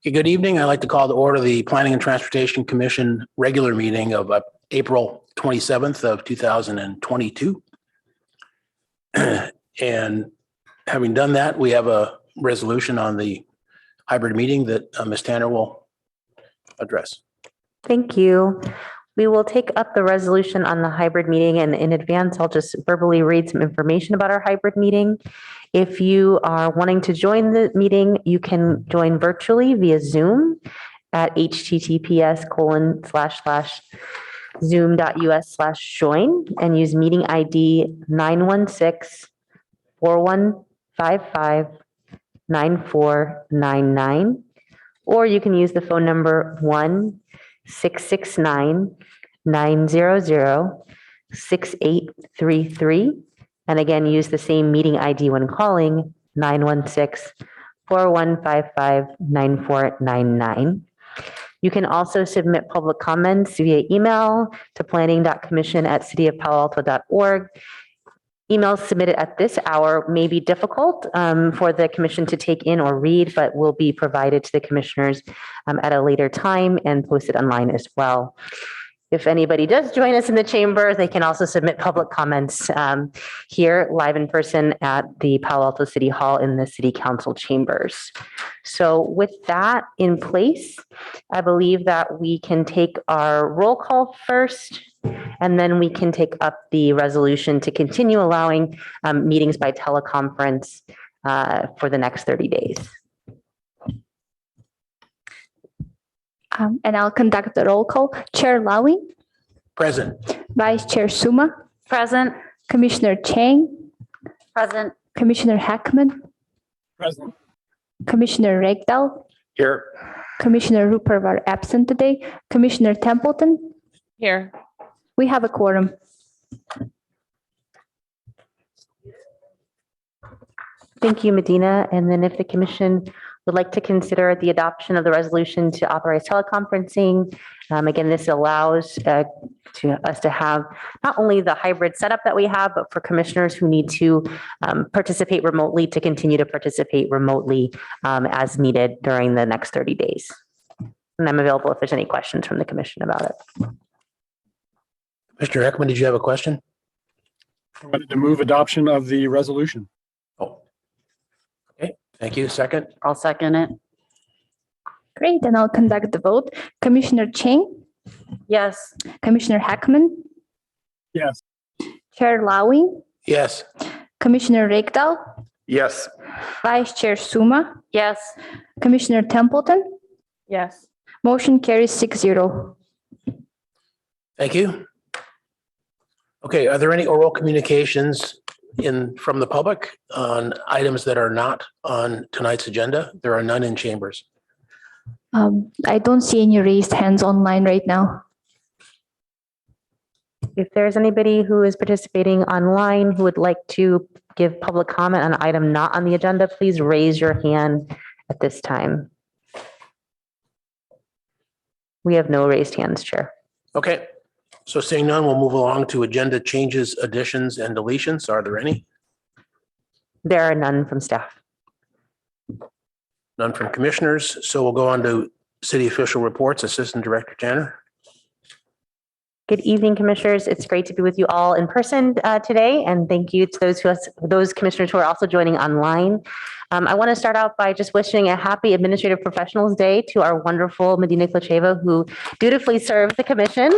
Okay, good evening. I'd like to call to order the Planning and Transportation Commission regular meeting of April 27th of 2022. And having done that, we have a resolution on the hybrid meeting that Ms. Tanner will address. Thank you. We will take up the resolution on the hybrid meeting, and in advance, I'll just verbally read some information about our hybrid meeting. If you are wanting to join the meeting, you can join virtually via Zoom at https://zoom.us/join and use meeting ID 916-4155-9499. Or you can use the phone number 1-669-900-6833. And again, use the same meeting ID when calling 916-4155-9499. You can also submit public comments via email to planning.commission@cityofpaloalto.org. Emails submitted at this hour may be difficult for the commission to take in or read, but will be provided to the commissioners at a later time and posted online as well. If anybody does join us in the chamber, they can also submit public comments here live in person at the Palo Alto City Hall in the City Council chambers. So with that in place, I believe that we can take our roll call first, and then we can take up the resolution to continue allowing meetings by teleconference for the next 30 days. And I'll conduct the roll call. Chair Lieu. Present. Vice Chair Suma. Present. Commissioner Chang. Present. Commissioner Heckman. Present. Commissioner Regdal. Here. Commissioner Rupert are absent today. Commissioner Templeton. Here. We have a quorum. Thank you, Medina. And then if the commission would like to consider the adoption of the resolution to authorize teleconferencing, again, this allows us to have not only the hybrid setup that we have, but for commissioners who need to participate remotely to continue to participate remotely as needed during the next 30 days. And I'm available if there's any questions from the commission about it. Mr. Heckman, did you have a question? I wanted to move adoption of the resolution. Oh, okay. Thank you. Second. I'll second it. Great, and I'll conduct the vote. Commissioner Chang. Yes. Commissioner Heckman. Yes. Chair Lieu. Yes. Commissioner Regdal. Yes. Vice Chair Suma. Yes. Commissioner Templeton. Yes. Motion carries 6-0. Thank you. Okay, are there any oral communications from the public on items that are not on tonight's agenda? There are none in chambers. I don't see any raised hands online right now. If there's anybody who is participating online who would like to give public comment on an item not on the agenda, please raise your hand at this time. We have no raised hands, Chair. Okay, so seeing none, we'll move along to agenda changes, additions, and deletions. Are there any? There are none from staff. None from commissioners. So we'll go on to city official reports. Assistant Director Tanner. Good evening, commissioners. It's great to be with you all in person today, and thank you to those commissioners who are also joining online. I want to start out by just wishing a happy Administrative Professionals Day to our wonderful Medina Klacheva, who dutifully serves the commission.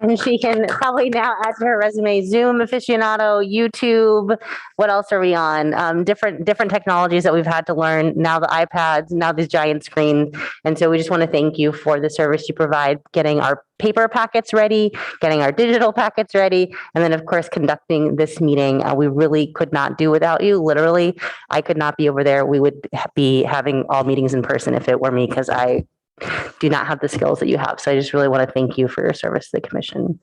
And she can probably now add to her resume Zoom aficionado, YouTube. What else are we on? Different technologies that we've had to learn. Now the iPads, now these giant screens. And so we just want to thank you for the service you provide, getting our paper packets ready, getting our digital packets ready, and then of course conducting this meeting. We really could not do without you. Literally, I could not be over there. We would be having all meetings in person if it were me, because I do not have the skills that you have. So I just really want to thank you for your service to the commission.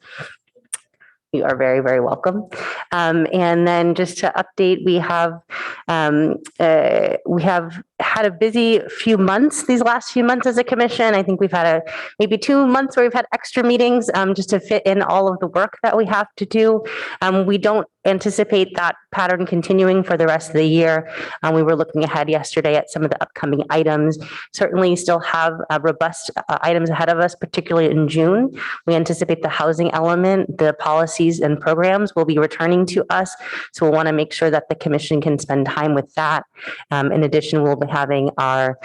You are very, very welcome. And then just to update, we have had a busy few months, these last few months as a commission. I think we've had maybe 2 months where we've had extra meetings just to fit in all of the work that we have to do. We don't anticipate that pattern continuing for the rest of the year. We were looking ahead yesterday at some of the upcoming items. Certainly still have robust items ahead of us, particularly in June. We anticipate the housing element, the policies and programs will be returning to us. So we'll want to make sure that the commission can spend time with that. In addition, we'll be having our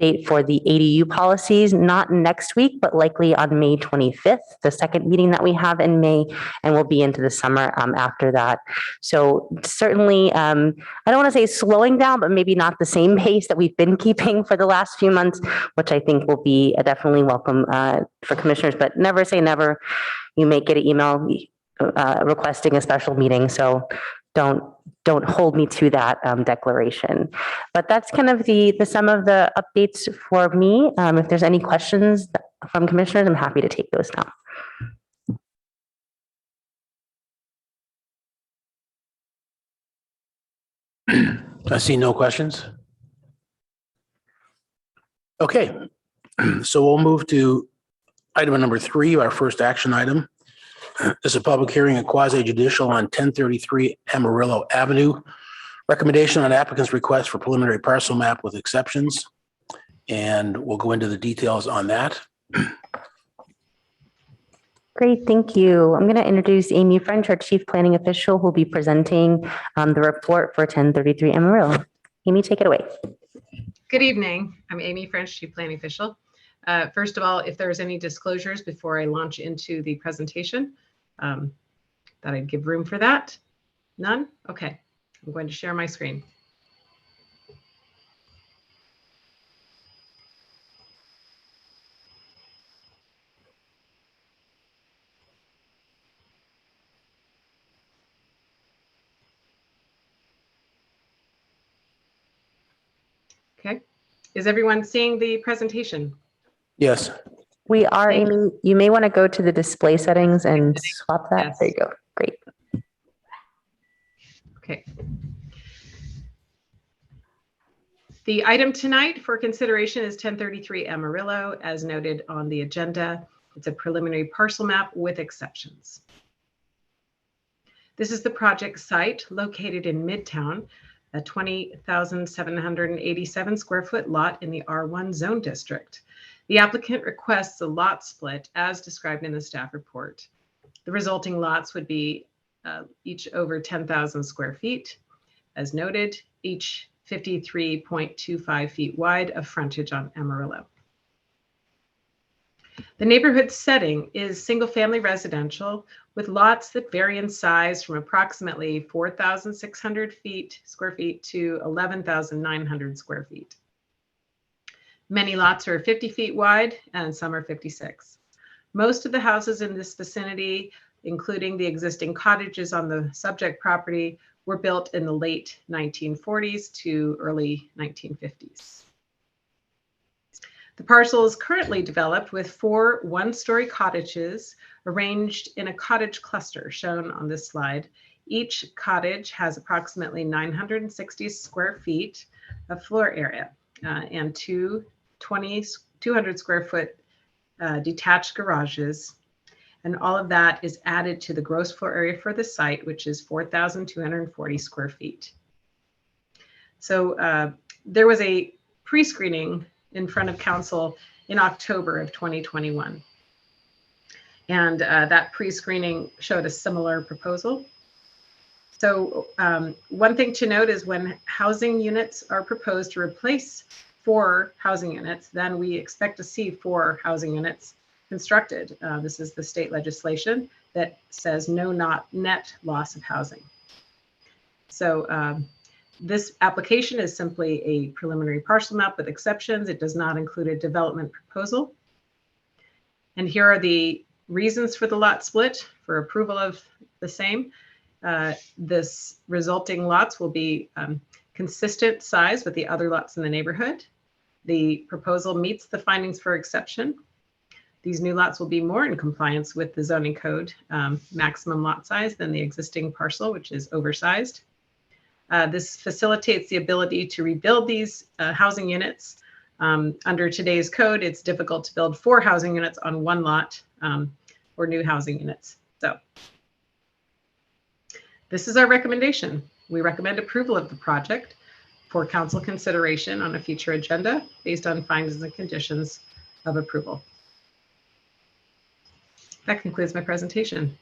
update for the ADU policies, not next week, but likely on May 25th, the second meeting that we have in May, and we'll be into the summer after that. So certainly, I don't want to say slowing down, but maybe not the same pace that we've been keeping for the last few months, which I think will be definitely welcome for commissioners, but never say never. You may get an email requesting a special meeting, so don't hold me to that declaration. But that's kind of the sum of the updates for me. If there's any questions from commissioners, I'm happy to take those now. I see no questions. Okay, so we'll move to item number 3, our first action item. This is a public hearing and quasi judicial on 1033 Amarillo Avenue. Recommendation on applicant's request for preliminary parcel map with exceptions. And we'll go into the details on that. Great, thank you. I'm going to introduce Amy French, our Chief Planning Official, who will be presenting the report for 1033 Amarillo. Amy, take it away. Good evening. I'm Amy French, Chief Planning Official. First of all, if there's any disclosures before I launch into the presentation, that I'd give room for that. None? Okay, I'm going to share my screen. Okay, is everyone seeing the presentation? Yes. We are, Amy. You may want to go to the display settings and swap that. Yes. There you go. Great. Okay. The item tonight for consideration is 1033 Amarillo, as noted on the agenda. It's a preliminary parcel map with exceptions. This is the project site located in Midtown, a 20,787 square foot lot in the R1 zone district. The applicant requests a lot split as described in the staff report. The resulting lots would be each over 10,000 square feet. As noted, each 53.25 feet wide of frontage on Amarillo. The neighborhood setting is single-family residential with lots that vary in size from approximately 4,600 square feet to 11,900 square feet. Many lots are 50 feet wide and some are 56. Most of the houses in this vicinity, including the existing cottages on the subject property, were built in the late 1940s to early 1950s. The parcel is currently developed with 4 one-story cottages arranged in a cottage cluster shown on this slide. Each cottage has approximately 960 square feet of floor area and 200 square foot detached garages. And all of that is added to the gross floor area for the site, which is 4,240 square feet. So there was a pre-screening in front of council in October of 2021. And that pre-screening showed a similar proposal. So one thing to note is when housing units are proposed to replace 4 housing units, then we expect to see 4 housing units constructed. This is the state legislation that says no net loss of housing. So this application is simply a preliminary parcel map with exceptions. It does not include a development proposal. And here are the reasons for the lot split for approval of the same. This resulting lots will be consistent size with the other lots in the neighborhood. The proposal meets the findings for exception. These new lots will be more in compliance with the zoning code maximum lot size than the existing parcel, which is oversized. This facilitates the ability to rebuild these housing units. Under today's code, it's difficult to build 4 housing units on 1 lot or new housing units. So This is our recommendation. We recommend approval of the project for council consideration on a future agenda based on findings and conditions of approval. That concludes my presentation.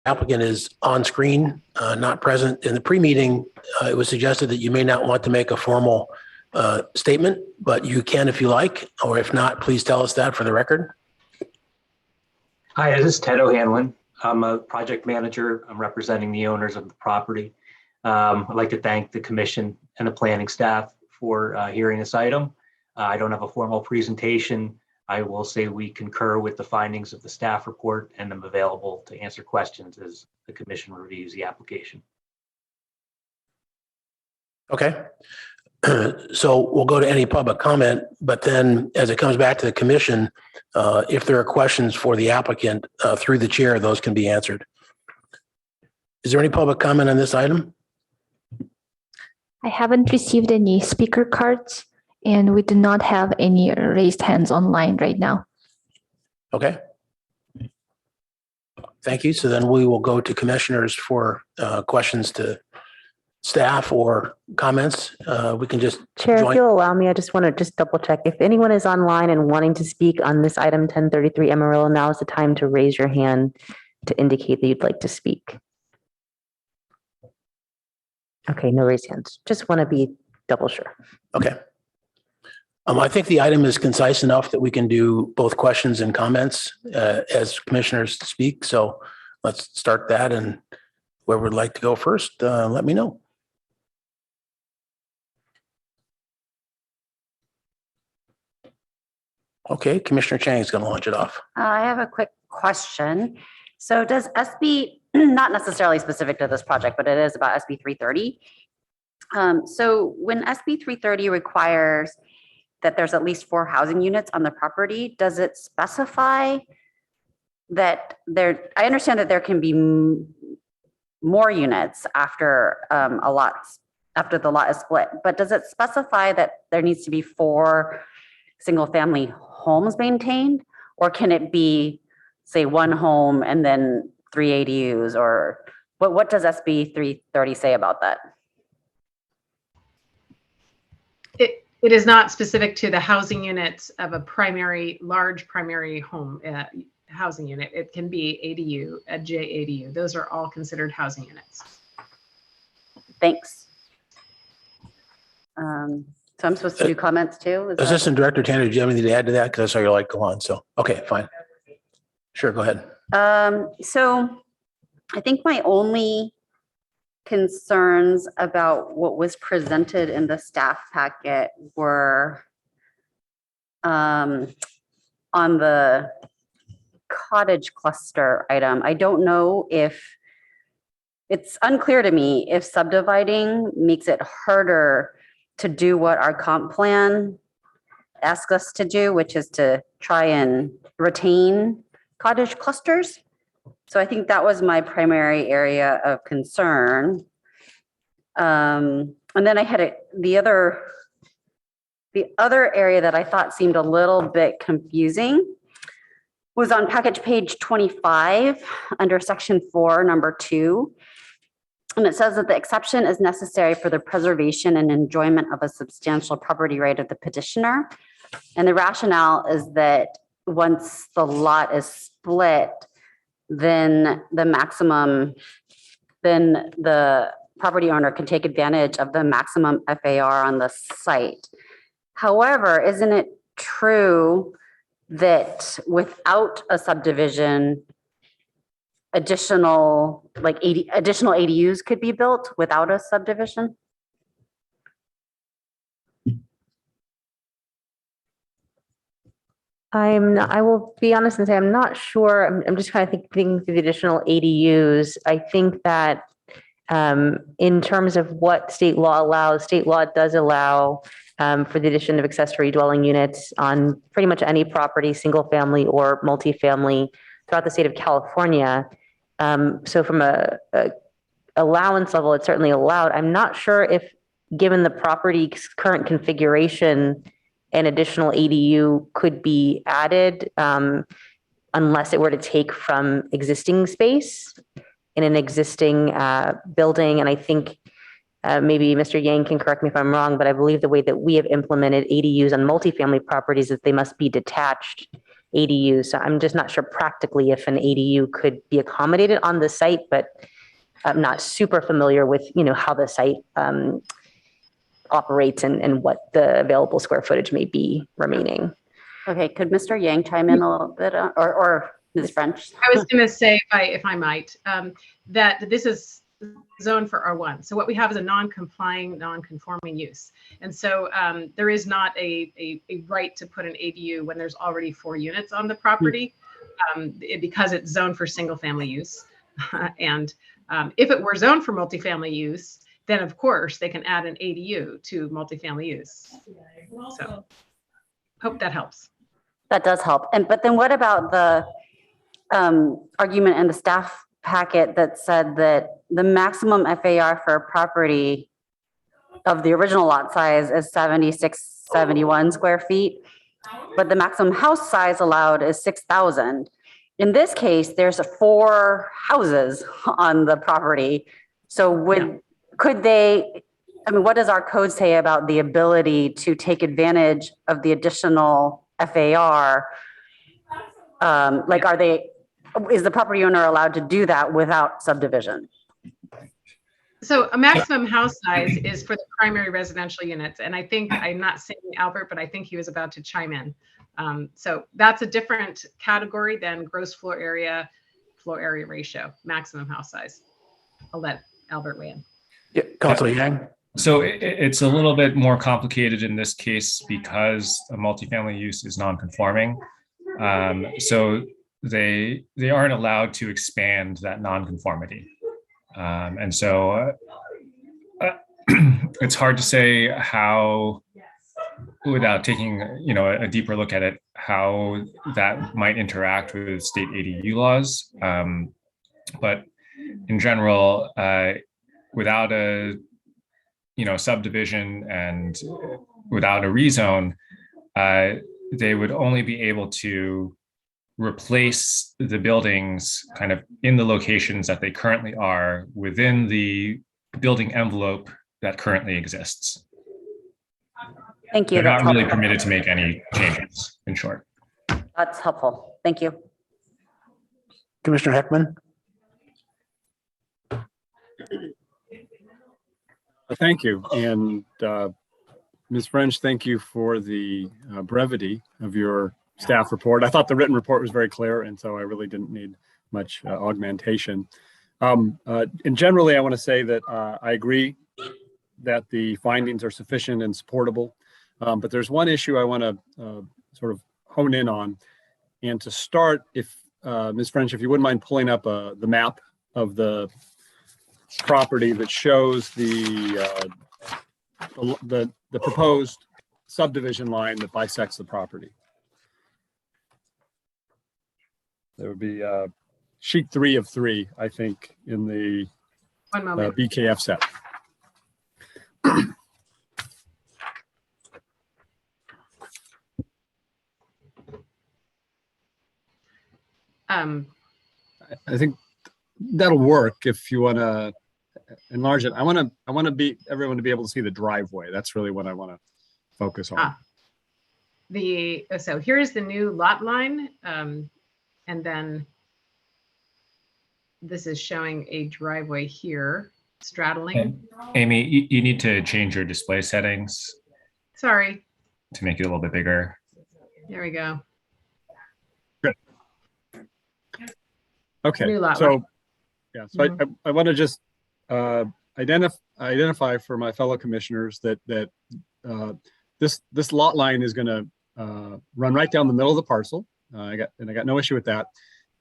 Applicant is on screen, not present. In the pre-meeting, it was suggested that you may not want to make a formal statement, but you can if you like, or if not, please tell us that for the record. Hi, this is Ted O'Hanlon. I'm a project manager. I'm representing the owners of the property. I'd like to thank the commission and the planning staff for hearing this item. I don't have a formal presentation. I will say we concur with the findings of the staff report, and I'm available to answer questions as the commission reviews the application. Okay. So we'll go to any public comment, but then as it comes back to the commission, if there are questions for the applicant through the chair, those can be answered. Is there any public comment on this item? I haven't received any speaker cards, and we do not have any raised hands online right now. Okay. Thank you. So then we will go to commissioners for questions to staff or comments. We can just Chair, if join. you'll allow me, I just want to just double check. If anyone is online and wanting to speak on this item 1033 Amarillo, now is the time to raise your hand to indicate that you'd like to speak. Okay, no raised hands. Just want to be double sure. Okay. I think the item is concise enough that we can do both questions and comments as commissioners speak. So let's start that, and whoever would like to go first, let me know. Okay, Commissioner Chang is going to launch it off. I have a quick question. So does SB, not necessarily specific to this project, but it is about SB 330. So when SB 330 requires that there's at least 4 housing units on the property, does it specify that there, I understand that there can be more units after after the lot is split, but does it specify that there needs to be 4 single family homes maintained? Or can it be, say, 1 home and then 3 ADUs? Or what does SB 330 say about that? It is not specific to the housing units of a large primary home housing unit. It can be ADU, a JADU. Those are all considered housing units. Thanks. So I'm supposed to do comments too? Assistant Director Tanner, do you have anything to add to that? Because I saw your light go on. So, okay, fine. Sure, go ahead. So I think my only concerns about what was presented in the staff packet were on the cottage cluster item. I don't know if it's unclear to me if subdividing makes it harder to do what our comp plan asks us to do, which is to try and retain cottage clusters. So I think that was my primary area of concern. And then I had the other area that I thought seemed a little bit confusing was on package page 25 under section 4, number 2. And it says that the exception is necessary for the preservation and enjoyment of a substantial property right of the petitioner. And the rationale is that once the lot is split, then the property owner can take advantage of the maximum FAR on the site. However, isn't it true that without a subdivision, additional ADUs could be built without a subdivision? I will be honest and say, I'm not sure. I'm just kind of thinking through the additional ADUs. I think that in terms of what state law allows, state law does allow for the addition of accessory dwelling units on pretty much any property, single family or multifamily throughout the state of California. So from a allowance level, it's certainly allowed. I'm not sure if, given the property's current configuration, an additional ADU could be added. unless it were to take from existing space in an existing building. And I think maybe Mr. Yang can correct me if I'm wrong, but I believe the way that we have implemented ADUs on multifamily properties is they must be detached ADUs. So I'm just not sure practically if an ADU could be accommodated on the site, but I'm not super familiar with, how the site operates and what the available square footage may be remaining. Okay, could Mr. Yang chime in a little bit or Ms. French? I was going to say, if I might, that this is zoned for R1. So what we have is a non-complying, non-conforming use. And so there is not a right to put an ADU when there's already 4 units on the property because it's zoned for single family use. And if it were zoned for multifamily use, then of course they can add an ADU to multifamily use. So hope that helps. That does help. But then what about the argument in the staff packet that said that the maximum FAR for a property of the original lot size is 7671 square feet, but the maximum house size allowed is 6,000. In this case, there's 4 houses on the property. So could they, what does our code say about the ability to take advantage of the additional FAR? Is the property owner allowed to do that without subdivision? So a maximum house size is for the primary residential units. And I think, I'm not saying Albert, but I think he was about to chime in. So that's a different category than gross floor area ratio, maximum house size. I'll let Albert weigh in. Yeah, Councilor Yang. So it's a little bit more complicated in this case because a multifamily use is non-conforming. So they aren't allowed to expand that non-conformity. And so it's hard to say how, without taking a deeper look at it, how that might interact with state ADU laws. But in general, without a subdivision and without a rezone, they would only be able to replace the buildings kind of in the locations that they currently are within the building envelope that currently exists. Thank you. They're not That's really helpful. permitted to make any changes, in short. That's helpful. Thank you. Commissioner Heckman. Thank you. And Ms. French, thank you for the brevity of your staff report. I thought the written report was very clear, and so I really didn't need much augmentation. And generally, I want to say that I agree that the findings are sufficient and supportable. But there's one issue I want to sort of hone in on. And to start, if Ms. French, if you wouldn't mind pulling up the map of the property that shows the proposed subdivision line that bisects the property. There would be sheet 3 of 3, I think, in the One moment. BKF set. I think that'll work if you want to enlarge it. I want everyone to be able to see the driveway. That's really what I want to focus on. So here is the new lot line. And then this is showing a driveway here straddling. Amy, you need to change your display settings Sorry. to make it a little bit bigger. There we go. Okay, New lot so line. yeah, so I want to just identify for my fellow commissioners that this lot line is going to run right down the middle of the parcel. I got no issue with that,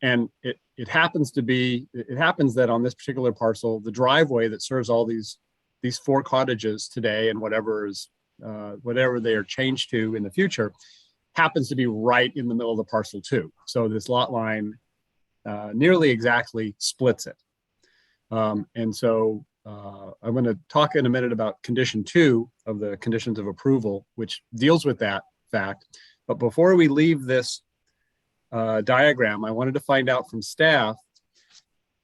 and it happens that on this particular parcel, the driveway that serves all these 4 cottages today and whatever they are changed to in the future happens to be right in the middle of the parcel too. So this lot line nearly exactly splits it. And so I'm going to talk in a minute about condition 2 of the conditions of approval, which deals with that fact. But before we leave this diagram, I wanted to find out from staff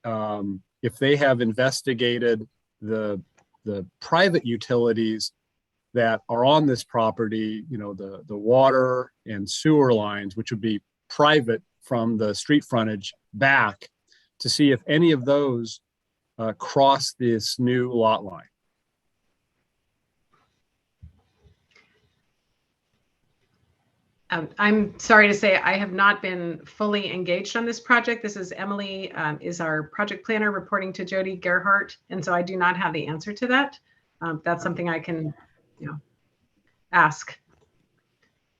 if they have investigated the private utilities that are on this property, the water and sewer lines, which would be private from the street frontage back, to see if any of those cross this new lot line. I'm sorry to say I have not been fully engaged on this project. This is Emily, is our project planner, reporting to Jody Gerhart, and so I do not have the answer to that. That's something I can, ask.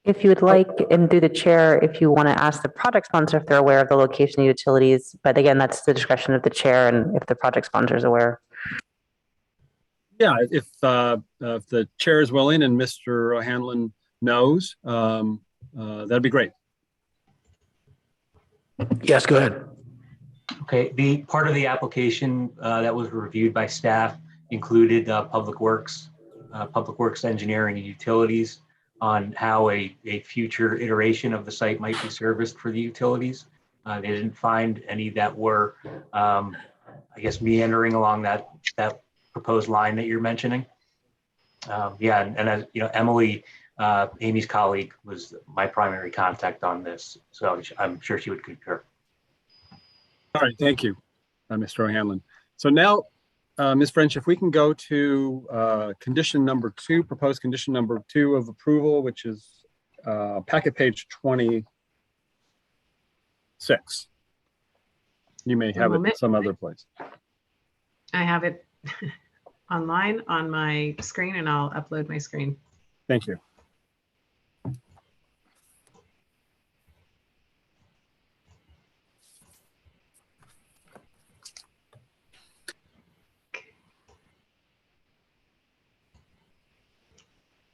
If you would like, and through the chair, if you want to ask the project sponsor if they're aware of the location of utilities, but again, that's the discretion of the chair and if the project sponsor is aware. Yeah, if the chair is willing and Mr. O'Hanlon knows, that'd be great. Yes, go ahead. Okay, the part of the application that was reviewed by staff included public works engineering and utilities on how a future iteration of the site might be serviced for the utilities. They didn't find any that were, I guess, meandering along that proposed line that you're mentioning. Yeah, and as you know, Emily, Amy's colleague, was my primary contact on this, so I'm sure she would concur. All right, thank you, Mr. O'Hanlon. So now, Ms. French, if we can go to condition number 2, proposed condition number 2 of approval, which is packet page 26. You may have it some other place. I have it online on my screen, and I'll upload my screen. Thank you.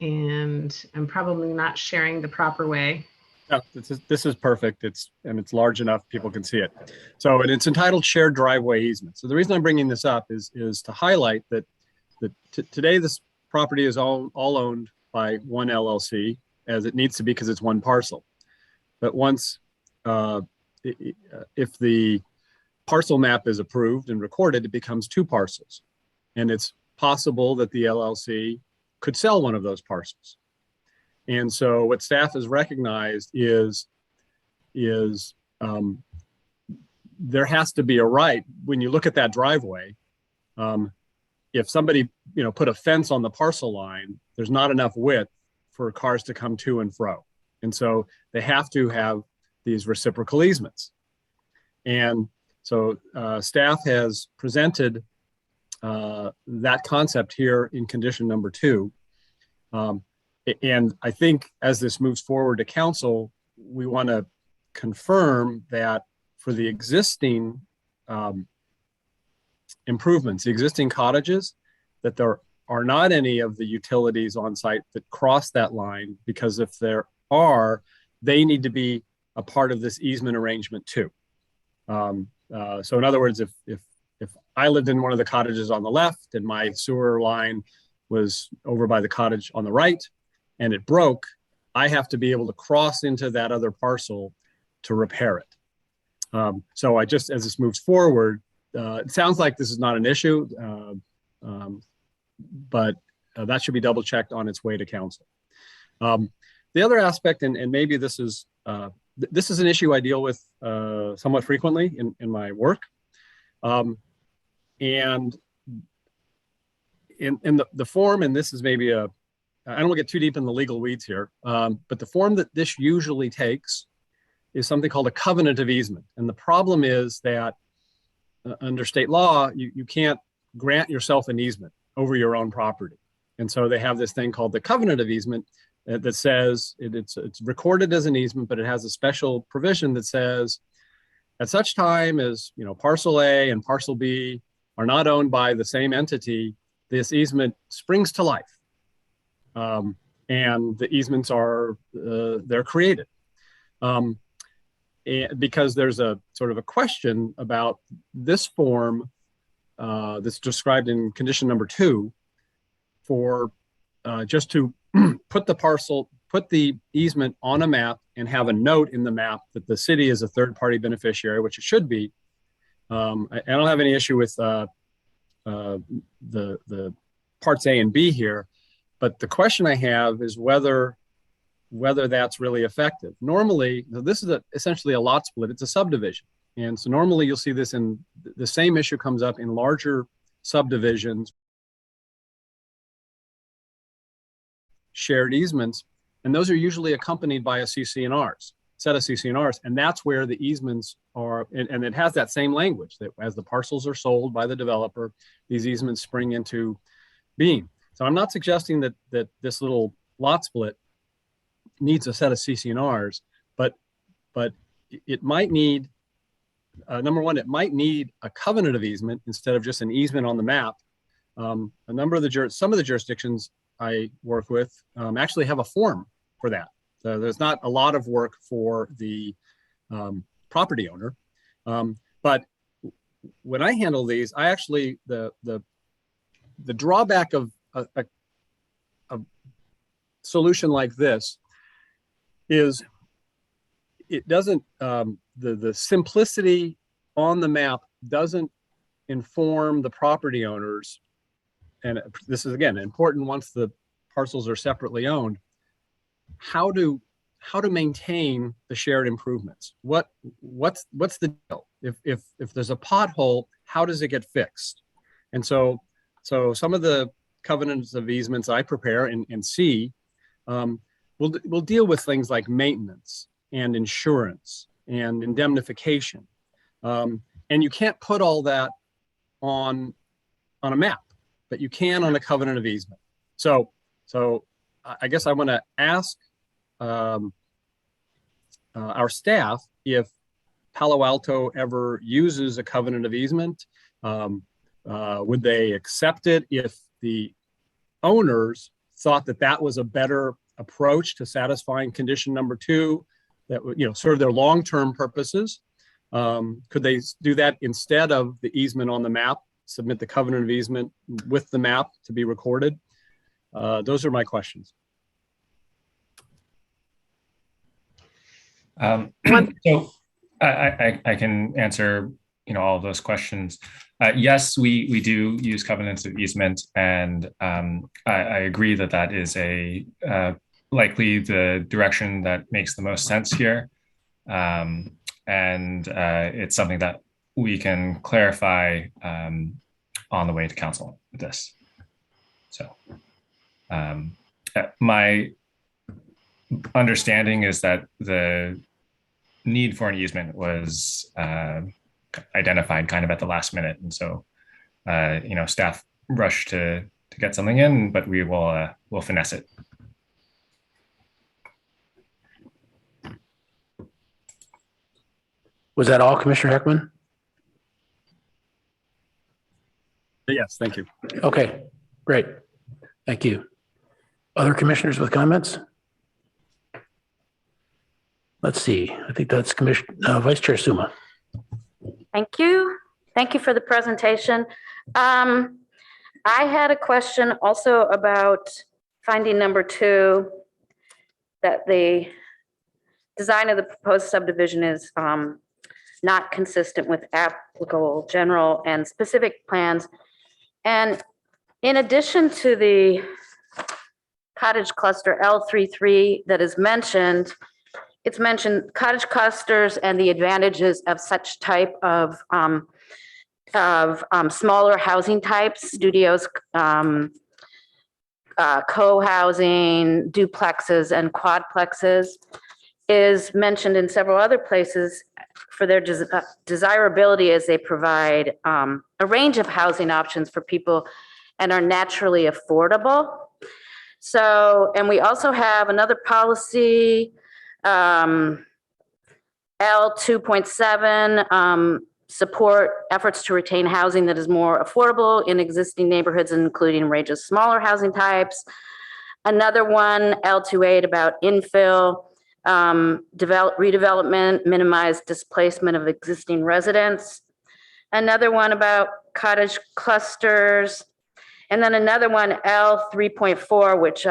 And I'm probably not sharing the proper way. No, this is perfect. It's large enough people can see it. So, and it's entitled shared driveway easement. So the reason I'm bringing this up is to highlight that today this property is all owned by one LLC, as it needs to be because it's one parcel. But once, if the parcel map is approved and recorded, it becomes 2 parcels, and it's possible that the LLC could sell one of those parcels. And so what staff has recognized is there has to be a right, when you look at that driveway, if somebody put a fence on the parcel line, there's not enough width for cars to come to and fro. And so they have to have these reciprocal easements. And so staff has presented that concept here in condition number 2. And I think as this moves forward to council, we want to confirm that for the existing improvements, the existing cottages, that there are not any of the utilities on site that cross that line, because if there are, they need to be a part of this easement arrangement too. So in other words, if I lived in one of the cottages on the left and my sewer line was over by the cottage on the right and it broke, I have to be able to cross into that other parcel to repair it. So I just, as this moves forward, it sounds like this is not an issue, but that should be double checked on its way to council. The other aspect, and maybe this is an issue I deal with somewhat frequently in my work. And in the form, and this is maybe I don't want to get too deep in the legal weeds here, but the form that this usually takes is something called a covenant of easement. And the problem is that under state law, you can't grant yourself an easement over your own property. And so they have this thing called the covenant of easement that says it's recorded as an easement, but it has a special provision that says at such time as, parcel A and parcel B are not owned by the same entity, this easement springs to life. And the easements are, they're created. Because there's a sort of a question about this form that's described in condition number 2 for just to put the parcel put the easement on a map and have a note in the map that the city is a third-party beneficiary, which it should be. I don't have any issue with the parts A and B here, but the question I have is whether that's really effective. Normally, this is essentially a lot split. It's a subdivision. And so normally you'll see this in the same issue comes up in larger subdivisions, shared easements, and those are usually accompanied by a CC&Rs, set of CC&Rs, and that's where the easements are, and it has that same language that as the parcels are sold by the developer, these easements spring into being. So I'm not suggesting that this little lot split needs a set of CC&Rs, but it might need, number one, it might need a covenant of easement instead of just an easement on the map. Some of the jurisdictions I work with actually have a form for that. So there's not a lot of work for the property owner. But when I handle these, I actually, the drawback of a solution like this is it doesn't, the simplicity on the map doesn't inform the property owners. And this is, again, important once the parcels are separately owned, how to maintain the shared improvements. What's the deal? If there's a pothole, how does it get fixed? And so some of the covenants of easements I prepare and see will deal with things like maintenance and insurance and indemnification. And you can't put all that on a map, but you can on a covenant of easement. So I guess I want to ask our staff if Palo Alto ever uses a covenant of easement. Would they accept it if the owners thought that was a better approach to satisfying condition number 2, that would, serve their long-term purposes? Could they do that instead of the easement on the map, submit the covenant of easement with the map to be recorded? Those are my questions. So I can answer all of those questions. Yes, we do use covenants of easement, and I agree that is likely the direction that makes the most sense here, and it's something that we can clarify on the way to council with this. So my understanding is that the need for an easement was identified kind of at the last minute, and so staff rushed to get something in, but we'll finesse it. Was that all, Commissioner Heckman? Yes, thank you. Okay, great. Thank you. Other commissioners with comments? Let's see. I think that's Vice Chair Suma. Thank you. Thank you for the presentation. I had a question also about finding number 2, that the design of the proposed subdivision is not consistent with applicable general and specific plans. And in addition to the cottage cluster L33 that is mentioned, it's mentioned cottage clusters and the advantages of such type of smaller housing types, studios, co-housing, duplexes, and quadplexes is mentioned in several other places for their desirability, as they provide a range of housing options for people and are naturally affordable. So, and we also have another policy, L2.7, support efforts to retain housing that is more affordable in existing neighborhoods, including range of smaller housing types. Another one, L2.8, about infill, redevelopment, minimize displacement of existing residents. Another one about cottage clusters. And then another one, L3.4, which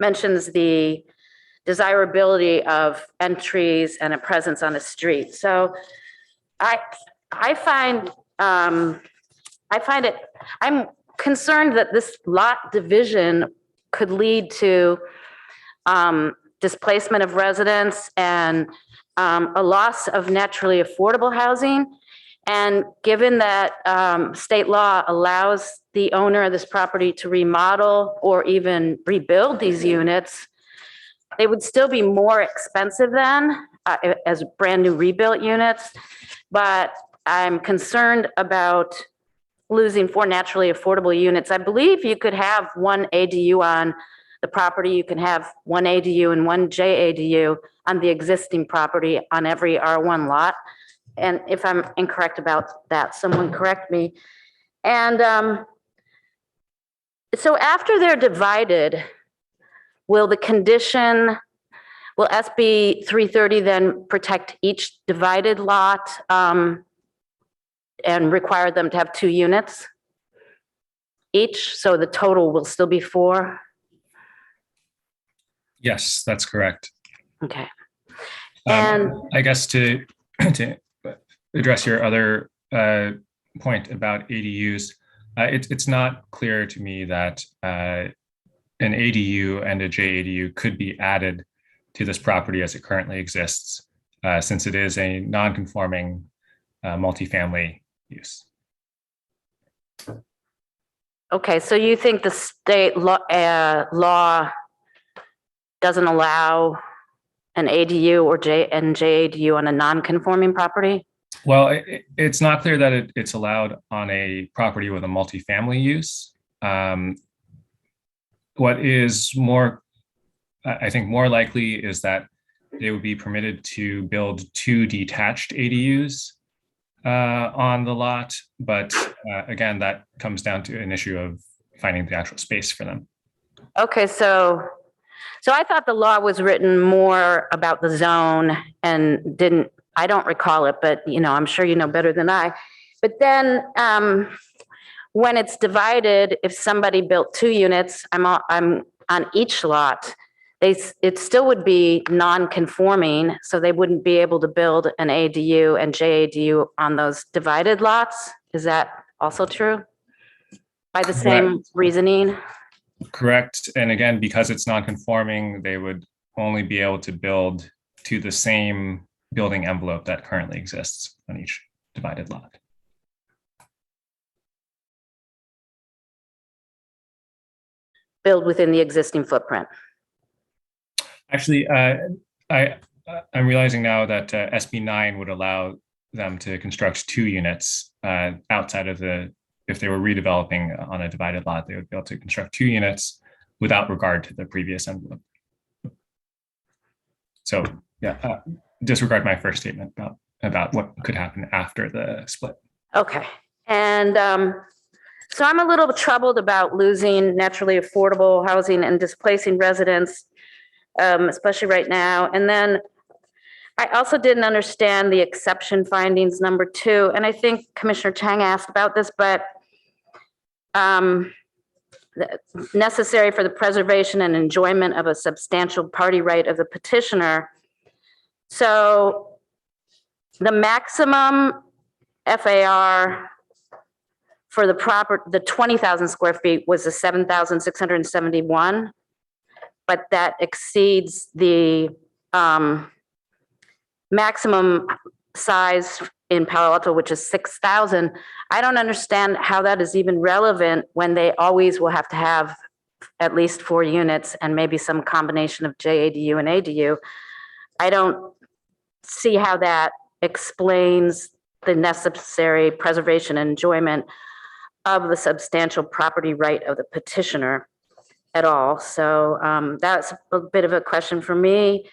mentions the desirability of entries and a presence on the street. So I find it, I'm concerned that this lot division could lead to displacement of residents and a loss of naturally affordable housing. And given that state law allows the owner of this property to remodel or even rebuild these units, they would still be more expensive than as brand new rebuilt units. But I'm concerned about losing 4 naturally affordable units. I believe you could have 1 ADU on the property. You can have 1 ADU and 1 JADU on the existing property on every R1 lot. And if I'm incorrect about that, someone correct me. And so after they're divided, will SB 330 then protect each divided lot and require them to have 2 units each? So the total will still be 4? Yes, that's correct. Okay. And I guess to address your other point about ADUs, it's not clear to me that an ADU and a JADU could be added to this property as it currently exists, since it is a non-conforming multifamily use. okay, so you think the state law doesn't allow an ADU or JADU on a non-conforming property? Well, it's not clear that it's allowed on a property with a multifamily use. What is more, I think, more likely is that they would be permitted to build 2 detached ADUs on the lot. But again, that comes down to an issue of finding the actual space for them. Okay, so I thought the law was written more about the zone and I don't recall it, but I'm sure you know better than I. But then when it's divided, if somebody built 2 units, I'm on each lot, it still would be non-conforming, so they wouldn't be able to build an ADU and JADU on those divided lots. Is that also true? By the same reasoning? Correct. And again, because it's non-conforming, they would only be able to build to the same building envelope that currently exists on each divided lot. Build within the existing footprint. Actually, I'm realizing now that SB 9 would allow them to construct 2 units outside of if they were redeveloping on a divided lot, they would be able to construct 2 units without regard to the previous envelope. So yeah, disregard my first statement about what could happen after the split. Okay. And so I'm a little troubled about losing naturally affordable housing and displacing residents, especially right now. And then I also didn't understand the exception findings number 2. And I think Commissioner Chang asked about this, but necessary for the preservation and enjoyment of a substantial party right of the petitioner. So the maximum FAR for the 20,000 square feet was the 7,671, but that exceeds the maximum size in Palo Alto, which is 6,000. I don't understand how that is even relevant when they always will have to have at least 4 units and maybe some combination of JADU and ADU. I don't see how that explains the necessary preservation and enjoyment of the substantial property right of the petitioner at all. So that's a bit of a question for me.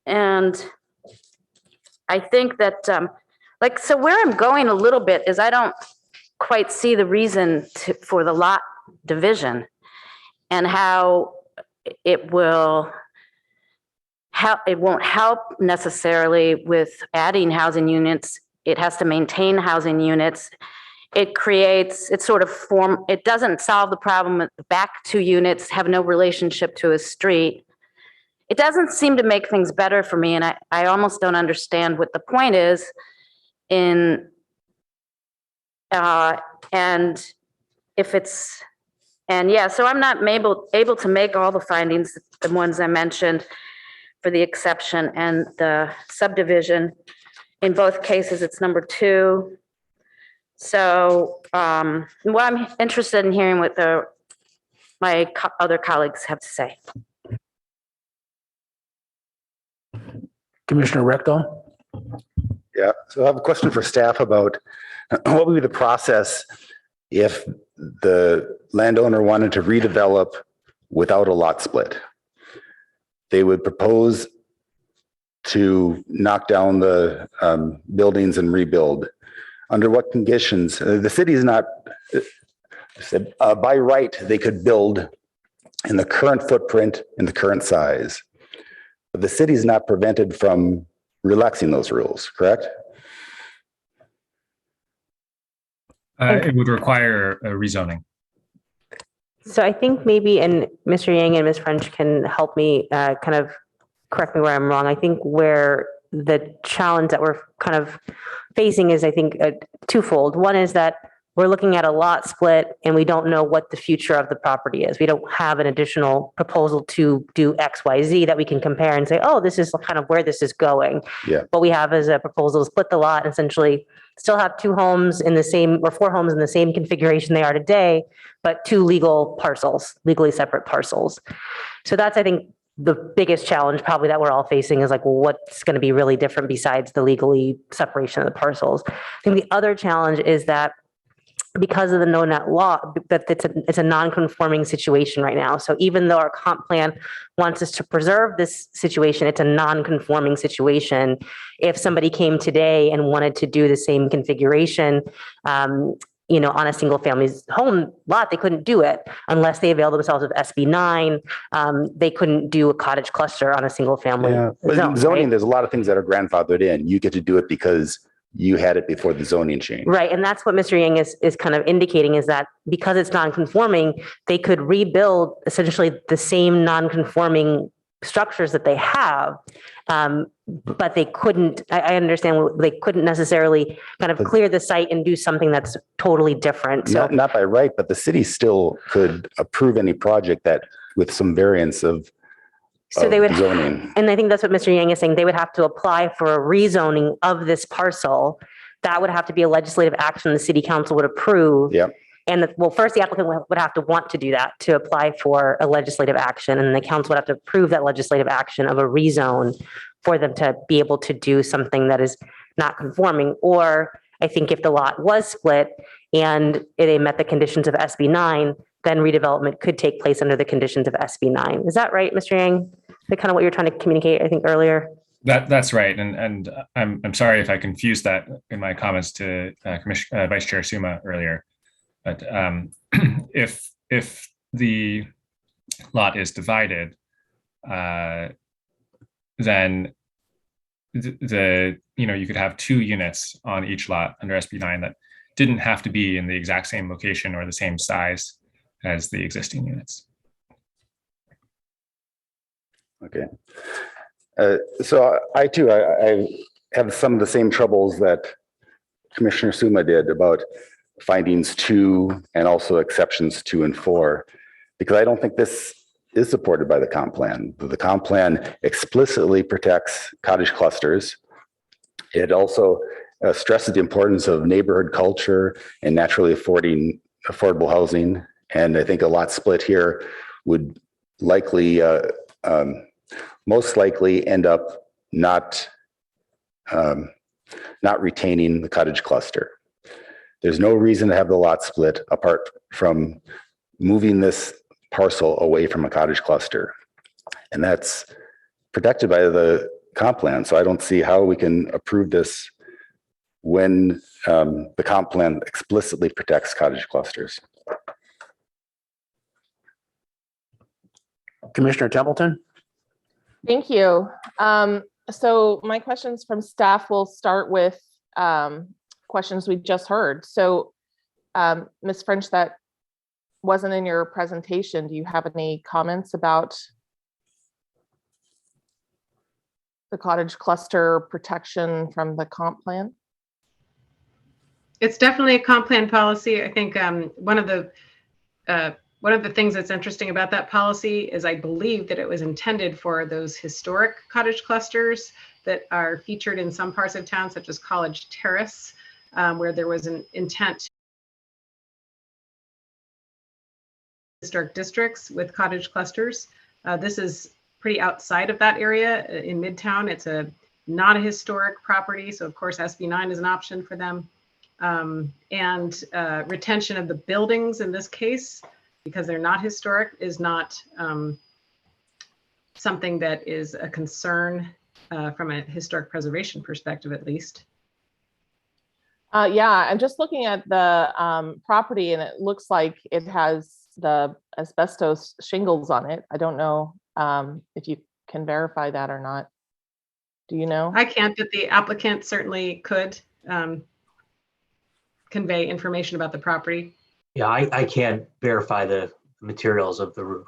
And I think that, so where I'm going a little bit is I don't quite see the reason for the lot division and how it won't help necessarily with adding housing units. It has to maintain housing units. it doesn't solve the problem that the back two units have no relationship to a street. It doesn't seem to make things better for me, and I almost don't understand what the point is and so I'm not able to make all the findings, the ones I mentioned for the exception and the subdivision. In both cases, it's number 2. So what I'm interested in hearing what my other colleagues have to say. Commissioner Rectal? Yeah, so I have a question for staff about what would be the process if the landowner wanted to redevelop without a lot split? They would propose to knock down the buildings and rebuild. Under what conditions? The city is not, by right, they could build in the current footprint, in the current size. But the city is not prevented from relaxing those rules, correct? It would require a rezoning. So I think maybe, and Mr. Yang and Ms. French can help me kind of correct me where I'm wrong. I think where the challenge that we're kind of facing is, I think, twofold. One is that we're looking at a lot split and we don't know what the future of the property is. We don't have an additional proposal to do X, Y, Z that we can compare and say, oh, this is kind of where this is going. Yeah. What we have is a proposal to split the lot and essentially still have 2 homes in the same, or 4 homes in the same configuration they are today, but 2 legal parcels, legally separate parcels. So that's, I think, the biggest challenge probably that we're all facing is like, well, what's going to be really different besides the legally separation of the parcels? I think the other challenge is that because of the no net law, that it's a non-conforming situation right now. So even though our comp plan wants us to preserve this situation, it's a non-conforming situation. If somebody came today and wanted to do the same configuration, on a single family home lot, they couldn't do it unless they availed themselves of SB 9. They couldn't do a cottage cluster on a single family zone. Zoning, right? there's a lot of things that are grandfathered in. You get to do it because you had it before the zoning change. Right. And that's what Mr. Yang is kind of indicating, is that because it's non-conforming, they could rebuild essentially the same non-conforming structures that they have. But they couldn't, I understand they couldn't necessarily kind of clear the site and do something that's totally different. So Not by right, but the city still could approve any project that with some variance of they would, zoning. and I think that's what Mr. Yang is saying. They would have to apply for a rezoning of this parcel. That would have to be a legislative action the city council would approve. Yep. And first the applicant would have to want to do that, to apply for a legislative action, and the council would have to approve that legislative action of a rezone for them to be able to do something that is not conforming. Or I think if the lot was split and they met the conditions of SB 9, then redevelopment could take place under the conditions of SB 9. Is that right, Mr. Yang? That's kind of what you're trying to communicate, I think, earlier. That's right, and I'm sorry if I confused that in my comments to Vice Chair Suma earlier. But if the lot is divided, then you could have 2 units on each lot under SB 9 that didn't have to be in the exact same location or the same size as the existing units. Okay. So I too, I have some of the same troubles that Commissioner Suma did about findings 2 and also exceptions 2 and 4, because I don't think this is supported by the comp plan. The comp plan explicitly protects cottage clusters. It also stresses the importance of neighborhood culture and naturally affordable housing. And I think a lot split here would likely, most likely end up not retaining the cottage cluster. There's no reason to have the lot split apart from moving this parcel away from a cottage cluster. And that's protected by the comp plan. So I don't see how we can approve this when the comp plan explicitly protects cottage clusters. Commissioner Templeton? Thank you. So my questions from staff will start with questions we just heard. So Ms. French, that wasn't in your presentation. Do you have any comments about the cottage cluster protection from the comp plan? It's definitely a comp plan policy. I think one of the things that's interesting about that policy is I believe that it was intended for those historic cottage clusters that are featured in some parts of town, such as College Terrace, where there was an intent historic districts with cottage clusters. This is pretty outside of that area in Midtown. It's not a historic property, so of course SB 9 is an option for them. And retention of the buildings in this case, because they're not historic, is not something that is a concern from a historic preservation perspective, at least. Yeah, I'm just looking at the property and it looks like it has the asbestos shingles on it. I don't know if you can verify that or not. Do you know? I can't, but the applicant certainly could convey information about the property. Yeah, I can't verify the materials of the roof.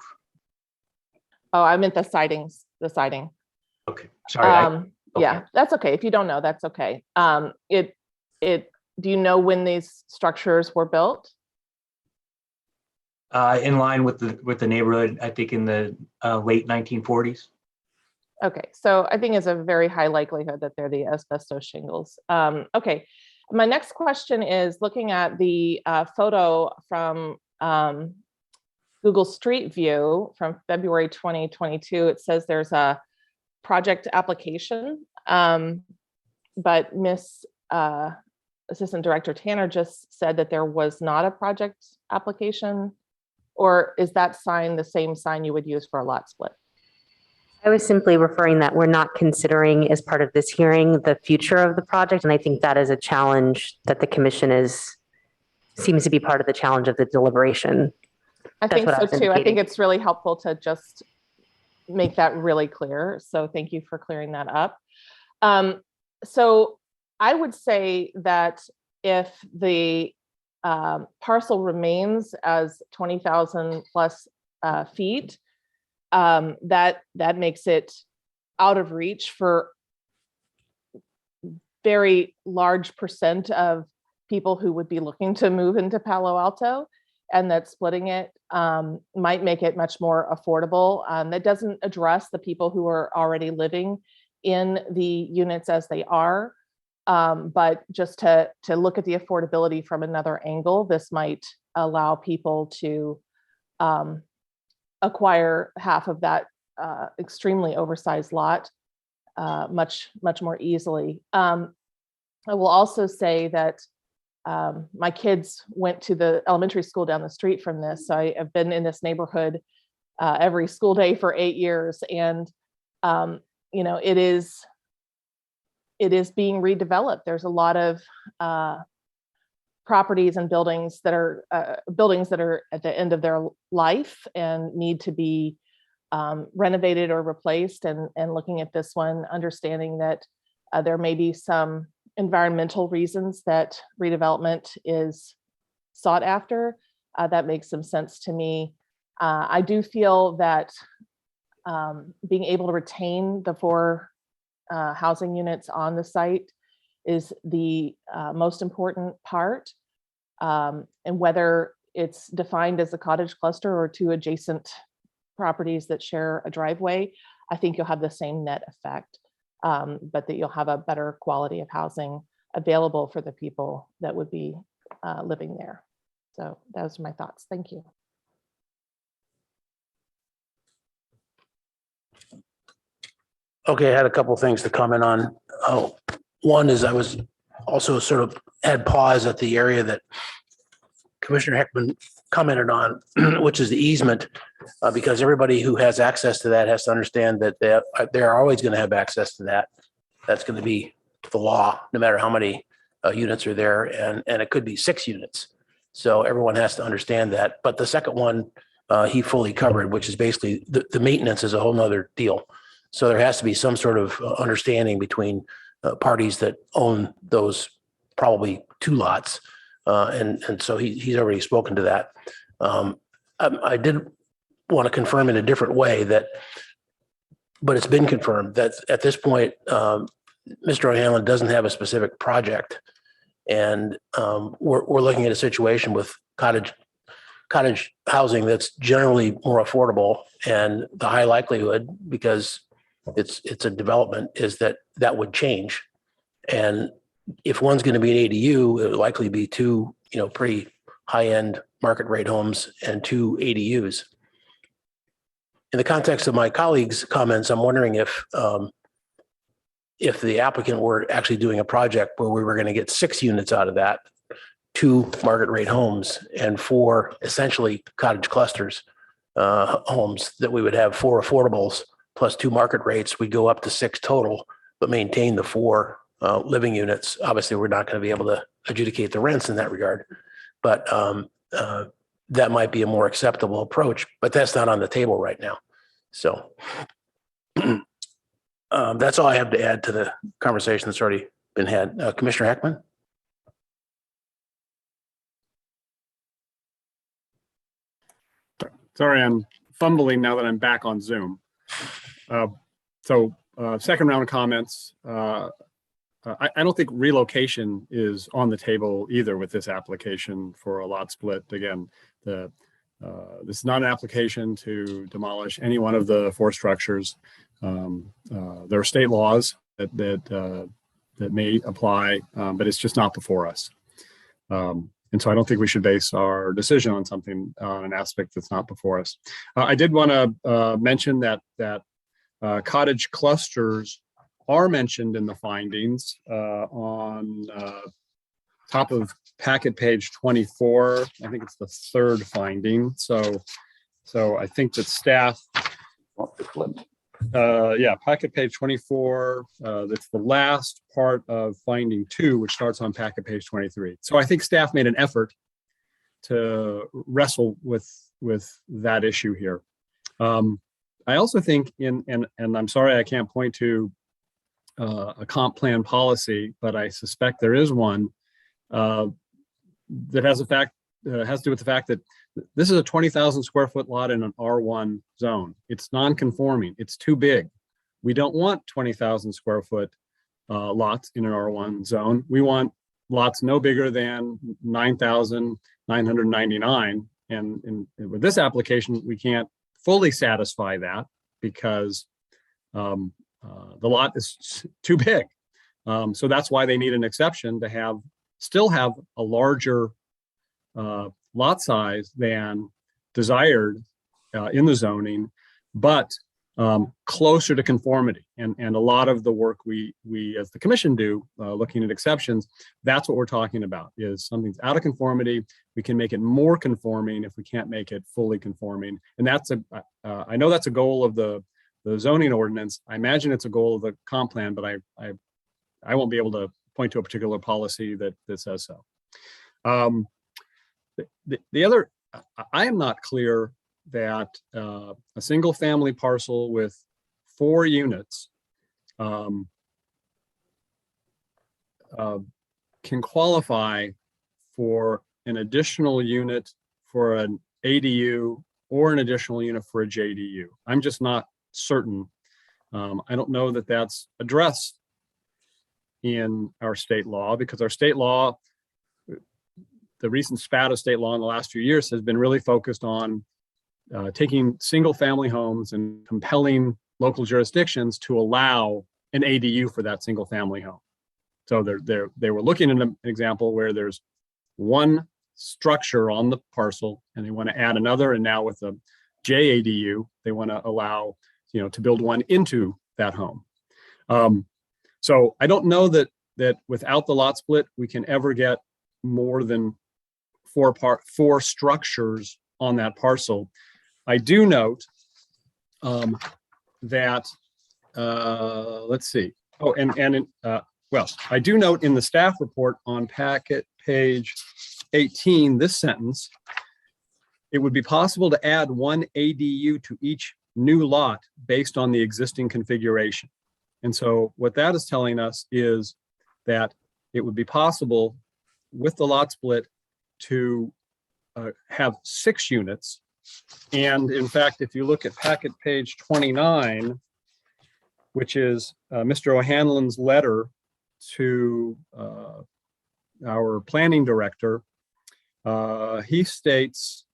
Oh, I meant the sidings, the siding. Okay, sorry. Yeah, that's okay. If you don't know, that's okay. Do you know when these structures were built? In line with the neighborhood, I think in the late 1940s. Okay, so I think it's a very high likelihood that they're the asbestos shingles. Okay, my next question is looking at the photo from Google Street View from February 2022. It says there's a project application, but Miss Assistant Director Tanner just said that there was not a project application. Or is that sign the same sign you would use for a lot split? I was simply referring that we're not considering as part of this hearing the future of the project. And I think that is a challenge that the commission seems to be part of the challenge of the deliberation. I think so too. I think it's really helpful to just make that really clear. So thank you for clearing that up. So I would say that if the parcel remains as 20,000 plus feet, that makes it out of reach for very large percent of people who would be looking to move into Palo Alto, and that splitting it might make it much more affordable. That doesn't address the people who are already living in the units as they are. But just to look at the affordability from another angle, this might allow people to acquire half of that extremely oversized lot much more easily. I will also say that my kids went to the elementary school down the street from this. So I have been in this neighborhood every school day for 8 years, and it is being redeveloped. There's a lot of properties and buildings that are at the end of their life and need to be renovated or replaced. And looking at this one, understanding that there may be some environmental reasons that redevelopment is sought after, that makes some sense to me. I do feel that being able to retain the 4 housing units on the site is the most important part. And whether it's defined as a cottage cluster or 2 adjacent properties that share a driveway, I think you'll have the same net effect, but that you'll have a better quality of housing available for the people that would be living there. So those are my thoughts. Thank you. Okay, I had a couple of things to comment on. One is I was also sort of had pause at the area that Commissioner Heckman commented on, which is the easement, because everybody who has access to that has to understand that they're always going to have access to that. That's going to be the law, no matter how many units are there, and it could be 6 units. So everyone has to understand that. But the second one, he fully covered, which is basically the maintenance is a whole nother deal. So there has to be some sort of understanding between parties that own those probably 2 lots And so he's already spoken to that. I did want to confirm in a different way that, but it's been confirmed that at this point, Mr. O'Hanlon doesn't have a specific project. And we're looking at a situation with cottage housing that's generally more affordable, and the high likelihood, because it's a development, is that would change. And if one's going to be an ADU, it would likely be two, pretty high-end market rate homes and two ADUs. In the context of my colleagues' comments, I'm wondering if the applicant were actually doing a project where we were going to get 6 units out of that, 2 market rate homes and 4 essentially cottage clusters homes, that we would have 4 affordables plus 2 market rates. We'd go up to 6 total, but maintain the 4 living units. Obviously, we're not going to be able to adjudicate the rents in that regard, but that might be a more acceptable approach, but that's not on the table right now. So that's all I have to add to the conversation that's already been had. Commissioner Heckman? Sorry, I'm fumbling now that I'm back on Zoom. Second round of comments. I don't think relocation is on the table either with this application for a lot split. Again, this is not an application to demolish any one of the 4 structures. There are state laws that may apply, but it's just not before us. And so I don't think we should base our decision on an aspect that's not before us. I did want to mention that cottage clusters are mentioned in the findings on top of packet page 24. I think it's the 3rd finding. So I think that staff, packet page 24, that's the last part of finding 2, which starts on packet page 23. So I think staff made an effort to wrestle with that issue here. I also think and I'm sorry I can't point to a comp plan policy, but I suspect there is one that has to do with the fact that this is a 20,000 square foot lot in an R1 zone. It's non-conforming. It's too big. We don't want 20,000 square foot lots in an R1 zone. We want lots no bigger than 9,999. And with this application, we can't fully satisfy that because the lot is too big. So that's why they need an exception to still have a larger lot size than desired in the zoning, but closer to conformity. And a lot of the work we as the commission do, looking at exceptions, that's what we're talking about, is something's out of conformity. We can make it more conforming if we can't make it fully conforming. And that's I know that's a goal of the zoning ordinance. I imagine it's a goal of the comp plan, but I won't be able to point to a particular policy that says so. The other, I am not clear that a single family parcel with 4 units can qualify for an additional unit for an ADU or an additional unit for a JDU. I'm just not certain. I don't know that that's addressed in our state law, because our state law, the recent spat of state law in the last few years has been really focused on taking single family homes and compelling local jurisdictions to allow an ADU for that single family home. So they were looking at an example where there's one structure on the parcel and they want to add another, and now with a JADU, they want to allow, to build one into that home. So I don't know that without the lot split, we can ever get more than 4 structures on that parcel. I do note that let's see. Oh, I do note in the staff report on packet page 18, this sentence: it would be possible to add 1 ADU to each new lot based on the existing configuration. And so what that is telling us is that it would be possible with the lot split to have 6 units. And in fact, if you look at packet page 29, which is Mr. O'Hanlon's letter to our planning director, he states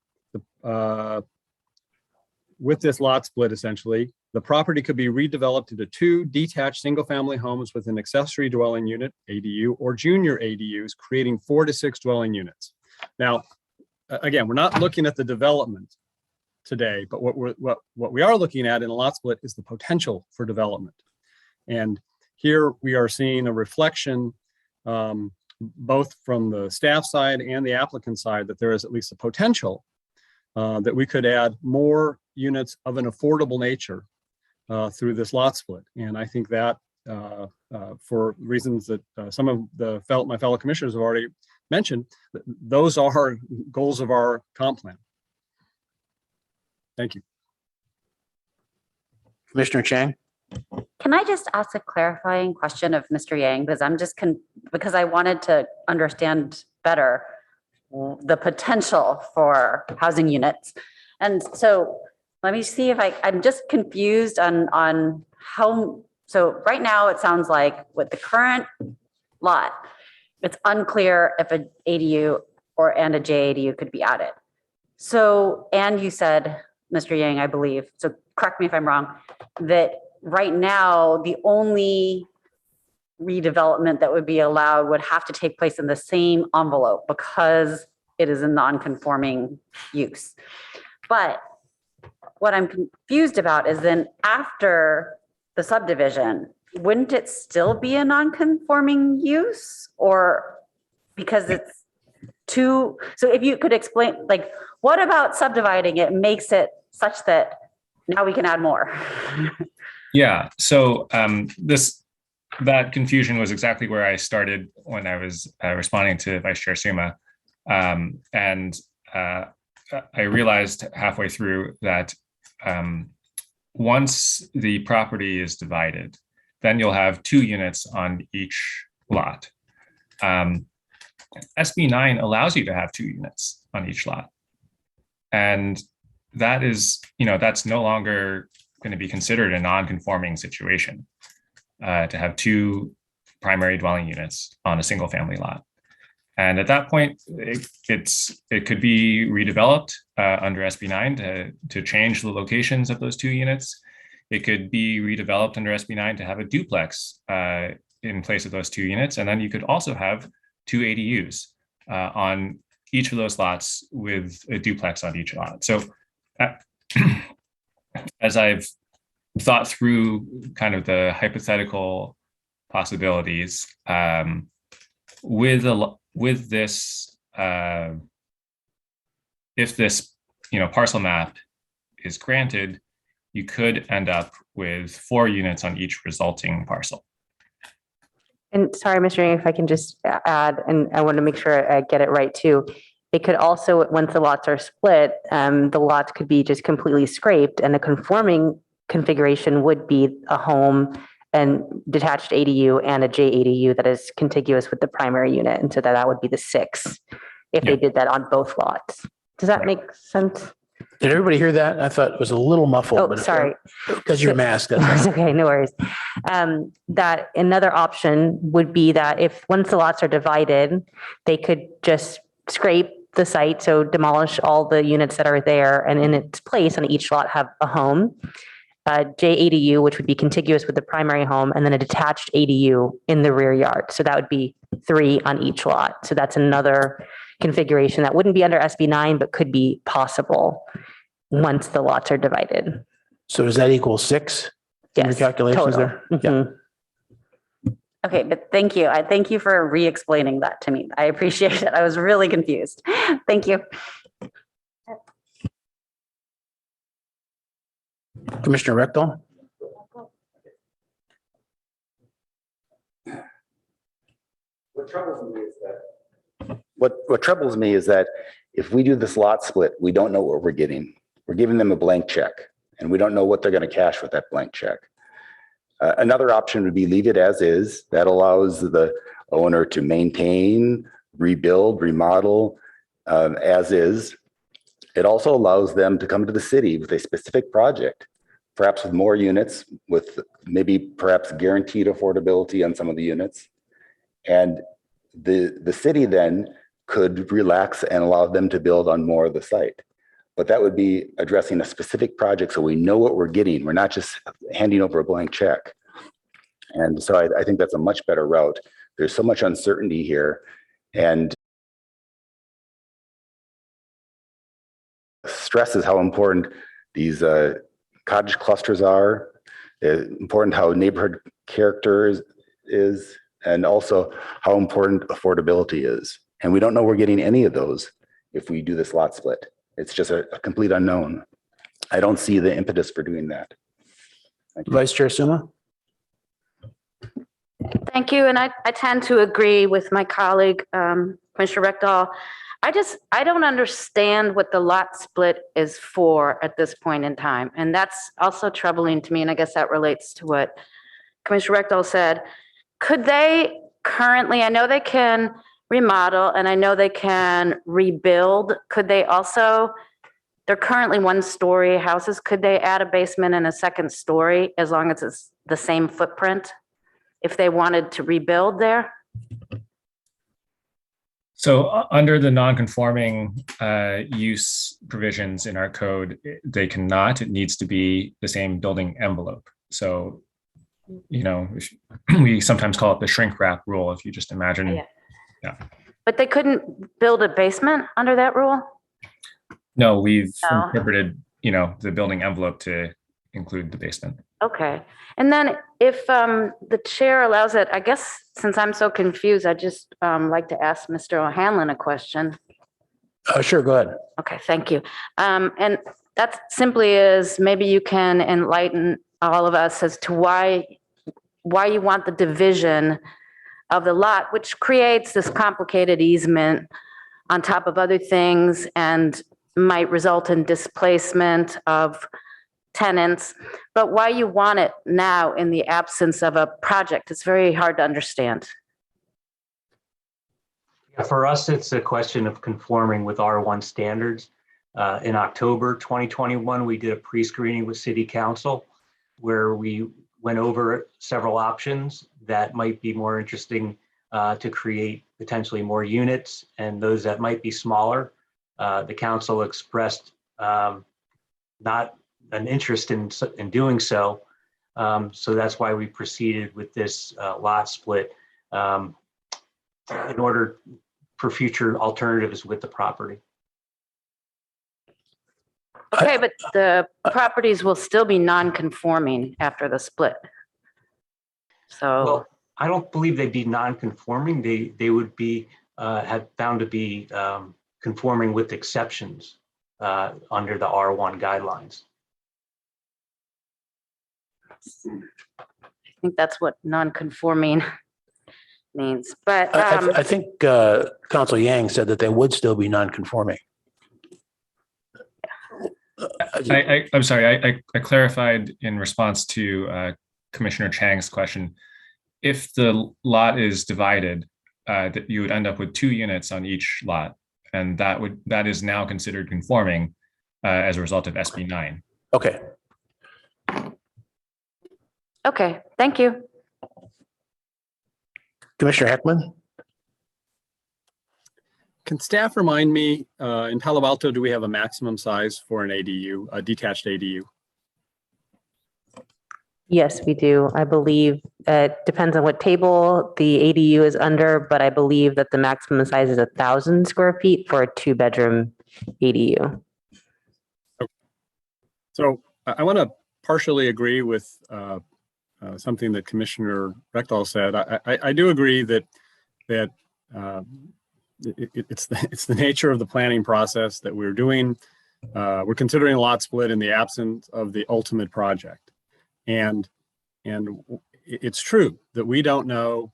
with this lot split, essentially, the property could be redeveloped into 2 detached single-family homes with an accessory dwelling unit, ADU, or junior ADUs, creating 4 to 6 dwelling units. Now, again, we're not looking at the development today, but what we are looking at in a lot split is the potential for development. And here we are seeing a reflection, both from the staff side and the applicant side, that there is at least a potential that we could add more units of an affordable nature through this lot split. And I think that for reasons that some of my fellow commissioners have already mentioned, those are goals of our comp plan. Thank you. Commissioner Chang? Can I just ask a clarifying question of Mr. Yang? Because I'm just because I wanted to understand better the potential for housing units. And so let me see if I'm just confused on how, so right now it sounds like with the current lot, it's unclear if an ADU and a JADU could be added. So, and you said, Mr. Yang, I believe, so correct me if I'm wrong, that right now the only redevelopment that would be allowed would have to take place in the same envelope because it is a non-conforming use. But what I'm confused about is then after the subdivision, wouldn't it still be a non-conforming use? Or because it's too, so if you could explain, like, what about subdividing it makes it such that now we can add more? Yeah, so that confusion was exactly where I started when I was responding to Vice Chair Suma. And I realized halfway through that once the property is divided, then you'll have 2 units on each lot. SB 9 allows you to have 2 units on each lot. And that is, that's no longer going to be considered a non-conforming situation to have 2 primary dwelling units on a single family lot. And at that point, it could be redeveloped under SB 9 to change the locations of those 2 units. It could be redeveloped under SB 9 to have a duplex in place of those 2 units. And then you could also have 2 ADUs on each of those lots with a duplex on each lot. So as I've thought through kind of the hypothetical possibilities, with this, if this parcel map is granted, you could end up with 4 units on each resulting parcel. And sorry, Mr. Yang, if I can just add, and I want to make sure I get it right too. It could also, once the lots are split, the lots could be just completely scraped, and the conforming configuration would be a home and detached ADU and a JADU that is contiguous with the primary unit. And so that would be the 6 if they did that on both lots. Does that make sense? Did everybody hear that? I thought it was a little muffled. Oh, sorry. Because your mask. It's okay, no worries. That another option would be that if once the lots are divided, they could just scrape the site, so demolish all the units that are there, and in its place on each lot have a home, JADU, which would be contiguous with the primary home, and then a detached ADU in the rear yard. So that would be 3 on each lot. So that's another configuration that wouldn't be under SB 9, but could be possible once the lots are divided. So does that equal 6 in your calculations total. there? Mm-hmm. Yeah. Okay, but thank you. I thank you for re-explaining that to me. I appreciate it. I was really confused. Thank you. Commissioner Rectal? What troubles me is that if we do this lot split, we don't know what we're getting. We're giving them a blank check, and we don't know what they're going to cash with that blank check. Another option would be leave it as is. That allows the owner to maintain, rebuild, remodel, as is. It also allows them to come to the city with a specific project, perhaps with more units, with maybe perhaps guaranteed affordability on some of the units. And the city then could relax and allow them to build on more of the site. But that would be addressing a specific project so we know what we're getting. We're not just handing over a blank check. And so I think that's a much better route. There's so much uncertainty here. And stresses how important these cottage clusters are, important how neighborhood character is, and also how important affordability is. And we don't know we're getting any of those if we do this lot split. It's just a complete unknown. I don't see the impetus for doing that. Vice Chair Suma? Thank you. And I tend to agree with my colleague, Commissioner Rectal. I don't understand what the lot split is for at this point in time. And that's also troubling to me. And I guess that relates to what Commissioner Rectal said. Could they currently, I know they can remodel and I know they can rebuild. Could they also, they're currently 1-story houses. Could they add a basement and a second story as long as it's the same footprint if they wanted to rebuild there? So under the non-conforming use provisions in our code, they cannot. It needs to be the same building envelope. So, you know, we sometimes call it the shrink wrap rule. If you just imagine, yeah. But they couldn't build a basement under that rule? No, we've No. interpreted, you know, the building envelope to include the basement. Okay. And then if the chair allows it, I guess since I'm so confused, I just like to ask Mr. O'Hanlon a question. Sure, go ahead. Okay, thank you. And that simply is, maybe you can enlighten all of us as to why you want the division of the lot, which creates this complicated easement on top of other things and might result in displacement of tenants, but why you want it now in the absence of a project. It's very hard to understand. For us, it's a question of conforming with R1 standards. In October 2021, we did a pre-screening with City Council where we went over several options that might be more interesting to create potentially more units and those that might be smaller. The council expressed not an interest in doing so. So that's why we proceeded with this lot split in order for future alternatives with the property. Okay, but the properties will still be non-conforming after the split. So, Well, I don't believe they'd be non-conforming. They would be have found to be conforming with exceptions under the R1 guidelines. I think that's what non-conforming means, but I think Council Yang said that they would still be non-conforming. I'm sorry, I clarified in response to Commissioner Chang's question. If the lot is divided, that you would end up with 2 units on each lot, and that is now considered conforming as a result of SB 9. Okay. okay, thank you. Commissioner Heckman? Can staff remind me, in Palo Alto, do we have a maximum size for an ADU, a detached ADU? Yes, we do. I believe it depends on what table the ADU is under, but I believe that the maximum size is 1,000 square feet for a 2-bedroom ADU. So I want to partially agree with something that Commissioner Rectal said. I do agree that it's the nature of the planning process that we're doing. We're considering a lot split in the absence of the ultimate project. And it's true that we don't know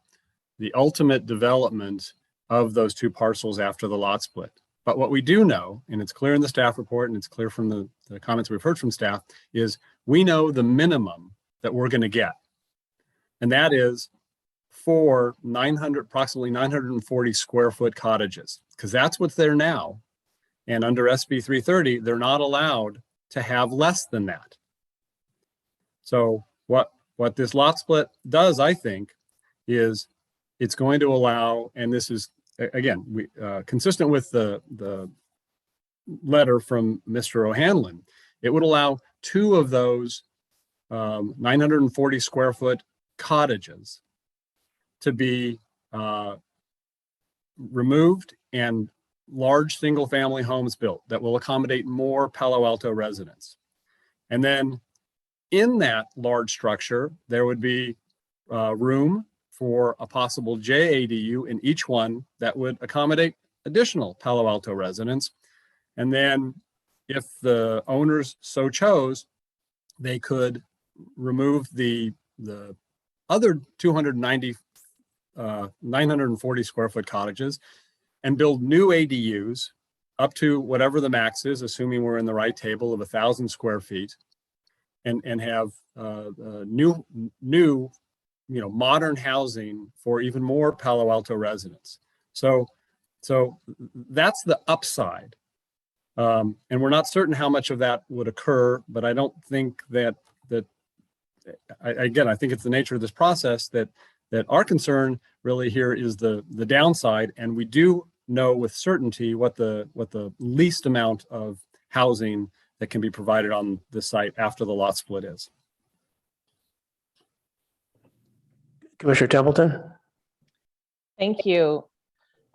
the ultimate development of those 2 parcels after the lot split. But what we do know, and it's clear in the staff report and it's clear from the comments we've heard from staff, is we know the minimum that we're going to get. And that is 4 approximately 940 square foot cottages, because that's what's there now And under SB 330, they're not allowed to have less than that. So what this lot split does, I think, is it's going to allow, and this is, again, consistent with the letter from Mr. O'Hanlon, it would allow 2 of those 940 square foot cottages to be removed and large single family homes built that will accommodate more Palo Alto residents. And then in that large structure, there would be room for a possible JADU in each one that would accommodate additional Palo Alto residents. And then if the owners so chose, they could remove the other 940 square foot cottages and build new ADUs up to whatever the max is, assuming we're in the right table of 1,000 square feet, and have new modern housing for even more Palo Alto residents. So that's the upside. And we're not certain how much of that would occur, but I don't think that I think it's the nature of this process that our concern really here is the downside, and we do know with certainty what the least amount of housing that can be provided on the site after the lot split is. Commissioner Templeton? Thank you.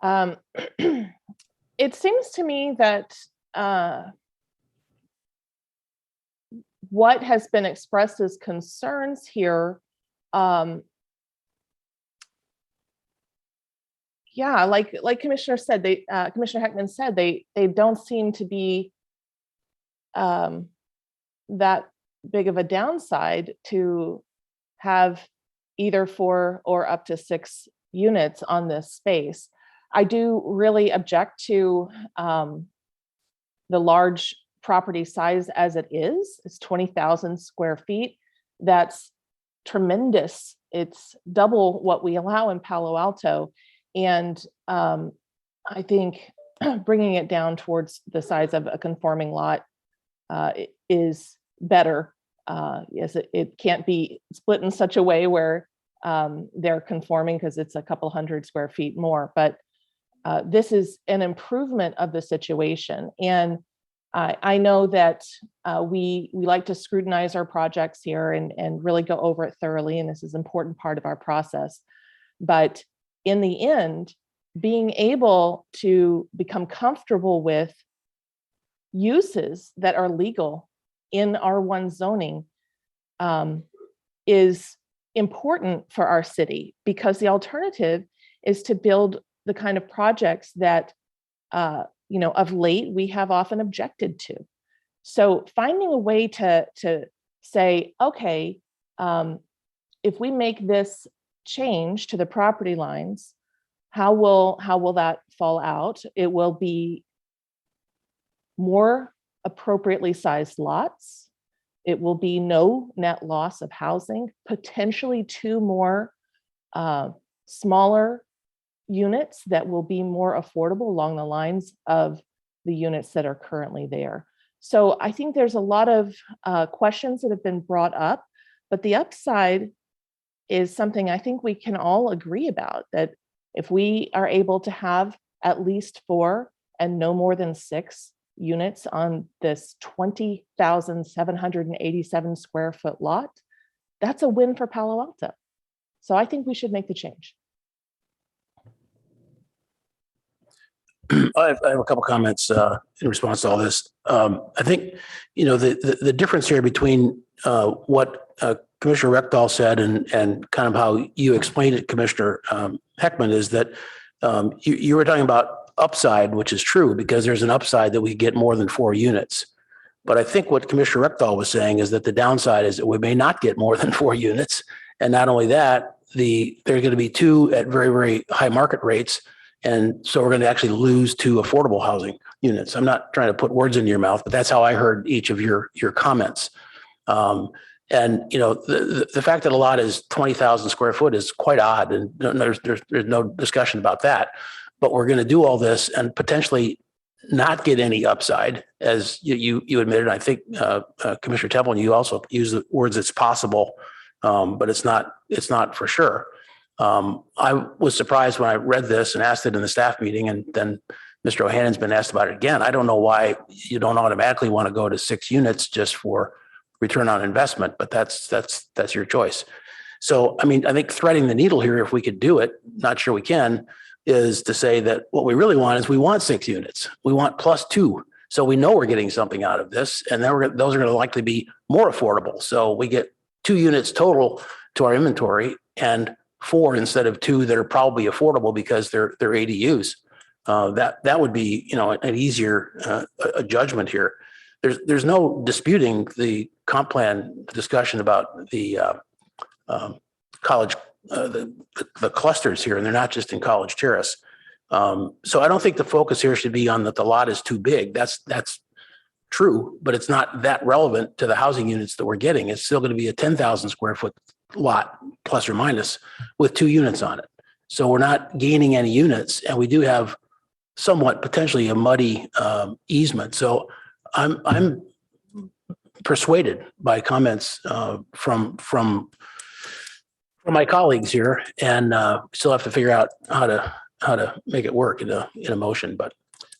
It seems to me that what has been expressed as concerns here, yeah, like Commissioner said, Commissioner Heckman said, they don't seem to be that big of a downside to have either 4 or up to 6 units on this space. I do really object to the large property size as it is. It's 20,000 square feet. That's tremendous. It's double what we allow in Palo Alto. And I think bringing it down towards the size of a conforming lot is better. Yes, it can't be split in such a way where they're conforming because it's a couple hundred square feet more, but this is an improvement of the situation. And I know that we like to scrutinize our projects here and really go over it thoroughly, and this is an important part of our process. But in the end, being able to become comfortable with uses that are legal in R1 zoning is important for our city, because the alternative is to build the kind of projects that of late we have often objected to. So finding a way to say, okay, if we make this change to the property lines, how will that fall out? It will be more appropriately sized lots. It will be no net loss of housing, potentially 2 more smaller units that will be more affordable along the lines of the units that are currently there. So I think there's a lot of questions that have been brought up, but the upside is something I think we can all agree about, that if we are able to have at least 4 and no more than 6 units on this 20,787 square foot lot, that's a win for Palo Alto. So I think we should make the change. I have a couple comments in response to all this. I think, the difference here between what Commissioner Rectal said and kind of how you explained it, Commissioner Heckman, is that you were talking about upside, which is true, because there's an upside that we get more than 4 units. But I think what Commissioner Rectal was saying is that the downside is that we may not get more than 4 units. And not only that, there's going to be 2 at very, very high market rates. And so we're going to actually lose 2 affordable housing units. I'm not trying to put words into your mouth, but that's how I heard each of your comments. And the fact that a lot is 20,000 square foot is quite odd, and there's no discussion about that. But we're going to do all this and potentially not get any upside, as you admitted. I think Commissioner Temple, and you also use the words "it's possible," but it's not for sure. I was surprised when I read this and asked it in the staff meeting, and then Mr. O'Hannon's been asked about it again. I don't know why you don't automatically want to go to 6 units just for return on investment, but that's your choice. So, I mean, I think threading the needle here, if we could do it, not sure we can, is to say that what we really want is we want 6 units. We want +2. So we know we're getting something out of this, and then those are going to likely be more affordable. So we get 2 units total to our inventory and 4 instead of 2 that are probably affordable because they're ADUs. That would be, an easier a judgment here. There's no disputing the comp plan discussion about the college, the clusters here, and they're not just in College Terrace. So I don't think the focus here should be on that the lot is too big. That's true, but it's not that relevant to the housing units that we're getting. It's still going to be a 10,000 square foot lot, plus or minus, with 2 units on it. So we're not gaining any units, and we do have somewhat potentially a muddy easement. So I'm persuaded by comments from my colleagues here, and still have to figure out how to make it work in a motion. But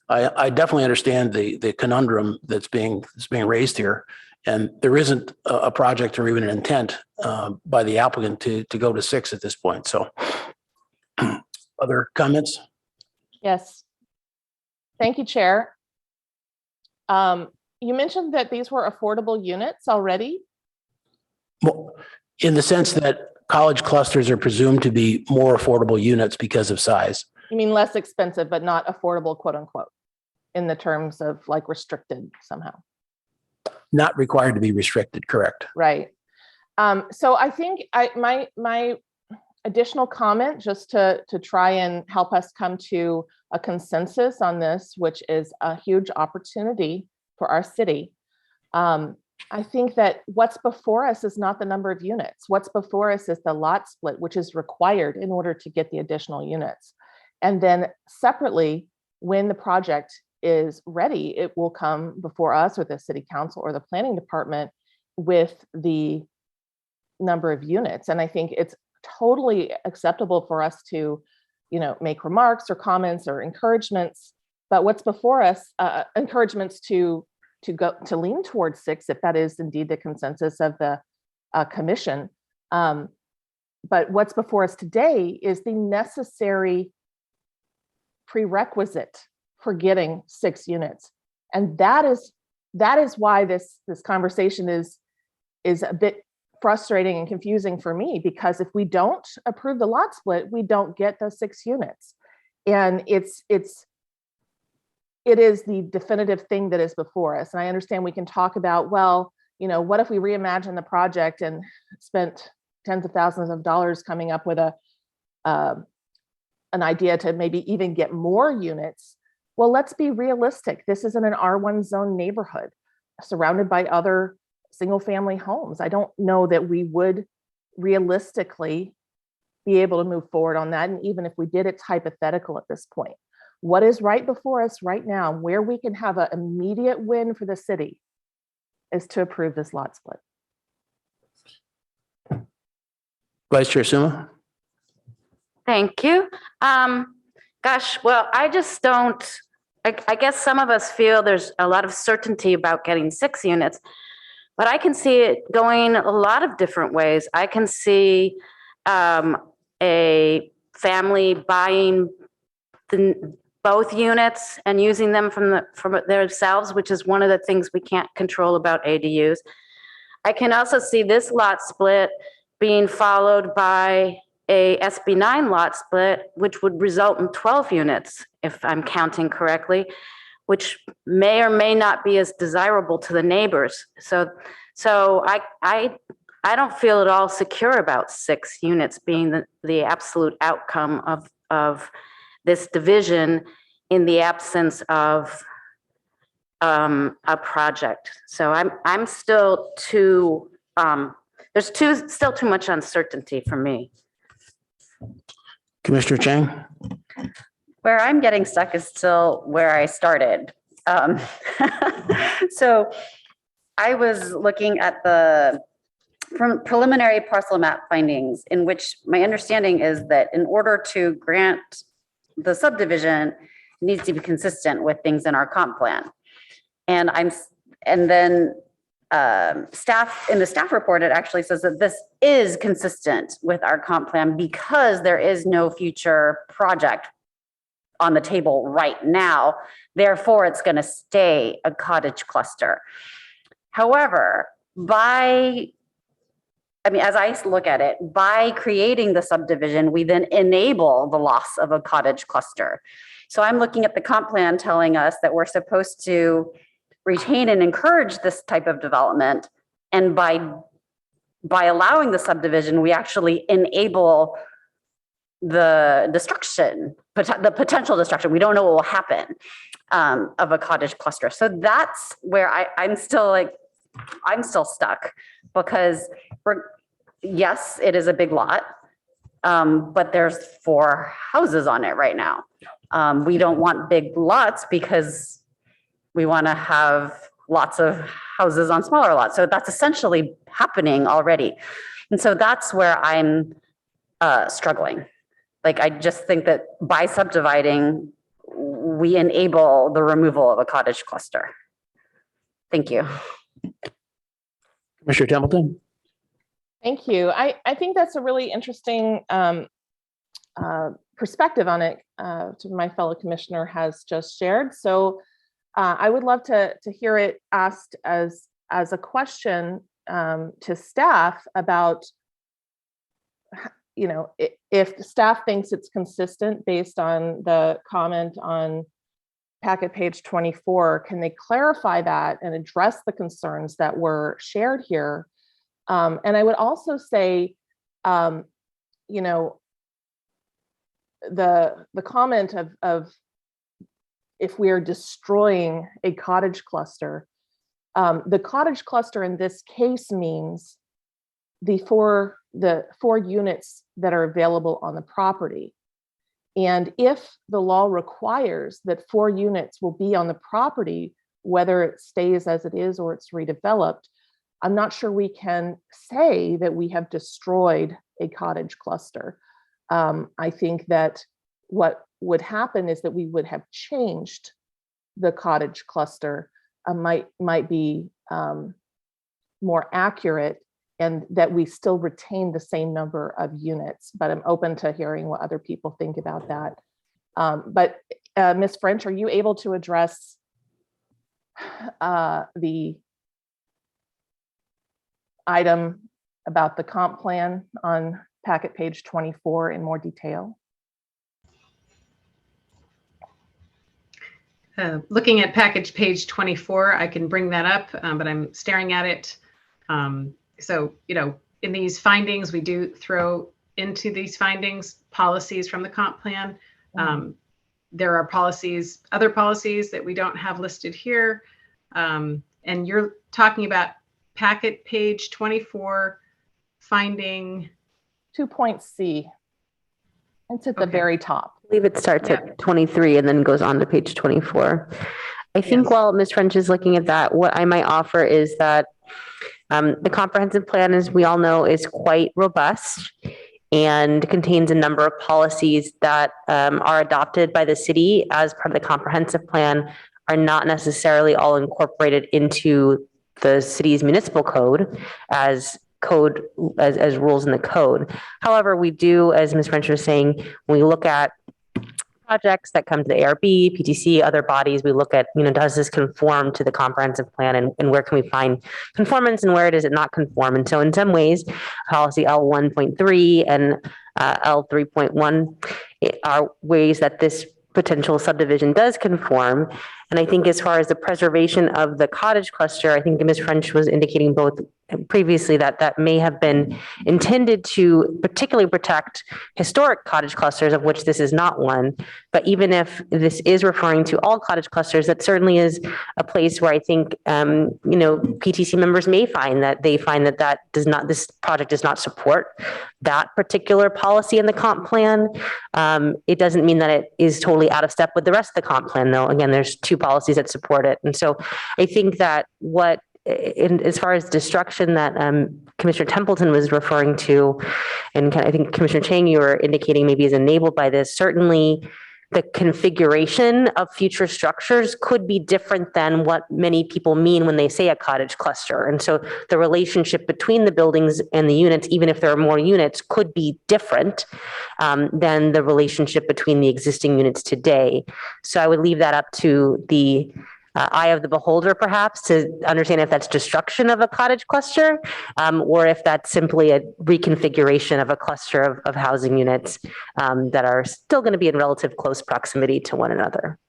I definitely understand the conundrum that's being raised here, and there isn't a project or even an intent by the applicant to go to 6 at this point. So, other comments? Yes. Thank you, Chair. You mentioned that these were affordable units already. Well, in the sense that college clusters are presumed to be more affordable units because of size. You mean less expensive, but not affordable, quote unquote, in the terms of like restricted somehow. Not required to be restricted, correct? Right. So I think my additional comment, just to try and help us come to a consensus on this, which is a huge opportunity for our city. I think that what's before us is not the number of units. What's before us is the lot split, which is required in order to get the additional units. And then separately, when the project is ready, it will come before us or the city council or the planning department with the number of units. And I think it's totally acceptable for us to, make remarks or comments or encouragements, but what's before us, encouragements to lean towards 6, if that is indeed the consensus of the commission. But what's before us today is the necessary prerequisite for getting 6 units. And that is why this conversation is a bit frustrating and confusing for me, because if we don't approve the lot split, we don't get those 6 units. And it is the definitive thing that is before us. And I understand we can talk about, well, what if we reimagine the project and spent tens of thousands of dollars coming up with an idea to maybe even get more units. Well, let's be realistic. This isn't an R1 zone neighborhood surrounded by other single family homes. I don't know that we would realistically be able to move forward on that. And even if we did, it's hypothetical at this point. What is right before us right now, where we can have an immediate win for the city, is to approve this lot split. Vice Chair Suma? Thank you. Gosh, well, I just don't, I guess some of us feel there's a lot of certainty about getting 6 units, but I can see it going a lot of different ways. I can see a family buying both units and using them from themselves, which is one of the things we can't control about ADUs. I can also see this lot split being followed by a SB9 lot split, which would result in 12 units, if I'm counting correctly, which may or may not be as desirable to the neighbors. So I don't feel at all secure about 6 units being the absolute outcome of this division in the absence of a project. So I'm still there's still too much uncertainty for me. Commissioner Chang? Where I'm getting stuck is still where I started. So I was looking at the from preliminary parcel map findings, in which my understanding is that in order to grant the subdivision, it needs to be consistent with things in our comp plan. And then staff, in the staff report, it actually says that this is consistent with our comp plan because there is no future project on the table right now. Therefore, it's going to stay a cottage cluster. However, as I look at it, by creating the subdivision, we then enable the loss of a cottage cluster. So I'm looking at the comp plan telling us that we're supposed to retain and encourage this type of development. And by allowing the subdivision, we actually enable the destruction, the potential destruction. We don't know what will happen of a cottage cluster. So that's where I'm still stuck, because yes, it is a big lot, but there's 4 houses on it right now. We don't want big lots because we want to have lots of houses on smaller lots. So that's essentially happening already. And so that's where I'm struggling. Like, I just think that by subdividing, we enable the removal of a cottage cluster. Thank you. Commissioner Templeton? Thank you. I think that's a really interesting perspective on it to my fellow commissioner has just shared. So I would love to hear it asked as a question to staff about, if staff thinks it's consistent based on the comment on packet page 24, can they clarify that and address the concerns that were shared here? And I would also say, the comment of if we are destroying a cottage cluster, the cottage cluster in this case means the four units that are available on the property. And if the law requires that 4 units will be on the property, whether it stays as it is or it's redeveloped, I'm not sure we can say that we have destroyed a cottage cluster. I think that what would happen is that we would have changed the cottage cluster, might be more accurate, and that we still retain the same number of units. But I'm open to hearing what other people think about that. But Ms. French, are you able to address the item about the comp plan on packet page 24 in more detail? Looking at package page 24, I can bring that up, but I'm staring at it. So, in these findings, we do throw into these findings policies from the comp plan. There are other policies that we don't have listed here. And you're talking about packet page 24, finding 2.C. It's at the very top. I believe it starts at 23 and then goes on to page 24. I think while Ms. French is looking at that, what I might offer is that the comprehensive plan, as we all know, is quite robust and contains a number of policies that are adopted by the city as part of the comprehensive plan, are not necessarily all incorporated into the city's municipal code as rules in the code. However, we do, as Ms. French was saying, when we look at projects that come to the ARB, PTC, other bodies, we look at, does this conform to the comprehensive plan, and where can we find conformance and where does it not conform? And so in some ways, policy L1.3 and L3.1 are ways that this potential subdivision does conform. And I think as far as the preservation of the cottage cluster, I think Ms. French was indicating both previously that may have been intended to particularly protect historic cottage clusters, of which this is not one. But even if this is referring to all cottage clusters, that certainly is a place where I think, PTC members may find that this project does not support that particular policy in the comp plan. It doesn't mean that it is totally out of step with the rest of the comp plan, though. Again, there's two policies that support it. And so I think that as far as destruction that Commissioner Templeton was referring to, and I think Commissioner Chang, you were indicating maybe is enabled by this, certainly the configuration of future structures could be different than what many people mean when they say a cottage cluster. And so the relationship between the buildings and the units, even if there are more units, could be different than the relationship between the existing units today. So I would leave that up to the eye of the beholder, perhaps, to understand if that's destruction of a cottage cluster or if that's simply a reconfiguration of a cluster of housing units that are still going to be in relative close proximity to one another.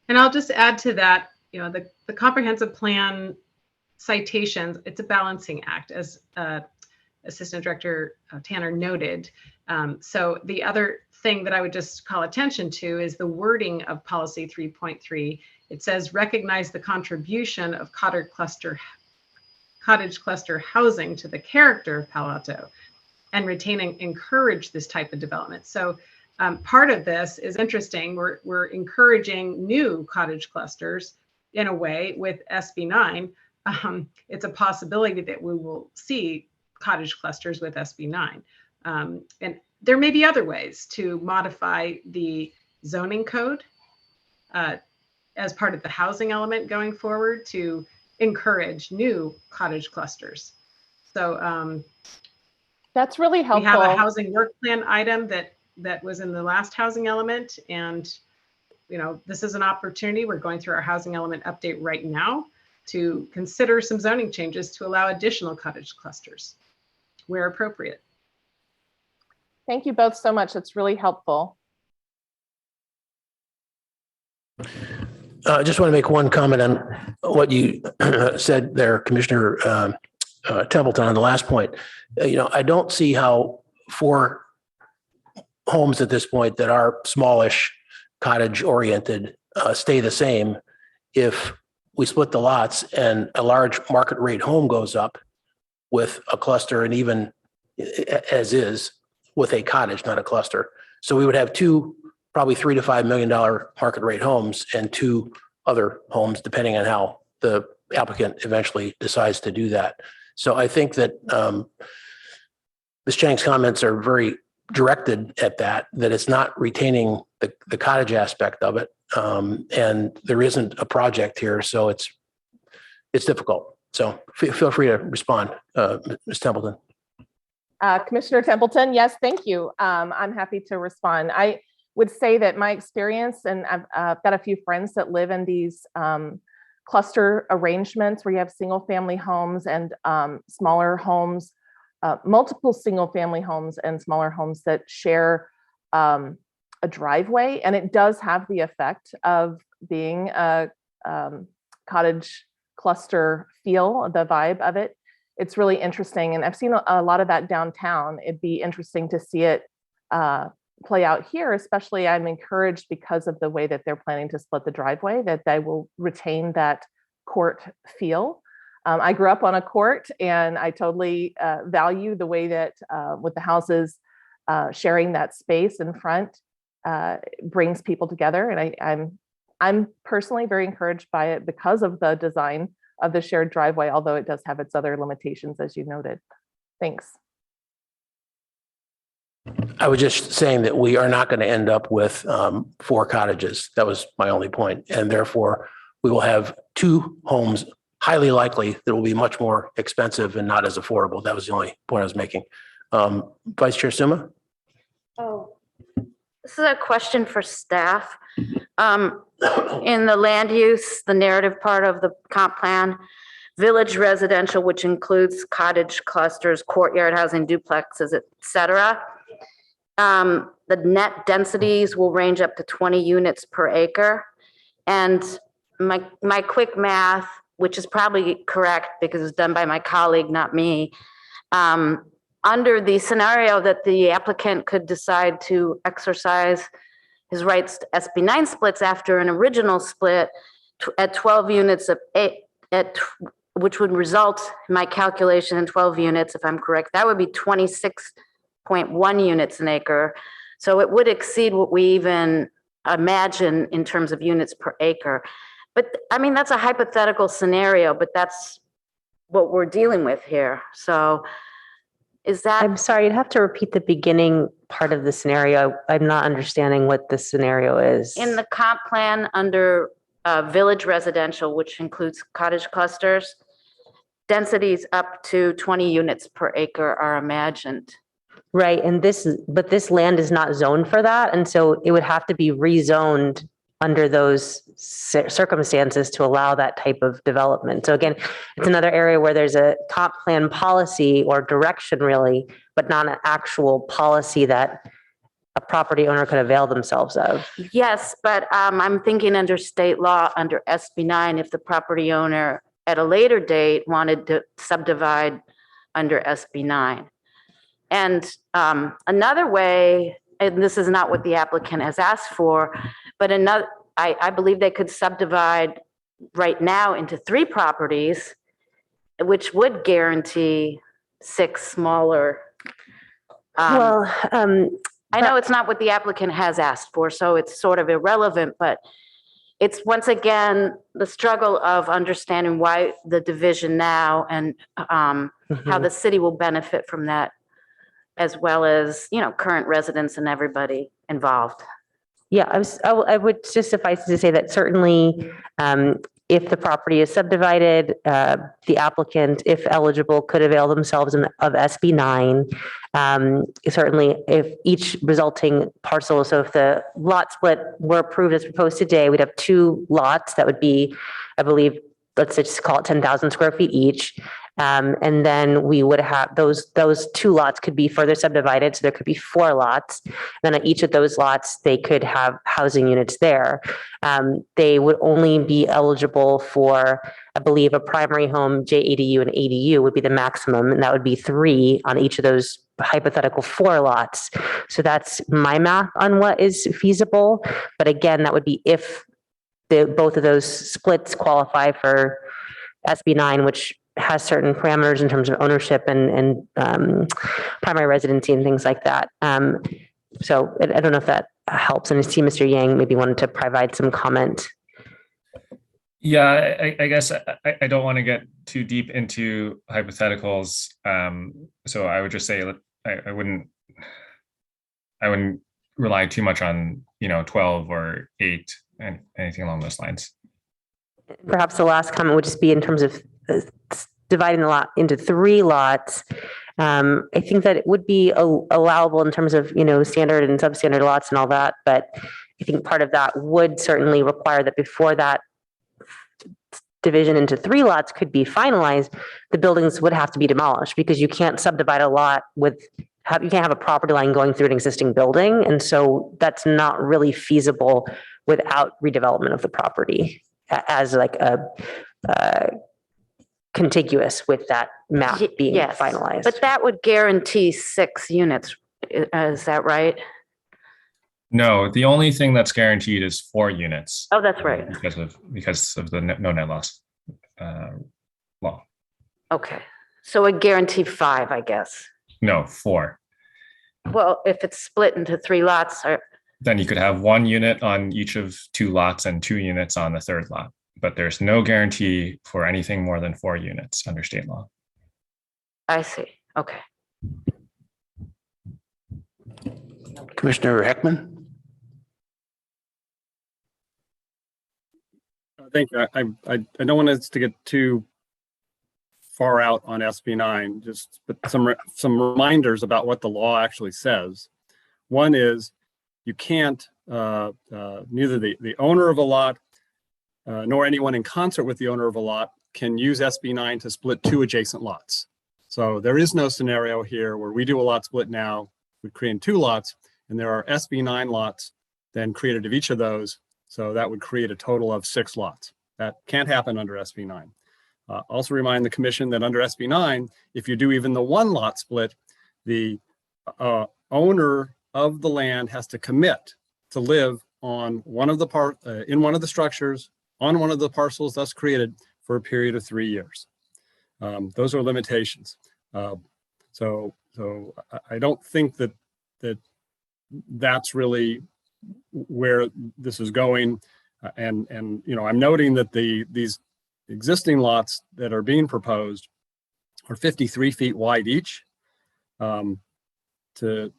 And I'll just add to that, the comprehensive plan citations, it's a balancing act, as Assistant Director Tanner noted. So the other thing that I would just call attention to is the wording of policy 3.3. It says recognize the contribution of cottage cluster housing to the character of Palo Alto and retain and encourage this type of development. So part of this is interesting. We're encouraging new cottage clusters in a way with SB 9. It's a possibility that we will see cottage clusters with SB 9. And there may be other ways to modify the zoning code as part of the housing element going forward to encourage new cottage clusters. So that's really helpful. We have a housing work plan item that was in the last housing element. And, this is an opportunity. We're going through our housing element update right now to consider some zoning changes to allow additional cottage clusters where appropriate. Thank you both so much. It's really helpful. I just want to make one comment on what you said there, Commissioner Templeton, on the last point. I don't see how 4 homes at this point that are smallish, cottage oriented stay the same if we split the lots and a large market rate home goes up with a cluster and even as is with a cottage, not a cluster. So we would have 2 probably $3 to $5 million market rate homes and 2 other homes, depending on how the applicant eventually decides to do that. So I think that Ms. Chang's comments are very directed at that it's not retaining the cottage aspect of it. And there isn't a project here, so it's difficult. So feel free to respond, Ms. Templeton. Commissioner Templeton, yes, thank you. I'm happy to respond. I would say that my experience, and I've got a few friends that live in these cluster arrangements where you have single family homes and smaller homes, multiple single family homes and smaller homes that share a driveway. And it does have the effect of being a cottage cluster feel, the vibe of it. It's really interesting. And I've seen a lot of that downtown. It'd be interesting to see it play out here, especially I'm encouraged because of the way that they're planning to split the driveway, that they will retain that court feel. I grew up on a court and I totally value the way that with the houses sharing that space in front brings people together. And I'm personally very encouraged by it because of the design of the shared driveway, although it does have its other limitations, as you noted. Thanks. I was just saying that we are not going to end up with 4 cottages. That was my only point. And therefore, we will have 2 homes, highly likely that will be much more expensive and not as affordable. That was the only point I was making. Vice Chair Suma? Oh, this is a question for staff. In the land use, the narrative part of the comp plan, village residential, which includes cottage clusters, courtyard housing, duplexes, et cetera. The net densities will range up to 20 units per acre. And my quick math which is probably correct because it's done by my colleague, not me. Under the scenario that the applicant could decide to exercise his rights to SB9 splits after an original split at 12 units of which would result in my calculation in 12 units, if I'm correct, that would be 26.1 units an acre. So it would exceed what we even imagine in terms of units per acre. But I mean, that's a hypothetical scenario, but that's what we're dealing with here. So is that? I'm sorry, you'd have to repeat the beginning part of the scenario. I'm not understanding what the scenario is. In the comp plan under village residential, which includes cottage clusters, densities up to 20 units per acre are imagined. Right, and but this land is not zoned for that, and so it would have to be rezoned under those circumstances to allow that type of development. So again, it's another area where there's a comp plan policy or direction really, but not an actual policy that a property owner could avail themselves of. Yes, but I'm thinking under state law, under SB9, if the property owner at a later date wanted to subdivide under SB9. And another way, and this is not what the applicant has asked for, but another, I believe they could subdivide right now into 3 properties, which would guarantee 6 smaller. I know it's not what the applicant has asked for, so it's sort of irrelevant, but it's once again the struggle of understanding why the division now and how the city will benefit from that, as well as, you know, current residents and everybody involved. Yeah, I would just suffice to say that certainly if the property is subdivided, the applicant, if eligible, could avail themselves of SB9. Certainly if each resulting parcel, so if the lot split were approved as proposed today, we'd have 2 lots that would be, I believe, let's just call it 10,000 square feet each. And then we would have those 2 lots could be further subdivided. So there could be 4 lots. Then on each of those lots, they could have housing units there. They would only be eligible for, I believe, a primary home, JADU and ADU would be the maximum. And that would be 3 on each of those hypothetical 4 lots. So that's my math on what is feasible. But again, that would be if both of those splits qualify for SB9, which has certain parameters in terms of ownership and primary residency and things like that. So I don't know if that helps. And I see Mr. Yang maybe wanted to provide some comment. Yeah, I guess I don't want to get too deep into hypotheticals. So I would just say I wouldn't rely too much on, 12 or 8 and anything along those lines. Perhaps the last comment would just be in terms of dividing the lot into 3 lots. I think that it would be allowable in terms of, standard and substandard lots and all that. But I think part of that would certainly require that before that division into 3 lots could be finalized, the buildings would have to be demolished because you can't subdivide a lot you can't have a property line going through an existing building. And so that's not really feasible without redevelopment of the property as like a contiguous with that map being finalized. But that would guarantee 6 units. Is that right? No, the only thing that's guaranteed is 4 units. Oh, that's right. Because of the no net loss law. Okay, so a guarantee 5, I guess. No, 4. Well, if it's split into 3 lots, then you could have 1 unit on each of 2 lots and 2 units on the 3rd lot. But there's no guarantee for anything more than 4 units under state law. I see. Okay. Commissioner Heckman? Thank you. I don't want us to get too far out on SB9, but some reminders about what the law actually says. One is you can't, neither the owner of a lot nor anyone in concert with the owner of a lot can use SB9 to split 2 adjacent lots. So there is no scenario here where we do a lot split now, we create 2 lots, and there are SB9 lots then created of each of those. So that would create a total of 6 lots. That can't happen under SB9. Also remind the commission that under SB 9, if you do even the one lot split, the owner of the land has to commit to live on one of the in one of the structures on one of the parcels thus created for a period of 3 years. Those are limitations. So I don't think that's really where this is going. And I'm noting that these existing lots that are being proposed are 53 feet wide each. I'm just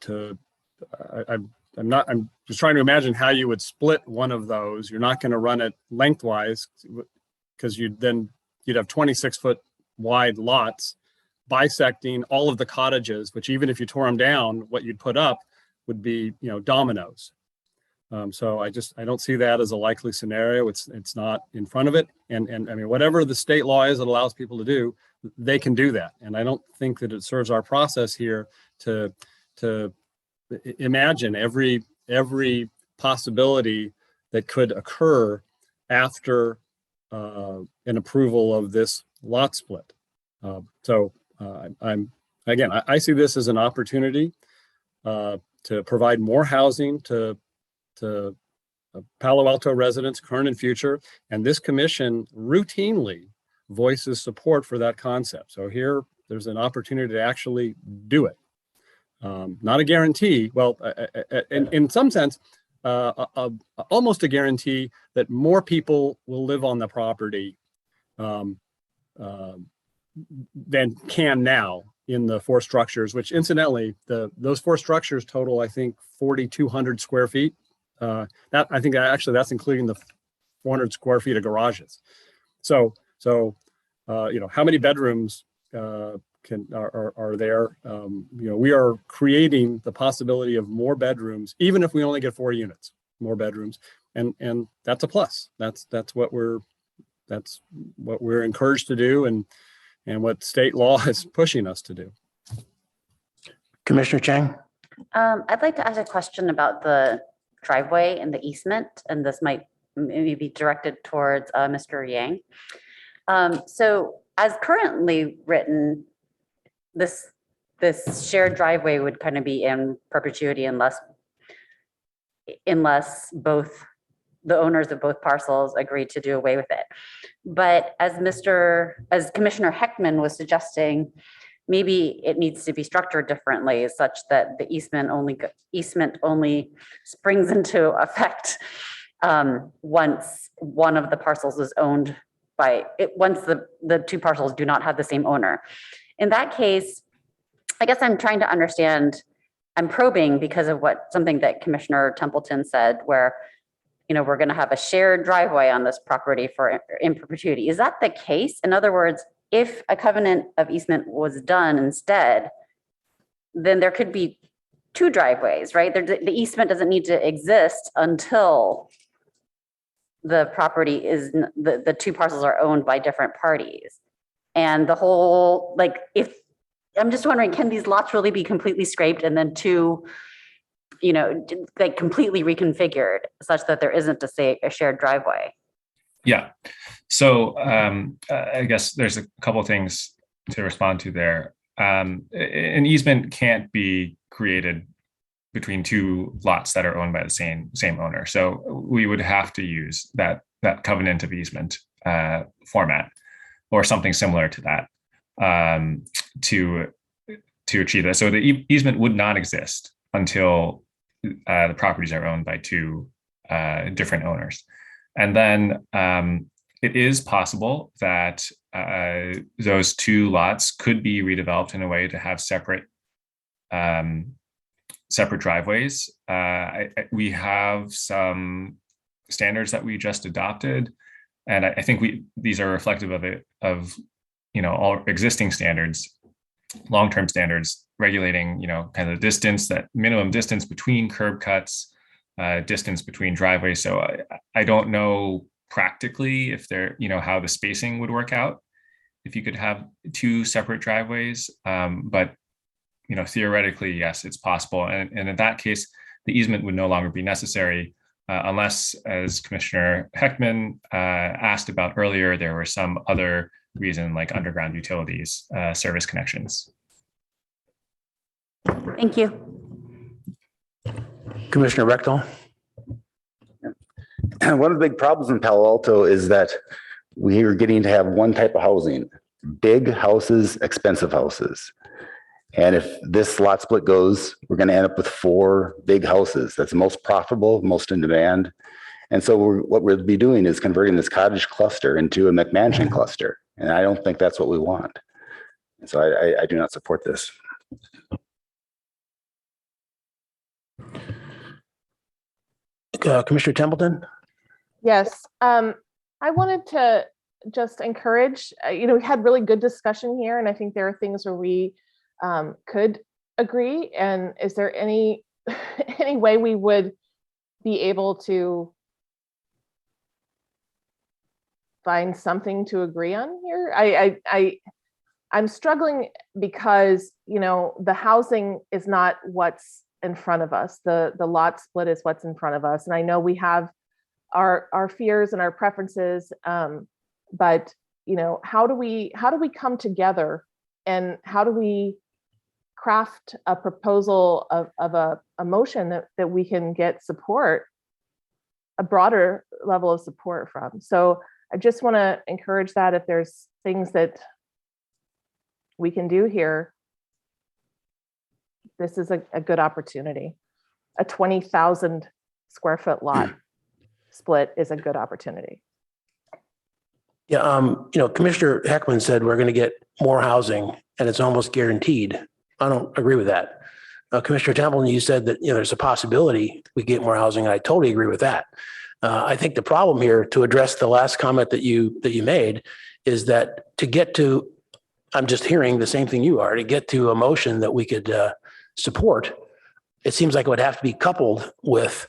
trying to imagine how you would split one of those. You're not going to run it lengthwise because you'd have 26-foot wide lots bisecting all of the cottages, which even if you tore them down, what you'd put up would be, dominoes. So I don't see that as a likely scenario. It's not in front of it. And I mean, whatever the state law is that allows people to do, they can do that. And I don't think that it serves our process here to imagine every possibility that could occur after an approval of this lot split. I see this as an opportunity to provide more housing to Palo Alto residents, current and future, and this commission routinely voices support for that concept. So here, there's an opportunity to actually do it. Not a guarantee. Well, in some sense, almost a guarantee that more people will live on the property than can now in the 4 structures, which incidentally, those 4 structures total, I think, 4,200 square feet. That's including the 400 square feet of garages. So how many bedrooms are there? We are creating the possibility of more bedrooms, even if we only get 4 units, more bedrooms, and that's a plus. That's what we're encouraged to do, and what state law is pushing us to do. Commissioner Chang? I'd like to ask a question about the driveway and the easement, and this might maybe be directed towards Mr. Yang. So as currently written, this shared driveway would kind of be in perpetuity unless both the owners of both parcels agreed to do away with it. But as Commissioner Heckman was suggesting, maybe it needs to be structured differently such that the easement only springs into effect once one of the parcels is owned by it, once the 2 parcels do not have the same owner. In that case, I guess I'm trying to understand, I'm probing because of something that Commissioner Templeton said, where we're going to have a shared driveway on this property in perpetuity. Is that the case? In other words, if a covenant of easement was done instead, then there could be 2 driveways, right? The easement doesn't need to exist until the property is, the 2 parcels are owned by different parties. And the whole, I'm just wondering, can these lots really be completely scraped and then 2, completely reconfigured such that there isn't a shared driveway? Yeah. So I guess there's a couple of things to respond to there. An easement can't be created between 2 lots that are owned by the same owner. So we would have to use that covenant of easement format or something similar to that to achieve that. So the easement would not exist until the properties are owned by 2 different owners. And then it is possible that those 2 lots could be redeveloped in a way to have separate driveways. We have some standards that we just adopted, and I think these are reflective of all existing standards, long-term standards regulating kind of distance, that minimum distance between curb cuts, distance between driveways. So I don't know practically if they're, how the spacing would work out if you could have 2 separate driveways. But, theoretically, yes, it's possible. And in that case, the easement would no longer be necessary unless, as Commissioner Heckman asked about earlier, there were some other reason like underground utilities, service connections. Thank you. Commissioner Bechtel? One of the big problems in Palo Alto is that we are getting to have one type of housing, big houses, expensive houses. And if this lot split goes, we're going to end up with 4 big houses. That's the most profitable, most in demand. And so what we'll be doing is converting this cottage cluster into a McMansion cluster. And I don't think that's what we want. And so I do not support this. Commissioner Templeton? Yes, I wanted to just encourage, we had really good discussion here, and I think there are things where we could agree. And is there any any way we would be able to find something to agree on here? I'm struggling because, the housing is not what's in front of us. The lot split is what's in front of us. And I know we have our fears and our preferences, but how do we come together, and how do we craft a proposal of a motion that we can get support, a broader level of support from? So I just want to encourage that if there's things that we can do here, this is a good opportunity. A 20,000 square foot lot split is a good opportunity. Yeah, Commissioner Heckman said we're going to get more housing and it's almost guaranteed. I don't agree with that. Commissioner Templeton, you said that there's a possibility we get more housing, and I totally agree with that. I think the problem here, to address the last comment that you made, is that to get to, I'm just hearing the same thing you are, to get to a motion that we could support, it seems like it would have to be coupled with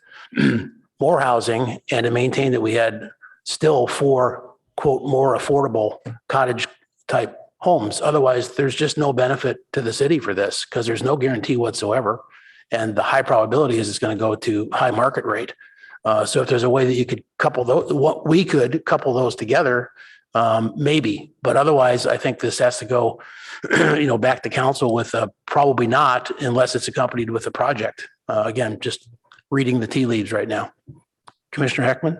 more housing and to maintain that we had still 4, quote, more affordable cottage type homes. Otherwise, there's just no benefit to the city for this, because there's no guarantee whatsoever. And the high probability is it's going to go to high market rate. So if there's a way that you could couple those, what we could couple those together, maybe. But otherwise, I think this has to go, back to council with probably not, unless it's accompanied with a project. Again, just reading the tea leaves right now. Commissioner Heckman?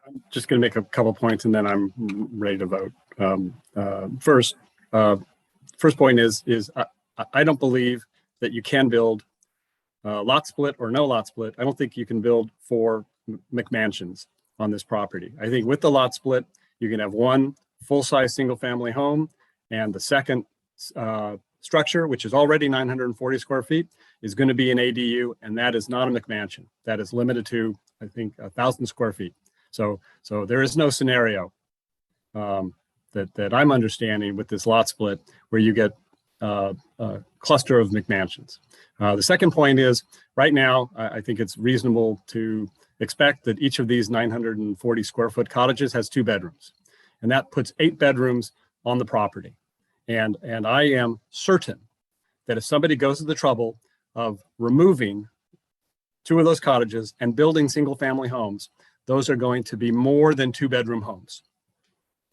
I'm just going to make a couple points and then I'm ready to vote. First point is I don't believe that you can build lot split or no lot split. I don't think you can build 4 McMansions on this property. I think with the lot split, you can have one full-size single-family home, and the second structure, which is already 940 square feet, is going to be an ADU, and that is not a McMansion. That is limited to, I think, 1,000 square feet. So there is no scenario that I'm understanding with this lot split where you get a cluster of McMansions. The second point is, right now, I think it's reasonable to expect that each of these 940 square foot cottages has 2 bedrooms, and that puts 8 bedrooms on the property. And I am certain that if somebody goes to the trouble of removing 2 of those cottages and building single family homes, those are going to be more than 2-bedroom homes.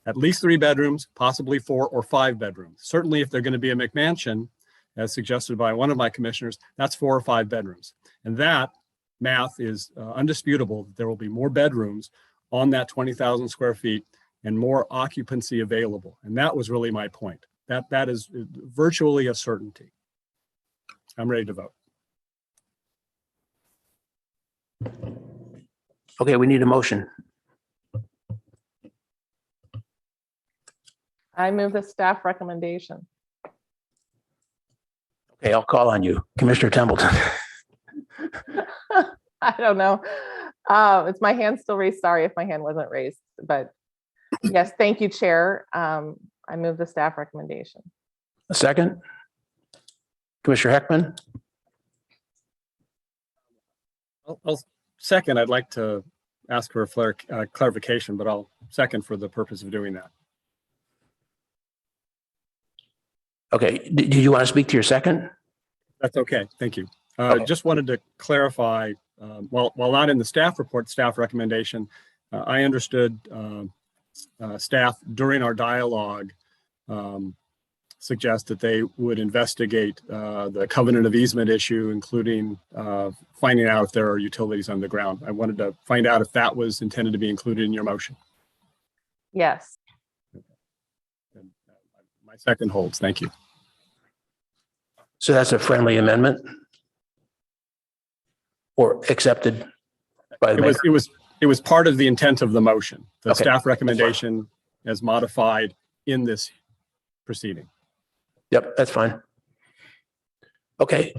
At least 3 bedrooms, possibly 4 or 5 bedrooms. Certainly if they're going to be a McMansion, as suggested by one of my commissioners, that's 4 or 5 bedrooms. And that math is undisputable. There will be more bedrooms on that 20,000 square feet and more occupancy available. And that was really my point. That is virtually a certainty. I'm ready to vote. Okay, we need a motion. I move the staff recommendation. Okay, I'll call on you, Commissioner Templeton. I don't know. It's my hand still raised. Sorry if my hand wasn't raised, but yes, thank you, Chair. I move the staff recommendation. A second? Commissioner Heckman? I'll second. I'd like to ask for a clarification, but I'll second for the purpose of doing that. Okay, do you want to speak to your second? That's okay. Thank you. Okay. Just wanted to clarify, while not in the staff report, staff recommendation, I understood staff during our dialogue suggest that they would investigate the covenant of easement issue, including finding out if there are utilities underground. I wanted to find out if that was intended to be included in your motion. Yes. And, my second holds. Thank you. So that's a friendly amendment or accepted by the maker? It was part of the intent of the motion, the Okay. staff recommendation as modified in this proceeding. Yep, that's fine. Okay.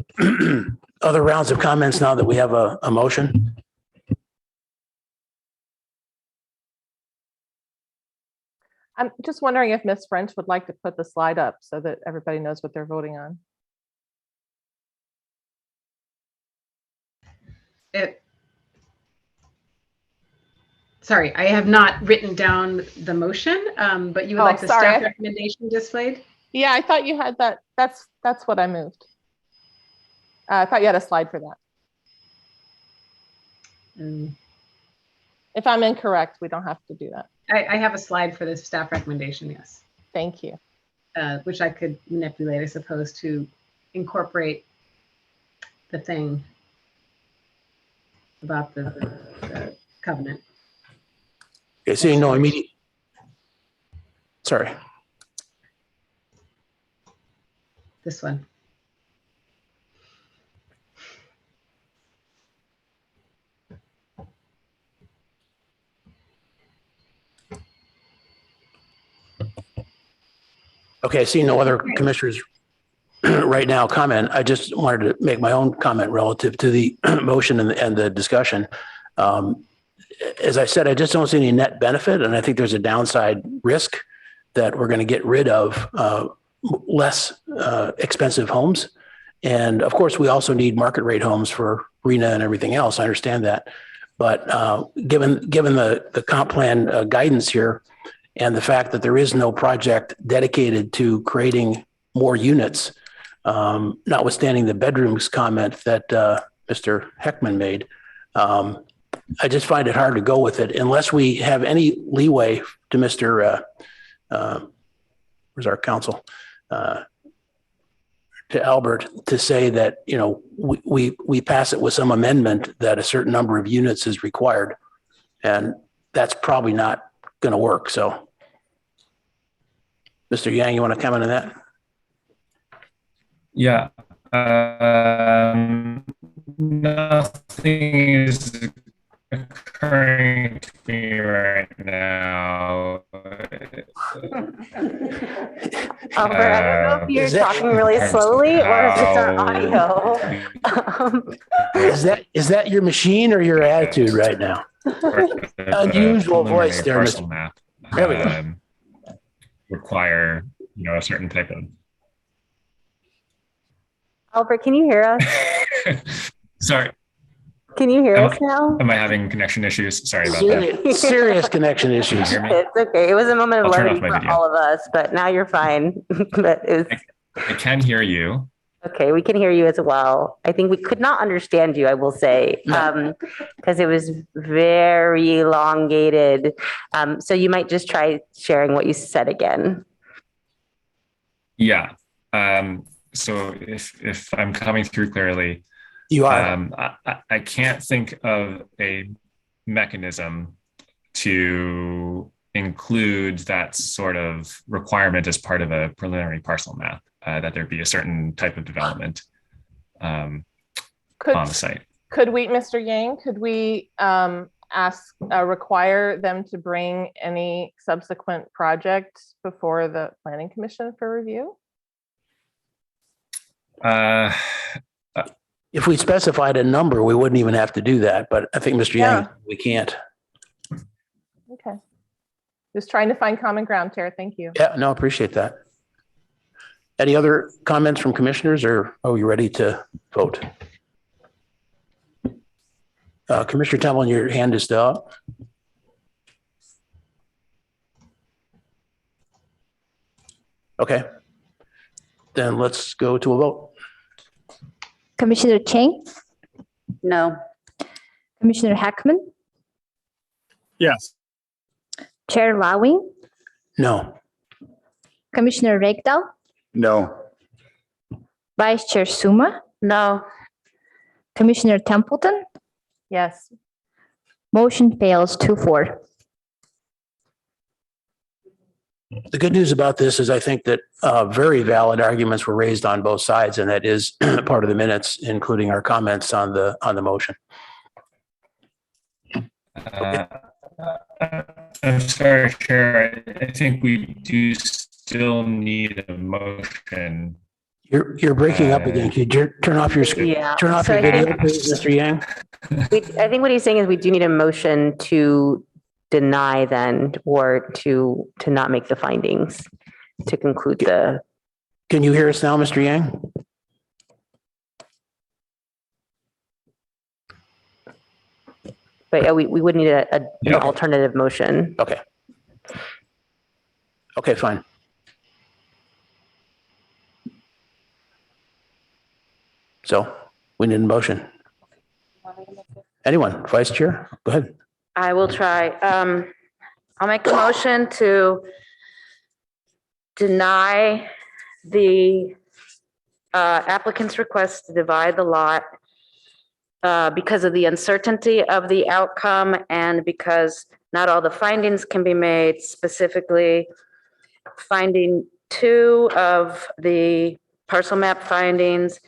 Other rounds of comments now that we have a motion? I'm just wondering if Ms. French would like to put the slide up so that everybody knows what they're voting on. Sorry, I have not written down the motion, but you would Oh, like the sorry. staff recommendation displayed? Yeah, I thought you had that. That's what I moved. I thought you had a slide for that. If I'm incorrect, we don't have to do that. I have a slide for the staff recommendation, yes. Thank you. Which I could manipulate, I suppose, to incorporate the thing about the covenant. Okay, seeing no immediate. Sorry. This one. Okay, seeing no other commissioners right now comment, I just wanted to make my own comment relative to the motion and the discussion. As I said, I just don't see any net benefit, and I think there's a downside risk that we're going to get rid of less expensive homes. And of course, we also need market rate homes for RENA and everything else. I understand that. But given the comp plan guidance here and the fact that there is no project dedicated to creating more units, notwithstanding the bedrooms comment that Mr. Heckman made, I just find it hard to go with it unless we have any leeway to Mr. Where's our counsel? To Albert to say that, you know, we pass it with some amendment that a certain number of units is required. And that's probably not going to work. So, Mr. Yang, you want to comment on that? Yeah. Nothing is occurring to me right now. Albert, I don't know if you're talking really slowly or if it's our audio. Is that your machine or your attitude right now? Unusual voice there, Parcel Mr. map. There we go. Require, you know, a certain type of. Albert, can you hear us? Sorry. Can you hear us now? Am I having connection issues? Sorry about that. Serious connection issues. Can you hear me? It's okay. It was a moment of I'll turn levity off my for video. all of us, but now you're fine. But it was, I can hear you. okay, we can hear you as well. I think we could not understand you, I will say, because it was very elongated. So you might just try sharing what you said again. Yeah. So if I'm coming through clearly, You are. I can't think of a mechanism to include that sort of requirement as part of a preliminary parcel map, that there be a certain type of development on the site. Could we, Mr. Yang, could we require them to bring any subsequent project before the Planning Commission for review? If we specified a number, we wouldn't even have to do that. But I think Mr. Yang, we can't. Okay. Just trying to find common ground, Tara. Thank you. Yeah, no, appreciate that. Any other comments from commissioners, or are we ready to vote? Commissioner Temple, your hand is still up. Okay. Then let's go to a vote. Commissioner Chang, No. Commissioner Heckman, Yes. Chair Lawing, No. Commissioner Regdal, No. Vice Chair Suma, No. Commissioner Templeton. Yes. Motion fails 2-4. The good news about this is I think that very valid arguments were raised on both sides, and that is part of the minutes, including our comments on the motion. I'm sorry, Chair. I think we do still need a motion. You're breaking up again. Could you turn off your screen? Yeah. Turn off So your I video, think- please, Mr. Yang? I think what he's saying is we do need a motion to deny then, or to not make the findings, to conclude the, Can you hear us now, Mr. Yang? but we would need an alternative motion. Okay. Okay, fine. So we need a motion. Anyone? Vice Chair? Go ahead. I will try. I'll make a motion to deny the applicant's request to divide the lot because of the uncertainty of the outcome and because not all the findings can be made, specifically finding 2 of the parcel map findings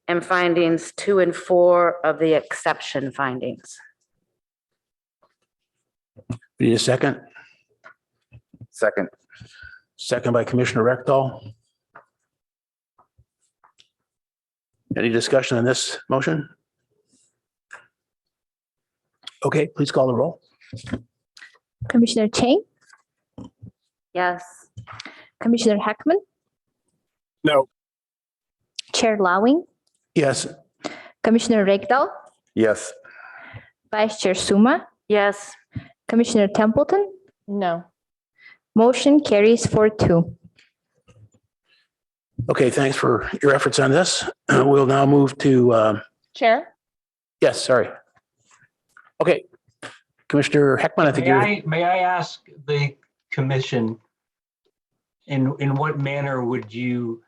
and findings 2 and 4 of the exception findings. We need a second. Second. Second by Commissioner Rectal. Any discussion on this motion? Okay, please call the roll. Commissioner Chang, Yes. Commissioner Heckman, No. Chair Lawing, Yes. Commissioner Regdal, Yes. Vice Chair Suma, Yes. Commissioner Templeton. No. Motion carries 4-2. Okay, thanks for your efforts on this. We'll now move to, Chair? yes, sorry. Okay, Commissioner Heckman, I think you're, May I ask the commission, in what manner would you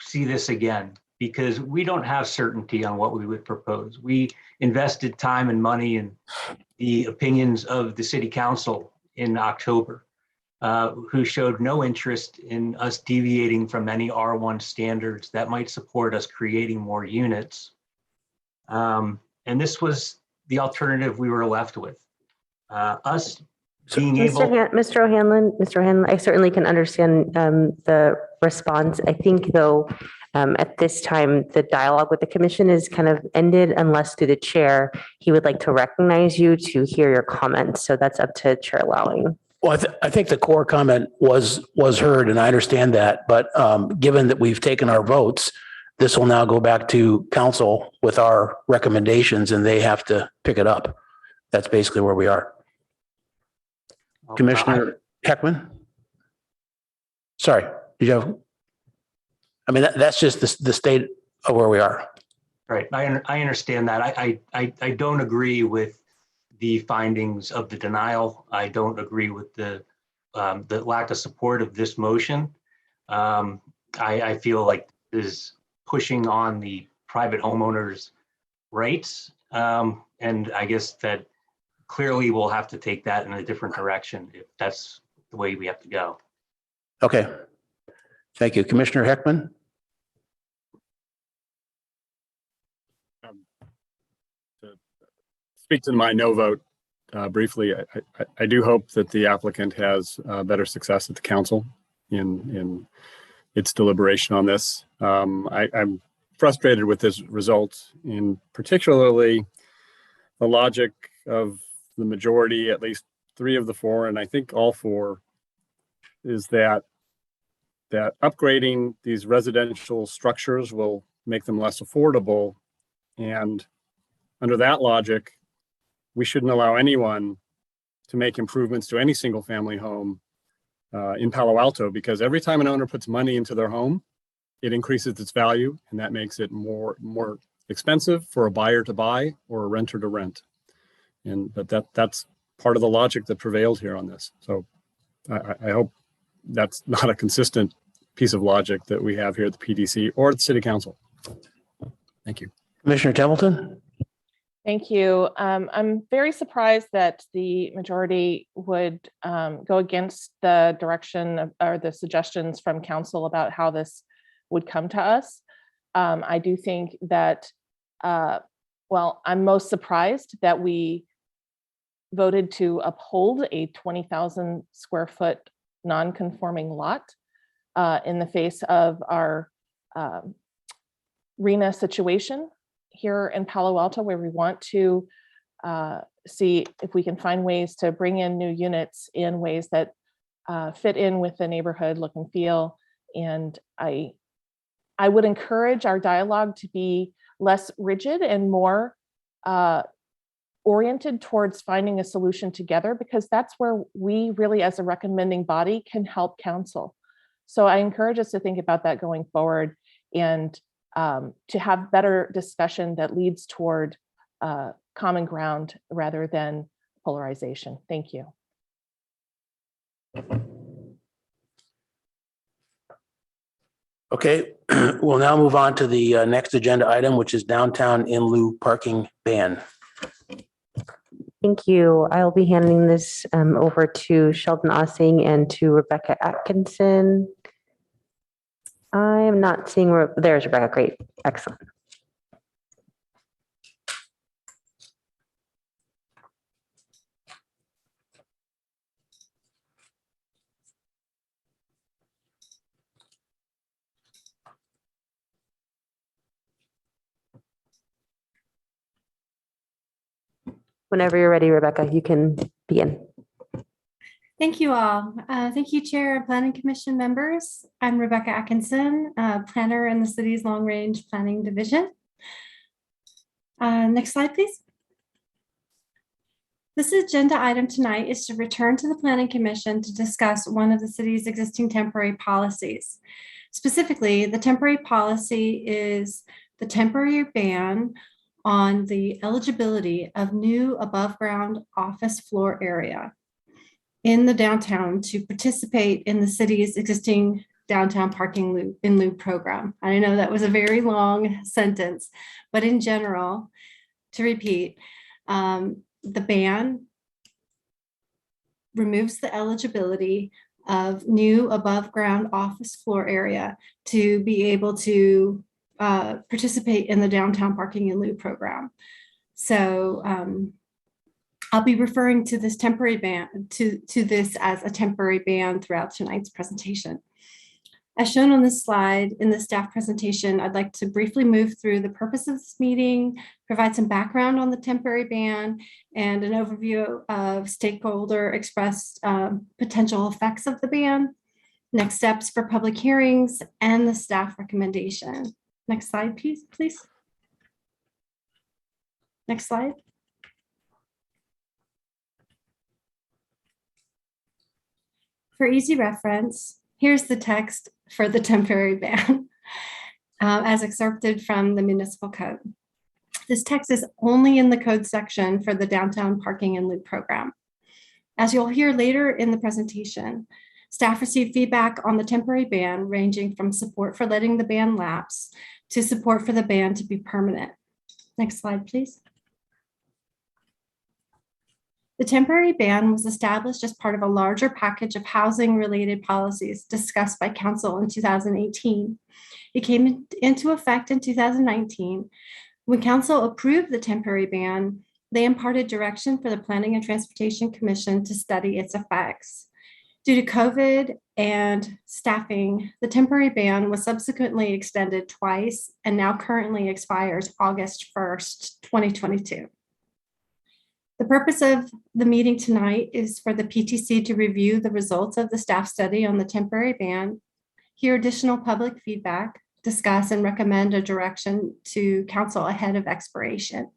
see this again? Because we don't have certainty on what we would propose. We invested time and money in the opinions of the city council in October, who showed no interest in us deviating from any R1 standards that might support us creating more units. And this was the alternative we were left with. Us being able. Mr. O'Hanlon, I certainly can understand the response. I think though, at this time, the dialogue with the commission is kind of ended unless through the chair, he would like to recognize you to hear your comments. So that's up to Chair Lawing. well, I think the core comment was heard, and I understand that. But given that we've taken our votes, this will now go back to council with our recommendations, and they have to pick it up. That's basically where we are. Commissioner Heckman? Sorry, did you have? I mean, that's just the state of where we are. Right, I understand that. I don't agree with the findings of the denial. I don't agree with the lack of support of this motion. I feel like this is pushing on the private homeowners' rights. And I guess that clearly we'll have to take that in a different direction if that's the way we have to go. Okay. Thank you. Commissioner Heckman? To speak to my no vote briefly, I do hope that the applicant has better success at the council in its deliberation on this. I'm frustrated with this result, in particularly the logic of the majority, at least 3 of the 4, and I think all 4, is that upgrading these residential structures will make them less affordable. And under that logic, we shouldn't allow anyone to make improvements to any single family home in Palo Alto, because every time an owner puts money into their home, it increases its value, and that makes it more expensive for a buyer to buy or a renter to rent. But that's part of the logic that prevailed here on this. So I hope that's not a consistent piece of logic that we have here at the PDC or the City Council. Thank you. Commissioner Templeton? Thank you. I'm very surprised that the majority would go against the direction or the suggestions from council about how this would come to us. I do think that, well, I'm most surprised that we voted to uphold a 20,000 square foot non-conforming lot in the face of our RENA situation here in Palo Alto, where we want to see if we can find ways to bring in new units in ways that fit in with the neighborhood look and feel. And I would encourage our dialogue to be less rigid and more oriented towards finding a solution together, because that's where we really, as a recommending body, can help council. So I encourage us to think about that going forward, and to have better discussion that leads toward common ground rather than polarization. Thank you. Okay, we'll now move on to the next agenda item, which is downtown in lieu parking ban. Thank you. I'll be handing this over to Sheldon Ossing and to Rebecca Atkinson. I'm not seeing, there's Rebecca, great, excellent. Whenever you're ready, Rebecca, you can begin. Thank you all. Thank you, Chair and Planning Commission members. I'm Rebecca Atkinson, planner in the city's Long Range Planning Division. Next slide, please. This agenda item tonight is to return to the Planning Commission to discuss one of the city's existing temporary policies. Specifically, the temporary policy is the temporary ban on the eligibility of new above ground office floor area in the downtown to participate in the city's existing downtown parking in lieu program. I know that was a very long sentence, but in general, to repeat, the ban removes the eligibility of new above ground office floor area to be able to participate in the downtown parking in lieu program. So I'll be referring to this temporary ban, to this as a temporary ban throughout tonight's presentation. As shown on this slide in the staff presentation, I'd like to briefly move through the purpose of this meeting, provide some background on the temporary ban, and an overview of stakeholder expressed potential effects of the ban, next steps for public hearings, and the staff recommendation. Next slide, please. Next slide. For easy reference, here's the text for the temporary ban as excerpted from the municipal code. This text is only in the code section for the downtown parking and loop program. As you'll hear later in the presentation, staff received feedback on the temporary ban ranging from support for letting the ban lapse to support for the ban to be permanent. Next slide, please. The temporary ban was established as part of a larger package of housing-related policies discussed by Council in 2018. It came into effect in 2019. When Council approved the temporary ban, they imparted direction for the Planning and Transportation Commission to study its effects. Due to COVID and staffing, the temporary ban was subsequently extended twice and now currently expires August 1st, 2022. The purpose of the meeting tonight is for the PTC to review the results of the staff study on the temporary ban, hear additional public feedback, discuss and recommend a direction to council ahead of expiration.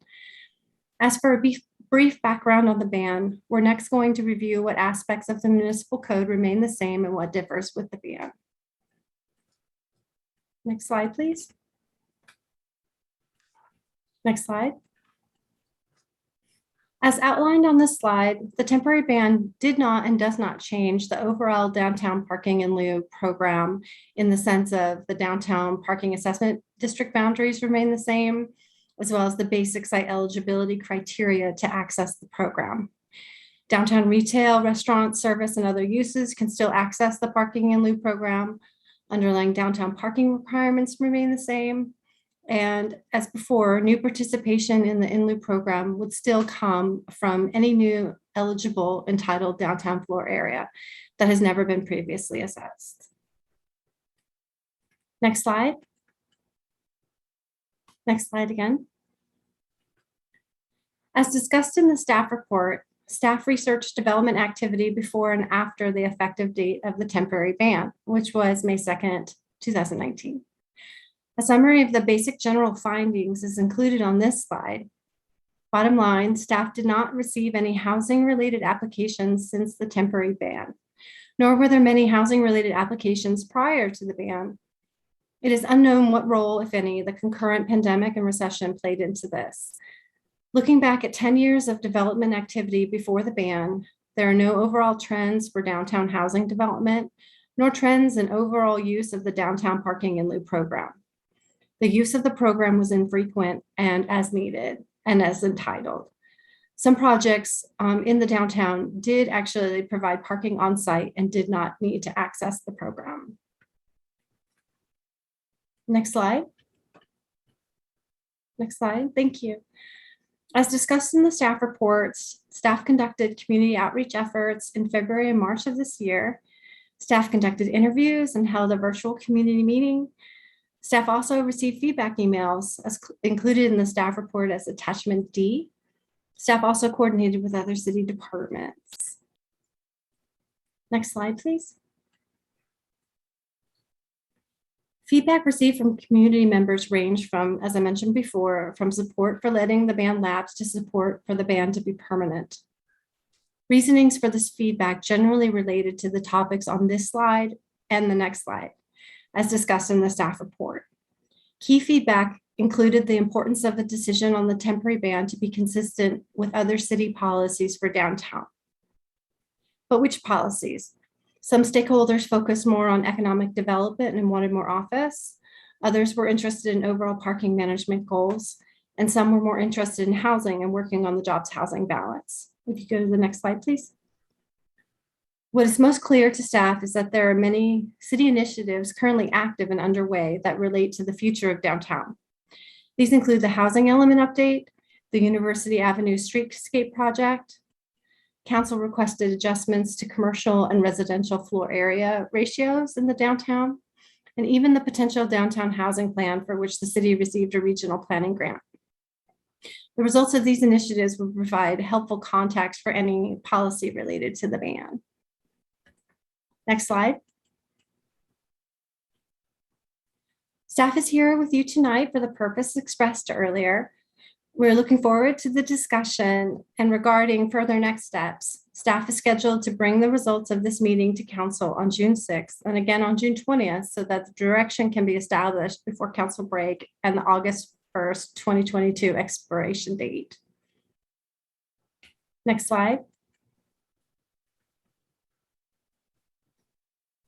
As for a brief background on the ban, we're next going to review what aspects of the municipal code remain the same and what differs with the ban. Next slide, please. Next slide. As outlined on this slide, the temporary ban did not and does not change the overall downtown parking in lieu program in the sense of the downtown parking assessment district boundaries remain the same, as well as the basic site eligibility criteria to access the program. Downtown retail, restaurant, service, and other uses can still access the parking in lieu program. Underlying downtown parking requirements remain the same. And as before, new participation in the in lieu program would still come from any new eligible entitled downtown floor area that has never been previously assessed. Next slide. Next slide again. As discussed in the staff report, staff researched development activity before and after the effective date of the temporary ban, which was May 2nd, 2019. A summary of the basic general findings is included on this slide. Bottom line, staff did not receive any housing-related applications since the temporary ban, nor were there many housing-related applications prior to the ban. It is unknown what role, if any, the concurrent pandemic and recession played into this. Looking back at 10 years of development activity before the ban, there are no overall trends for downtown housing development, nor trends in overall use of the downtown parking in lieu program. The use of the program was infrequent and as needed and as entitled. Some projects in the downtown did actually provide parking on site and did not need to access the program. Next slide. Next slide, thank you. As discussed in the staff reports, staff conducted community outreach efforts in February and March of this year. Staff conducted interviews and held a virtual community meeting. Staff also received feedback emails as included in the staff report as attachment D. Staff also coordinated with other city departments. Next slide, please. Feedback received from community members range from, as I mentioned before, from support for letting the ban lapse to support for the ban to be permanent. Reasonings for this feedback generally related to the topics on this slide and the next slide, as discussed in the staff report. Key feedback included the importance of the decision on the temporary ban to be consistent with other city policies for downtown. But which policies? Some stakeholders focused more on economic development and wanted more office. Others were interested in overall parking management goals, and some were more interested in housing and working on the jobs housing balance. If you go to the next slide, please. What is most clear to staff is that there are many city initiatives currently active and underway that relate to the future of downtown. These include the housing element update, the University Avenue Streetscape project. Council requested adjustments to commercial and residential floor area ratios in the downtown, and even the potential downtown housing plan for which the city received a regional planning grant. The results of these initiatives will provide helpful context for any policy related to the ban. Next slide. Staff is here with you tonight for the purpose expressed earlier. We're looking forward to the discussion, and regarding further next steps, staff is scheduled to bring the results of this meeting to council on June 6th and again on June 20th so that the direction can be established before council break and the August 1st, 2022 expiration date. Next slide.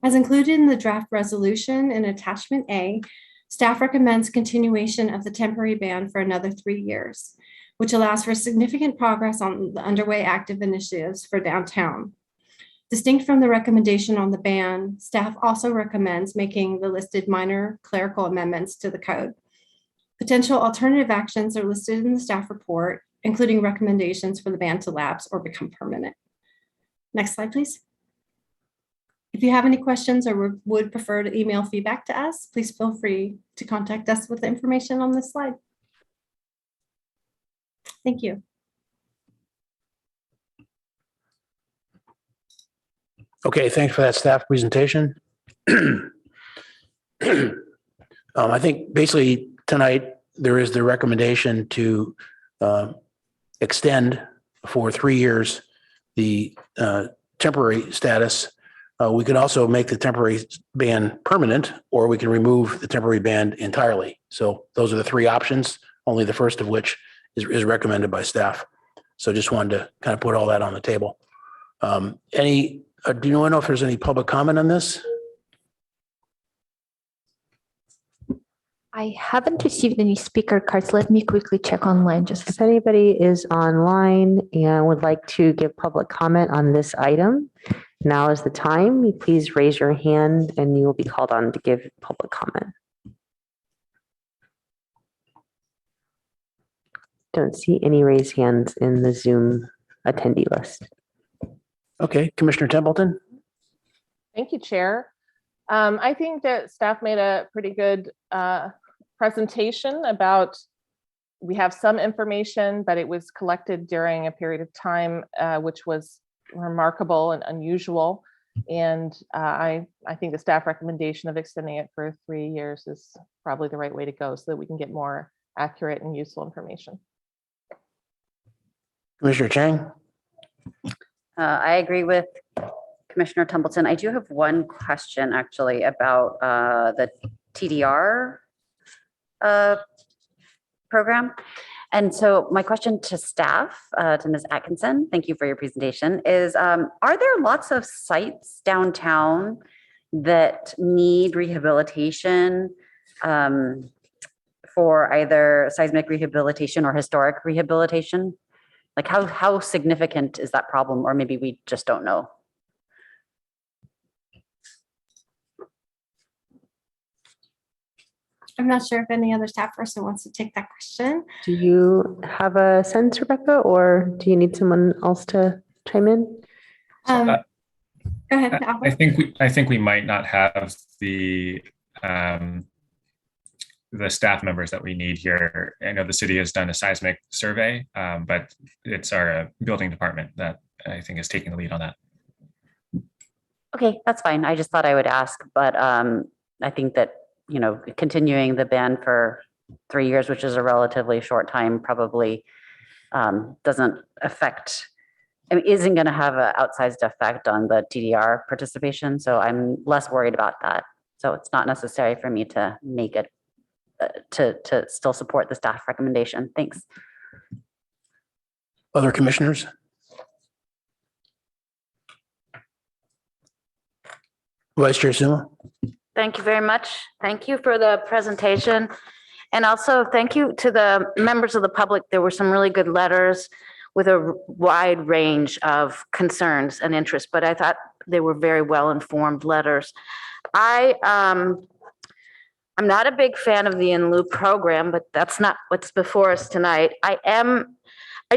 As included in the draft resolution in attachment A, staff recommends continuation of the temporary ban for another 3 years, which allows for significant progress on the underway active initiatives for downtown. Distinct from the recommendation on the ban, staff also recommends making the listed minor clerical amendments to the code. Potential alternative actions are listed in the staff report, including recommendations for the ban to lapse or become permanent. Next slide, please. If you have any questions or would prefer to email feedback to us, please feel free to contact us with the information on this slide. Thank you. Okay, thanks for that staff presentation. I think basically tonight there is the recommendation to extend for 3 years the temporary status We can also make the temporary ban permanent, or we can remove the temporary ban entirely. So those are the three options, only the first of which is recommended by staff. So just wanted to kind of put all that on the table. Do you know if there's any public comment on this? I haven't received any speaker cards. Let me quickly check online just If anybody is online and would like to give public comment on this item, now is the time. Please raise your hand and you will be called on to give public comment. Don't see any raised hands in the Zoom attendee list. Okay, Commissioner Templeton. Thank you, Chair. I think that staff made a pretty good presentation about, we have some information, but it was collected during a period of time which was remarkable and unusual. And I think the staff recommendation of extending it for 3 years is probably the right way to go so that we can get more accurate and useful information. Commissioner Chang. I agree with Commissioner Templeton. I do have one question actually about the TDR program. And so my question to staff, to Ms. Atkinson, thank you for your presentation, is are there lots of sites downtown that need rehabilitation for either seismic rehabilitation or historic rehabilitation? Like how significant is that problem? Or maybe we just don't know. I'm not sure if any other staff person wants to take that question. Do you have a sense, Rebecca, or do you need someone else to chime in? Go ahead, Albert. I think we might not have the staff members that we need here. I know the city has done a seismic survey, but it's our building department that I think is taking the lead on that. Okay, that's fine. I just thought I would ask, but I think that, you know, continuing the ban for 3 years, which is a relatively short time, probably doesn't affect, I mean, isn't going to have an outsized effect on the TDR participation. So I'm less worried about that. So it's not necessary for me to make it, to still support the staff recommendation. Thanks. Other commissioners? Vice Chair Suma. Thank you very much. Thank you for the presentation. And also thank you to the members of the public. There were some really good letters with a wide range of concerns and interests, but I thought they were very well-informed letters. I'm not a big fan of the Lieu program, but that's not what's before us tonight. I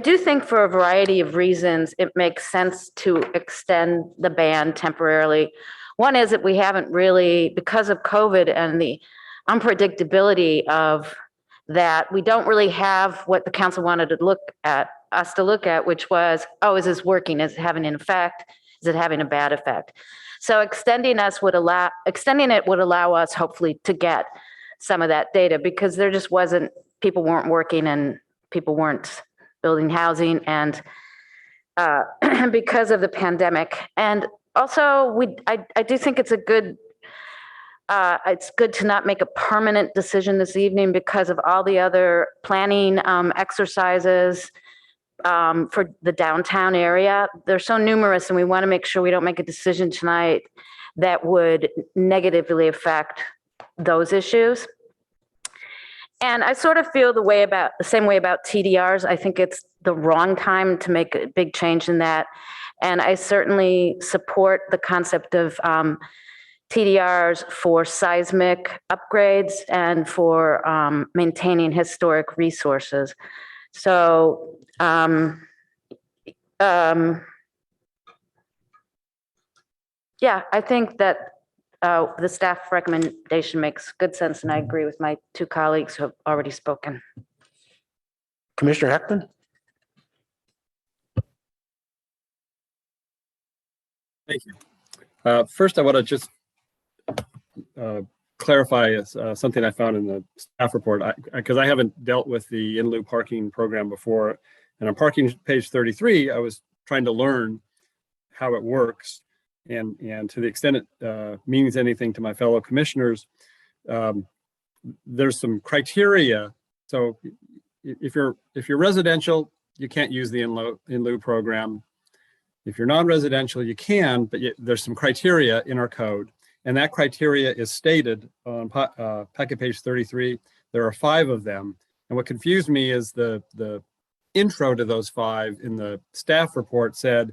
do think for a variety of reasons, it makes sense to extend the ban temporarily. One is that we haven't really, because of COVID and the unpredictability of that, we don't really have what the council wanted to look at, which was, oh, is this working? Is it having an effect? Is it having a bad effect? So extending it would allow us hopefully to get some of that data, because there just wasn't, people weren't working and people weren't building housing, and because of the pandemic. And also, I do think it's good to not make a permanent decision this evening because of all the other planning exercises for the downtown area. They're so numerous, and we want to make sure we don't make a decision tonight that would negatively affect those issues. And I sort of feel the same way about TDRs. I think it's the wrong time to make a big change in that. And I certainly support the concept of TDRs for seismic upgrades and for maintaining historic resources. So, yeah, I think that the staff recommendation makes good sense, and I agree with my two colleagues who have already spoken. Commissioner Heckman? Thank you. First, I want to just clarify something I found in the staff report, because I haven't dealt with the in lieu parking program before. And on parking page 33, I was trying to learn how it works. and to the extent it means anything to my fellow commissioners, there's some criteria. So if you're residential, you can't use the in lieu program. If you're non-residential, you can, but there's some criteria in our code, and that criteria is stated on packet page 33. There are 5 of them, and what confused me is the intro to those 5 in the staff report said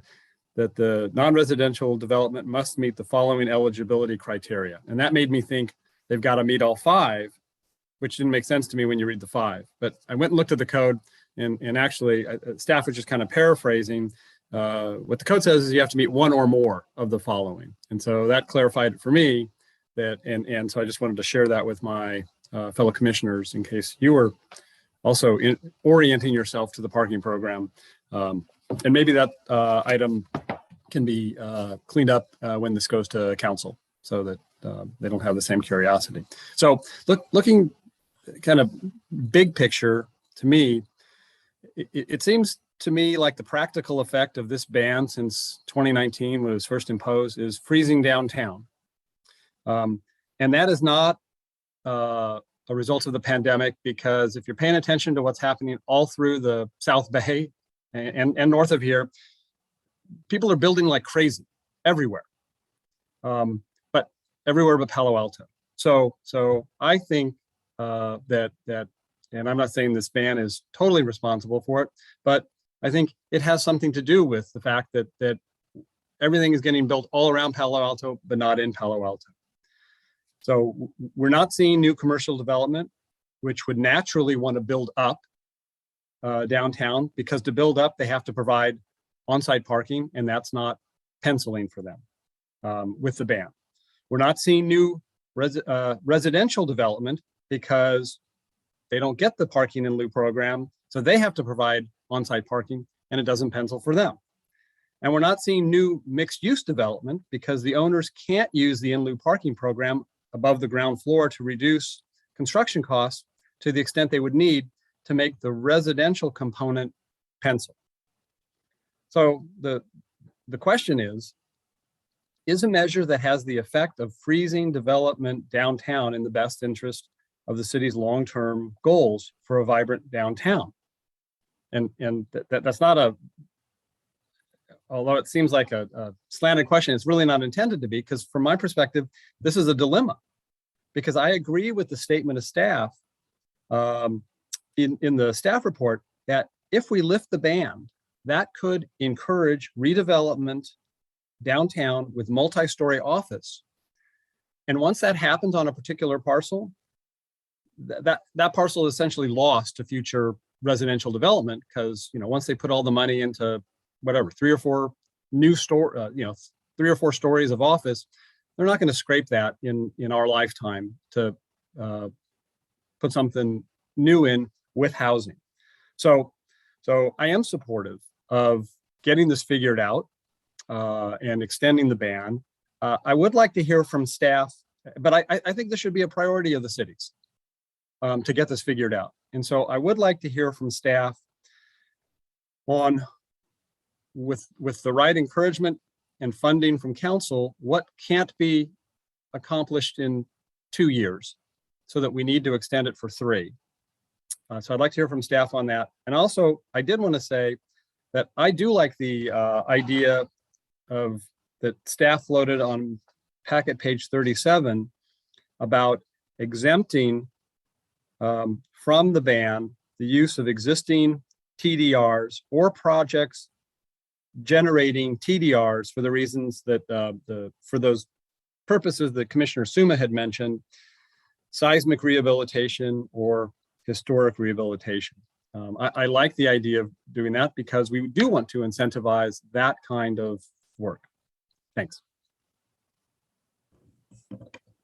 that the non-residential development must meet the following eligibility criteria, and that made me think they've got to meet all 5, which didn't make sense to me when you read the 5. But I went and looked at the code, and actually staff was just kind of paraphrasing. What the code says is you have to meet 1 or more of the following. And so that clarified it for me that, and so I just wanted to share that with my fellow commissioners in case you were also orienting yourself to the parking program. And maybe that item can be cleaned up when this goes to council so that they don't have the same curiosity. So looking kind of big picture, to me, it seems to me like the practical effect of this ban since 2019, when it was first imposed, is freezing downtown. And that is not a result of the pandemic, because if you're paying attention to what's happening all through the South Bay and north of here, people are building like crazy everywhere, but everywhere but Palo Alto. So I think that, and I'm not saying this ban is totally responsible for it, but I think it has something to do with the fact that everything is getting built all around Palo Alto, but not in Palo Alto. So we're not seeing new commercial development, which would naturally want to build up downtown, because to build up, they have to provide on-site parking, and that's not penciling for them with the ban. We're not seeing new residential development because they don't get the parking in lieu program, so they have to provide on-site parking, and it doesn't pencil for them. And we're not seeing new mixed-use development because the owners can't use the in lieu parking program above the ground floor to reduce construction costs to the extent they would need to make the residential component pencil. So the question is a measure that has the effect of freezing development downtown in the best interest of the city's long-term goals for a vibrant downtown? And that's not a, although it seems like a slanted question, it's really not intended to be, because from my perspective, this is a dilemma. Because I agree with the statement of staff in the staff report that if we lift the ban, that could encourage redevelopment downtown with multi-story office. And once that happens on a particular parcel, that parcel is essentially lost to future residential development, because once they put all the money into whatever 3 or 4 new 3 or 4 stories of office, they're not going to scrape that in our lifetime to put something new in with housing. So I am supportive of getting this figured out and extending the ban. I would like to hear from staff, but I think this should be a priority of the cities to get this figured out. And so I would like to hear from staff on, with the right encouragement and funding from council, what can't be accomplished in 2 years so that we need to extend it for 3. So I'd like to hear from staff on that. And also, I did want to say that I do like the idea of that staff floated on packet page 37 about exempting from the ban the use of existing TDRs or projects generating TDRs for the reasons that for those purposes that Commissioner Suma had mentioned, seismic rehabilitation or historic rehabilitation. I like the idea of doing that because we do want to incentivize that kind of work. Thanks.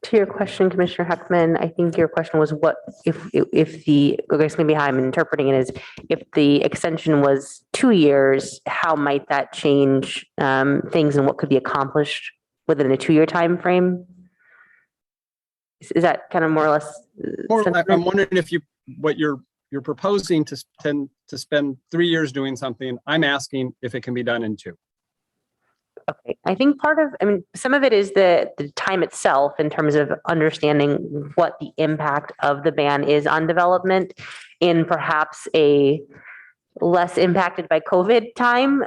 To your question, Commissioner Heckman, I think your question was what if the, I guess maybe how I'm interpreting it is, if the extension was 2 years, how might that change things and what could be accomplished within a 2-year time frame? Is that kind of more or less? I'm wondering if what you're proposing to spend 3 years doing something. I'm asking if it can be done in 2. Okay, I think some of it is the time itself in terms of understanding what the impact of the ban is on development in perhaps a less impacted by COVID time,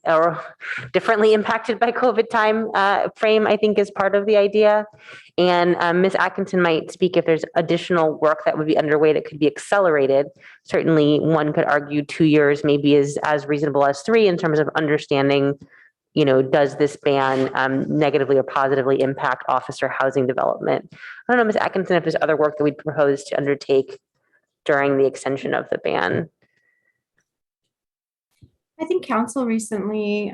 or differently impacted by COVID time frame, I think is part of the idea. And Ms. Atkinson might speak if there's additional work that would be underway that could be accelerated. Certainly one could argue 2 years maybe is as reasonable as 3 in terms of understanding, does this ban negatively or positively impact office or housing development? I don't know, Ms. Atkinson, if there's other work that we'd propose to undertake during the extension of the ban. I think council recently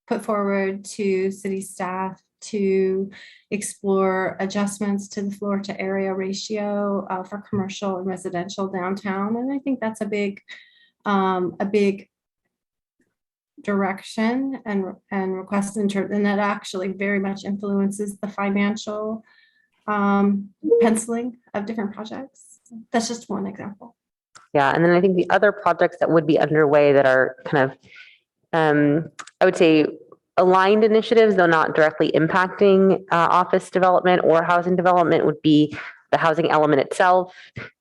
put forward to city staff to explore adjustments to the floor to area ratio for commercial and residential downtown. And I think that's a big direction and request and that actually very much influences the financial penciling of different projects. That's just one example. Yeah, and then I think the other projects that would be underway that are kind of, I would say, aligned initiatives, though not directly impacting office development or housing development, would be the housing element itself,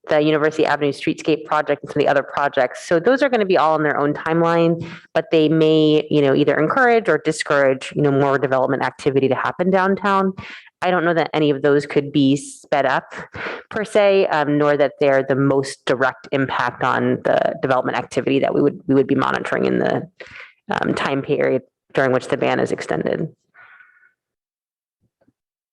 the University Avenue Streetscape project, and some of the other projects. So those are going to be all on their own timeline, but they may, either encourage or discourage, more development activity to happen downtown. I don't know that any of those could be sped up per se, nor that they're the most direct impact on the development activity that we would be monitoring in the time period during which the ban is extended.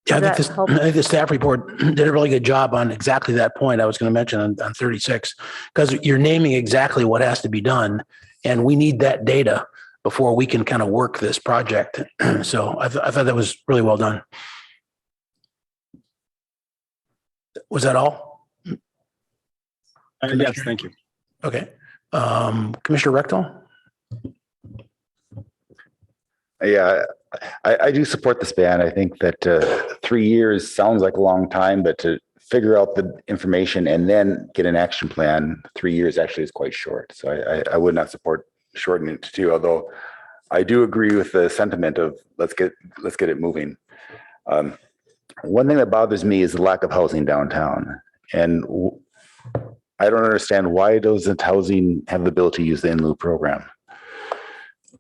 Yeah, I think the staff report did a really good job on exactly that point I was going to mention on 36, because you're naming exactly what has to be done, and we need that data before we can kind of work this project. So I thought that was really well done. Was that all? Yes, thank you. Okay. Commissioner Rectal? Yeah, I do support this ban. I think that 3 years sounds like a long time, but to figure out the information and then get an action plan, 3 years actually is quite short. So I would not support shortening it to 2, although I do agree with the sentiment of let's get it moving. One thing that bothers me is the lack of housing downtown. And I don't understand, why doesn't housing have the ability to use the in lieu program?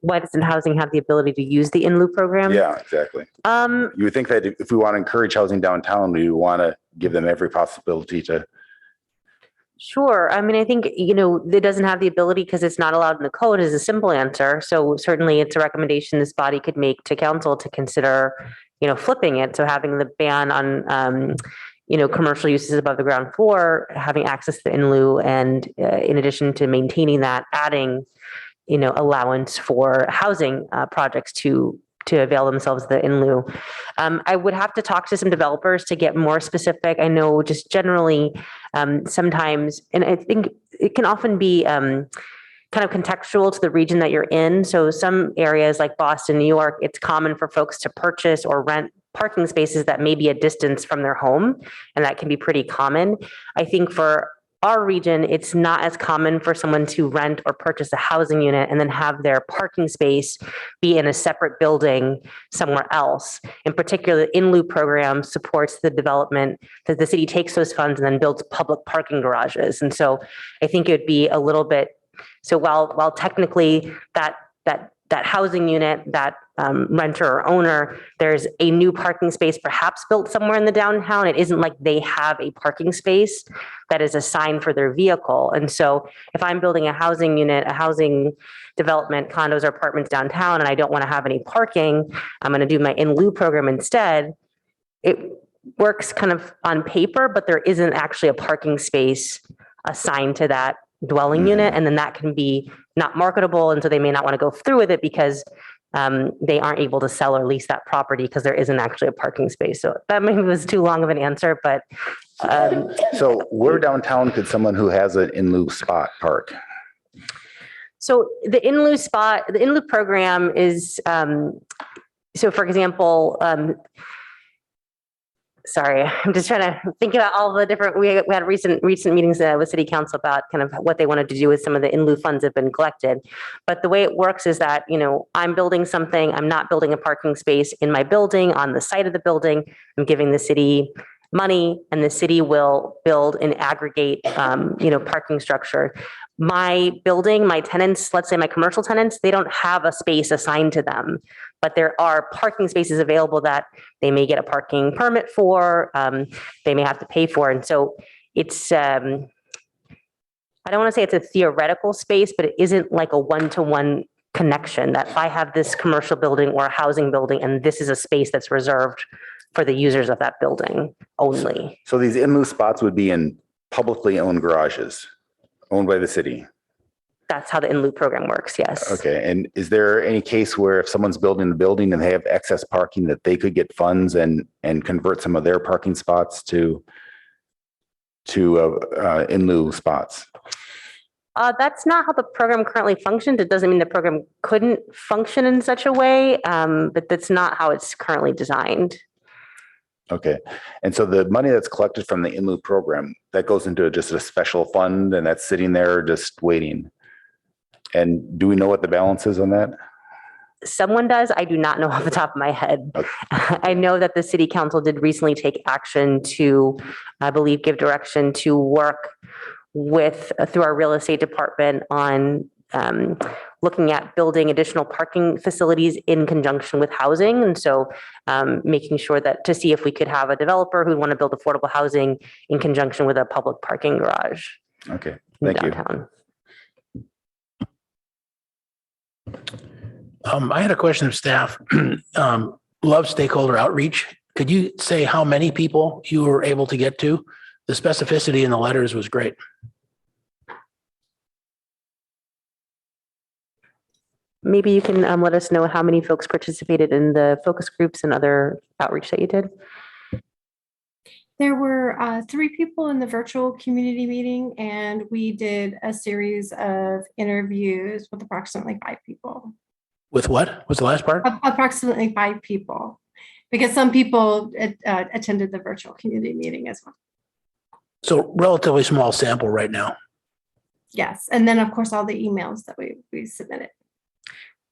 Why doesn't housing have the ability to use the in lieu program? Yeah, exactly. You would think that if we want to encourage housing downtown, we want to give them every possibility to. Sure. I mean, I think, it doesn't have the ability because it's not allowed in the code is a simple answer. So certainly it's a recommendation this body could make to council to consider, flipping it. So having the ban on, commercial uses above the ground floor, having access to in lieu, and in addition to maintaining that, adding, allowance for housing projects to avail themselves of the in lieu. I would have to talk to some developers to get more specific. I know just generally sometimes, and I think it can often be kind of contextual to the region that you're in. So some areas like Boston, New York, it's common for folks to purchase or rent parking spaces that may be a distance from their home, and that can be pretty common. I think for our region, it's not as common for someone to rent or purchase a housing unit and then have their parking space be in a separate building somewhere else. In particular, the in lieu program supports the development that the city takes those funds and then builds public parking garages. And so I think it would be a little bit, so while technically that housing unit, that renter or owner, there's a new parking space perhaps built somewhere in the downtown. It isn't like they have a parking space that is assigned for their vehicle. And so if I'm building a housing unit, a housing development, condos or apartments downtown, and I don't want to have any parking, I'm going to do my in lieu program instead. It works kind of on paper, but there isn't actually a parking space assigned to that dwelling unit, and then that can be not marketable, and so they may not want to go through with it because they aren't able to sell or lease that property because there isn't actually a parking space. So that maybe was too long of an answer, but so where downtown could someone who has an in lieu spot park? So the in lieu spot, the in lieu program is so for example, Sorry, I'm just trying to think about all the different, we had recent meetings with city council about kind of what they wanted to do with some of the in lieu funds that have been collected. But the way it works is that, I'm building something, I'm not building a parking space in my building, on the site of the building. I'm giving the city money and the city will build and aggregate, parking structure. My building, my tenants, let's say my commercial tenants, they don't have a space assigned to them, but there are parking spaces available that they may get a parking permit for, they may have to pay for. And so it's, I don't want to say it's a theoretical space, but it isn't like a one-to-one connection that if I have this commercial building or a housing building, and this is a space that's reserved for the users of that building only. So these in lieu spots would be in publicly owned garages owned by the city. That's how the in lieu program works, yes. Okay, and is there any case where if someone's building the building and they have excess parking that they could get funds and convert some of their parking spots to in lieu spots? That's not how the program currently functions. It doesn't mean the program couldn't function in such a way, but that's not how it's currently designed. Okay, and so the money that's collected from the in lieu program, that goes into just a special fund and that's sitting there just waiting. And do we know what the balance is on that? Someone does. I do not know off the top of my head. Okay. I know that the city council did recently take action to, I believe, give direction to work with, through our real estate department on looking at building additional parking facilities in conjunction with housing. And so making sure that to see if we could have a developer who'd want to build affordable housing in conjunction with a public parking garage. Okay, thank you. Downtown. I had a question of staff. Love stakeholder outreach. Could you say how many people you were able to get to? The specificity in the letters was great. Maybe you can let us know how many folks participated in the focus groups and other outreach that you did. There were 3 people in the virtual community meeting, and we did a series of interviews with approximately 5 people. With what was the last part? Approximately 5 people, because some people attended the virtual community meeting as well. So relatively small sample right now. Yes, and then of course all the emails that we submitted.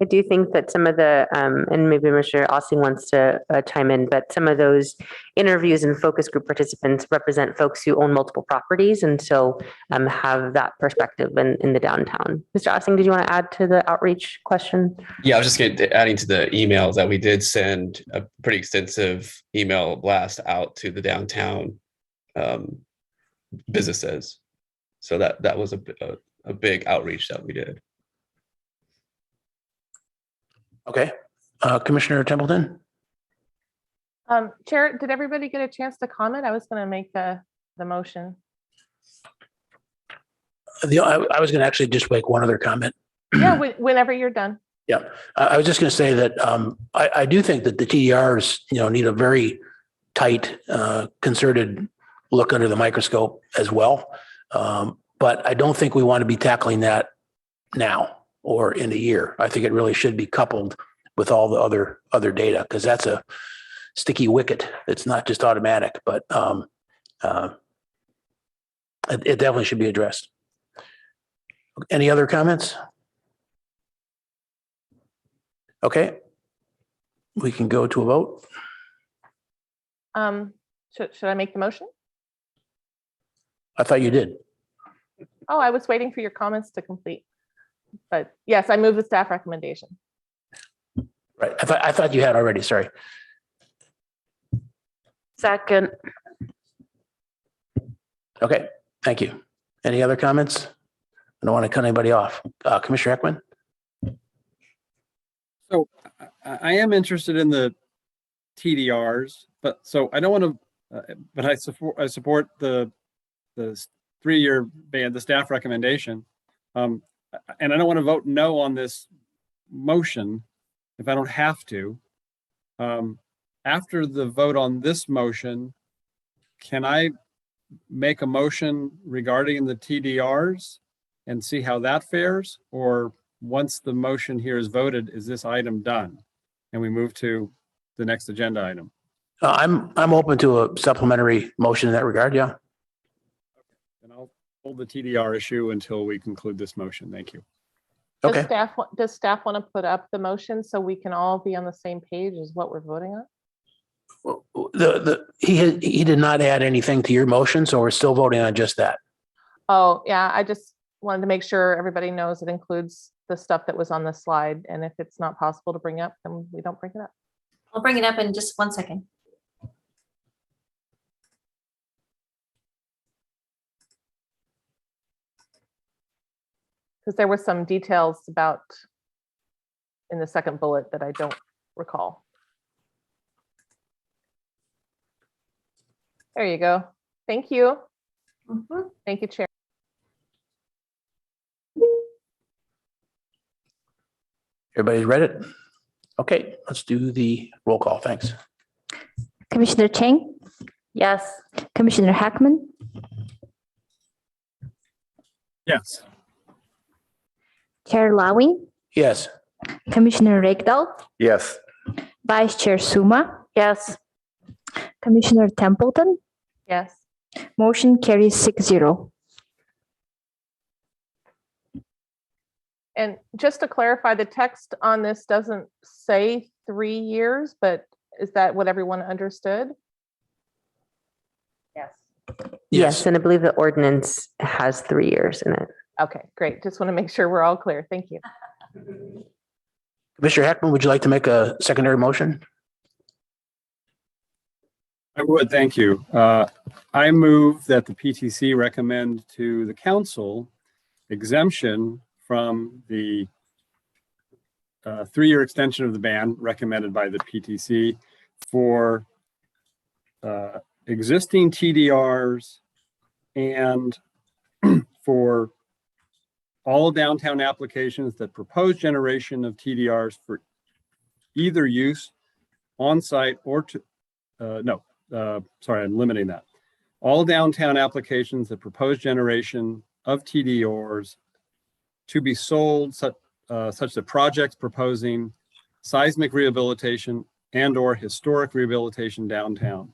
I do think that some of the, and maybe Mr. Ossing wants to chime in, but some of those interviews and focus group participants represent folks who own multiple properties and so have that perspective in the downtown. Mr. Ossing, did you want to add to the outreach question? Yeah, I was just adding to the emails that we did send a pretty extensive email blast out to the downtown businesses. So that was a big outreach that we did. Okay. Commissioner Templeton? Chair, did everybody get a chance to comment? I was going to make the motion. I was going to actually just make one other comment. Yeah, whenever you're done. Yeah, I was just going to say that I do think that the TDRs, need a very tight, concerted look under the microscope as well. But I don't think we want to be tackling that now or in a year. I think it really should be coupled with all the other data, because that's a sticky wicket. It's not just automatic, but it definitely should be addressed. Any other comments? Okay, we can go to a vote. Should I make the motion? I thought you did. Oh, I was waiting for your comments to complete. But yes, I move the staff recommendation. Right. I thought you had already. Sorry. Second. Okay. Thank you. Any other comments? I don't want to cut anybody off. Commissioner Ekman? So I am interested in the TDRs, but so I don't want to, but I support the 3-year ban, the staff recommendation. And I don't want to vote no on this motion if I don't have to. After the vote on this motion, can I make a motion regarding the TDRs and see how that fares? Or once the motion here is voted, is this item done? And we move to the next agenda item? I'm open to a supplementary motion in that regard. Yeah. And I'll hold the TDR issue until we conclude this motion. Thank you. Okay. Does staff want to put up the motion so we can all be on the same page as what we're voting on? He did not add anything to your motion, so we're still voting on just that. Oh, yeah, I just wanted to make sure everybody knows it includes the stuff that was on the slide. And if it's not possible to bring up, then we don't bring it up. I'll bring it up in just 1 second. Because there were some details about in the second bullet that I don't recall. There you go. Thank you. Thank you, Chair. Everybody's read it? Okay, let's do the roll call. Thanks. Commissioner Chang, Yes. Commissioner Hackman, Yes. Chair Lawing, Yes. Commissioner Regdal, Yes. Vice Chair Suma, Yes. Commissioner Templeton, Yes. motion carries 6-0. And just to clarify, the text on this doesn't say 3 years, but is that what everyone understood? Yes. Yes. Yes, and I believe the ordinance has 3 years in it. Okay, great. Just want to make sure we're all clear. Thank you. Commissioner Heckman, would you like to make a secondary motion? I would, thank you. I move that the PTC recommend to the council exemption from the 3-year extension of the ban recommended by the PTC for existing TDRs and for all downtown applications that propose generation of TDRs for either use on-site or to, sorry, I'm limiting that. All downtown applications that propose generation of TDRs to be sold such that projects proposing seismic rehabilitation and or historic rehabilitation downtown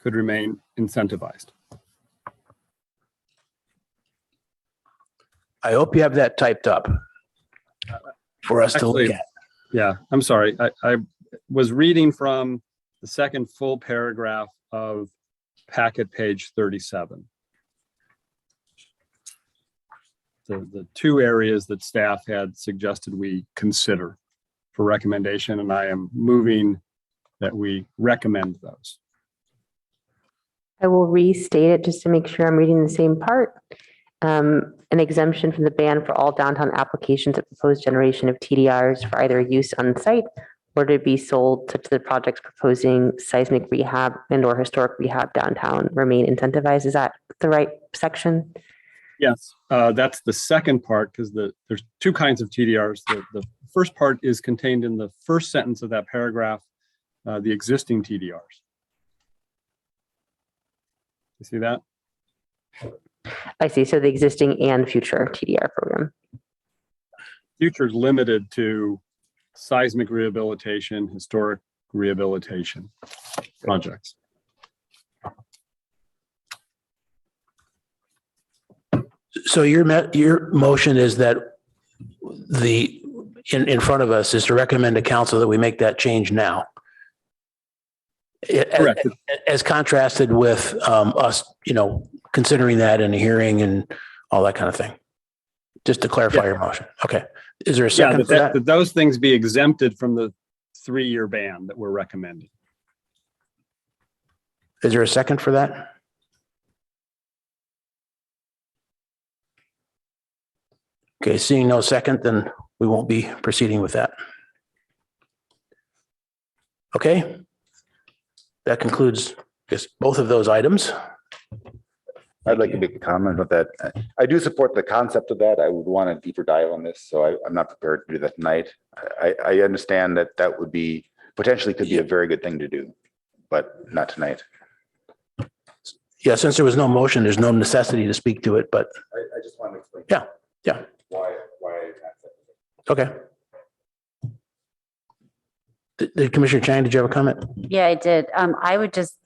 could remain incentivized. I hope you have that typed up for us to look at. Yeah, I'm sorry. I was reading from the second full paragraph of packet page 37. The 2 areas that staff had suggested we consider for recommendation, and I am moving that we recommend those. I will restate it just to make sure I'm reading the same part. An exemption from the ban for all downtown applications that propose generation of TDRs for either use on site or to be sold such that projects proposing seismic rehab and or historic rehab downtown remain incentivized. Is that the right section? Yes, that's the second part because there's 2 kinds of TDRs. The first part is contained in the first sentence of that paragraph, the existing TDRs. You see that? I see. So the existing and future TDR program. Future is limited to seismic rehabilitation, historic rehabilitation projects. So your motion is that in front of us is to recommend to council that we make that change now. Correct. As contrasted with us, considering that in a hearing and all that kind of thing. Just to clarify your motion. Okay. Is there a second for that? That those things be exempted from the 3-year ban that we're recommending. Is there a second for that? Okay, seeing no second, then we won't be proceeding with that. Okay. That concludes, I guess, both of those items. I'd like to make a comment about that. I do support the concept of that. I would want a deeper dive on this, so I'm not prepared to do that tonight. I understand that would be, potentially could be a very good thing to do, but not tonight. Yeah, since there was no motion, there's no necessity to speak to it, but. I just want to explain. Yeah. Why. Okay. Commissioner Chang, did you have a comment? Yeah, I did. I would just,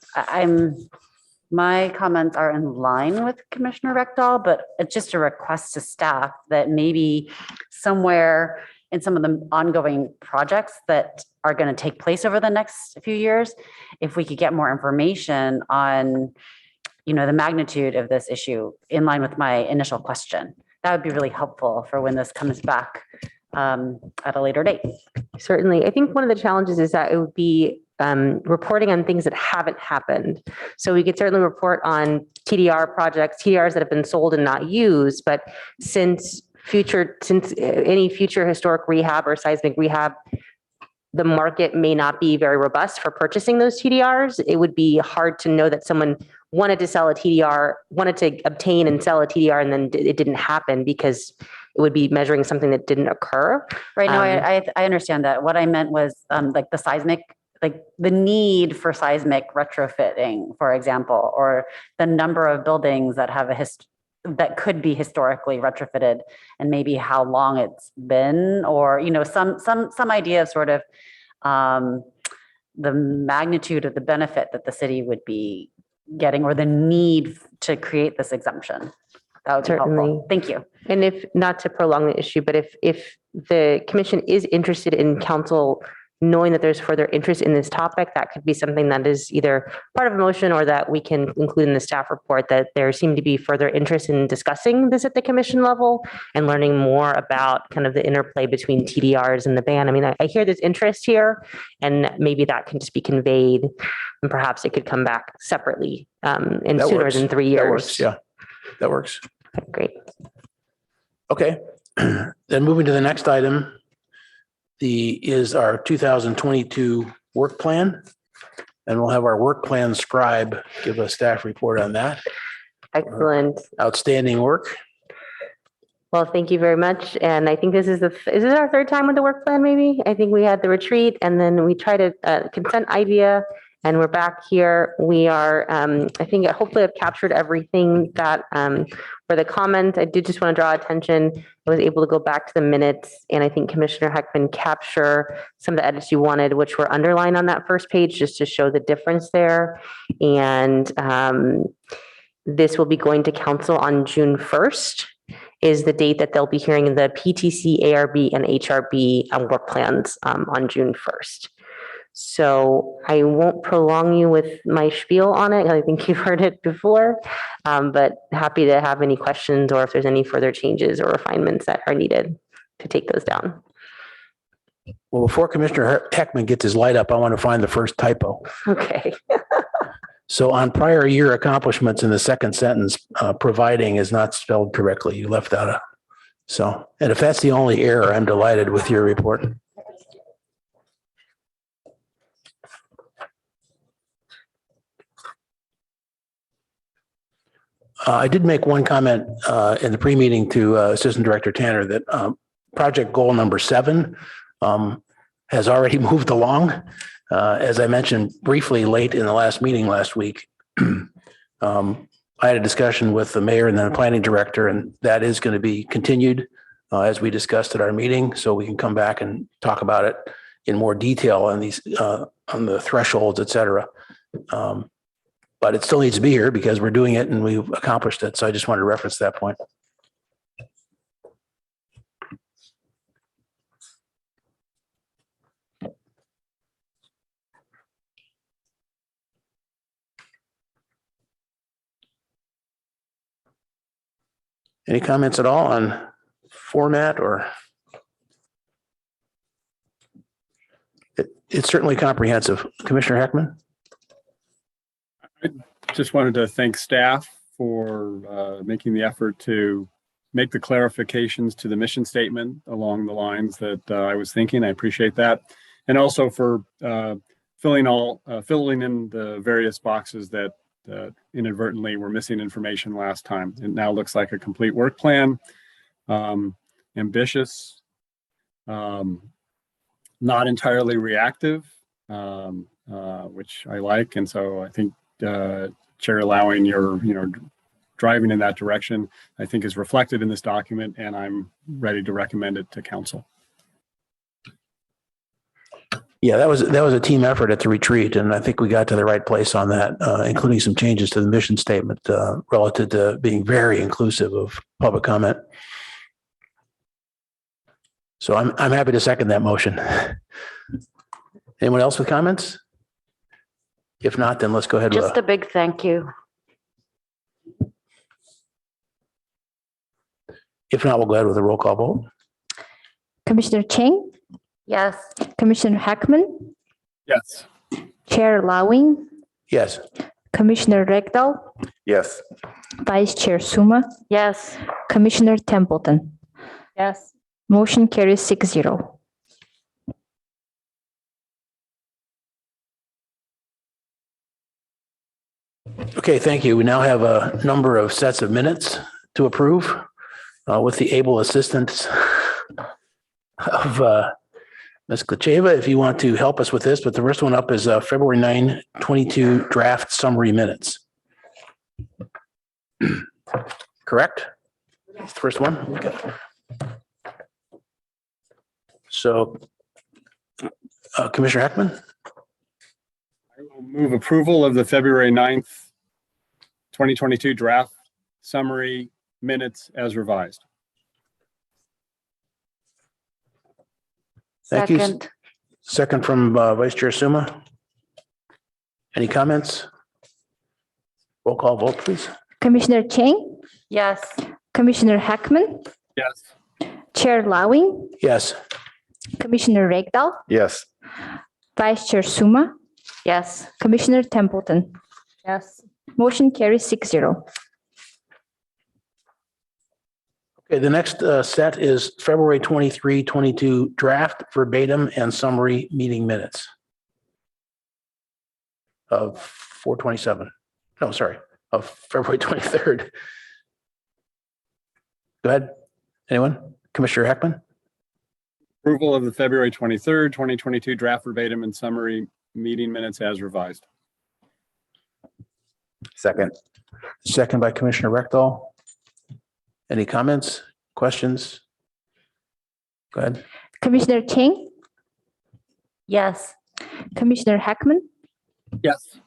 my comments are in line with Commissioner Rectal, but it's just a request to staff that maybe somewhere in some of the ongoing projects that are going to take place over the next few years, if we could get more information on, the magnitude of this issue in line with my initial question. That would be really helpful for when this comes back at a later date. Certainly. I think one of the challenges is that it would be reporting on things that haven't happened. So we could certainly report on TDR projects, TDRs that have been sold and not used, but since any future historic rehab or seismic rehab, the market may not be very robust for purchasing those TDRs. It would be hard to know that someone wanted to obtain and sell a TDR, and then it didn't happen because it would be measuring something that didn't occur. Right now, I understand that. What I meant was like the seismic, like the need for seismic retrofitting, for example, or the number of buildings that have that could be historically retrofitted, and maybe how long it's been, or some idea of sort of the magnitude of the benefit that the city would be getting, or the need to create this exemption. That would be helpful. Thank you. And if not to prolong the issue, but if the commission is interested in council knowing that there's further interest in this topic, that could be something that is either part of a motion or that we can include in the staff report, that there seemed to be further interest in discussing this at the commission level and learning more about kind of the interplay between TDRs and the ban. I mean, I hear there's interest here, and maybe that can just be conveyed, and perhaps it could come back separately and That sooner works. than 3 years. That works. Yeah, that works. Great. Okay, then moving to the next item is our 2022 work plan. And we'll have our work plan scribe give a staff report on that. Excellent. Outstanding work. Well, thank you very much. And I think is this our third time with the work plan, maybe? I think we had the retreat, and then we tried a consent idea, and we're back here. We are, I think hopefully I've captured everything that for the comment. I did just want to draw attention. I was able to go back to the minutes, and I think Commissioner Heckman capture some of the edits you wanted, which were underlined on that first page, just to show the difference there. And this will be going to council on June 1st. Is the date that they'll be hearing the PTC, ARB, and HRB work plans on June 1st. So I won't prolong you with my spiel on it. I think you've heard it before, but happy to have any questions or if there's any further changes or refinements that are needed to take those down. Well, before Commissioner Heckman gets his light up, I want to find the first typo. Okay. So on prior year accomplishments in the second sentence, providing is not spelled correctly. You left out and if that's the only error, I'm delighted with your report. I did make one comment in the pre-meeting to Assistant Director Tanner that project goal number 7 has already moved along. As I mentioned briefly late in the last meeting last week, I had a discussion with the mayor and then the planning director, and that is going to be continued as we discussed at our meeting, so we can come back and talk about it in more detail on these on the thresholds, et cetera. But it still needs to be here because we're doing it and we've accomplished it. So I just wanted to reference that point. Any comments at all on format or? It's certainly comprehensive. Commissioner Heckman? I just wanted to thank staff for making the effort to make the clarifications to the mission statement along the lines that I was thinking. I appreciate that. And also for filling in the various boxes that inadvertently were missing information last time. It now looks like a complete work plan, ambitious, not entirely reactive, which I like. And so I think Chair allowing your, driving in that direction, I think is reflected in this document, and I'm ready to recommend it to council. Yeah, that was a team effort at the retreat, and I think we got to the right place on that, including some changes to the mission statement relative to being very inclusive of public comment. So I'm happy to second that motion. Anyone else with comments? If not, then let's go ahead. Just a big thank you. If not, we'll go ahead with a roll call vote. Commissioner Chang, Yes. Commissioner Heckman, Yes. Chair Lawing, Yes. Commissioner Regdal, Yes. Vice Chair Suma, Yes. Commissioner Templeton. Yes. Motion carries 6-0. Okay, thank you. We now have a number of sets of minutes to approve with the able assistance of Ms. Klacheva, if you want to help us with this. But the first one up is February 9, 22 draft summary minutes. Correct? First one? Okay. So Commissioner Heckman? I will move approval of the February 9th, 2022 draft summary minutes as revised. Thank you. Second. Second from Vice Chair Suma. Any comments? Roll call vote, please. Commissioner Chang, Yes. Commissioner Heckman, Yes. Chair Lawing, Yes. Commissioner Regdal, Yes. Vice Chair Suma, Yes. Commissioner Templeton. Yes. Motion carries 6-0. Okay, the next set is February 23, 22 draft verbatim and summary meeting minutes of 4/27. No, sorry, of February 23rd. Go ahead. Anyone? Commissioner Heckman? Approval of the February 23rd, 2022 draft verbatim and summary meeting minutes as revised. Second. Second by Commissioner Rectal. Any comments, questions? Go ahead. Commissioner Chang, Yes. Commissioner Heckman, Yes.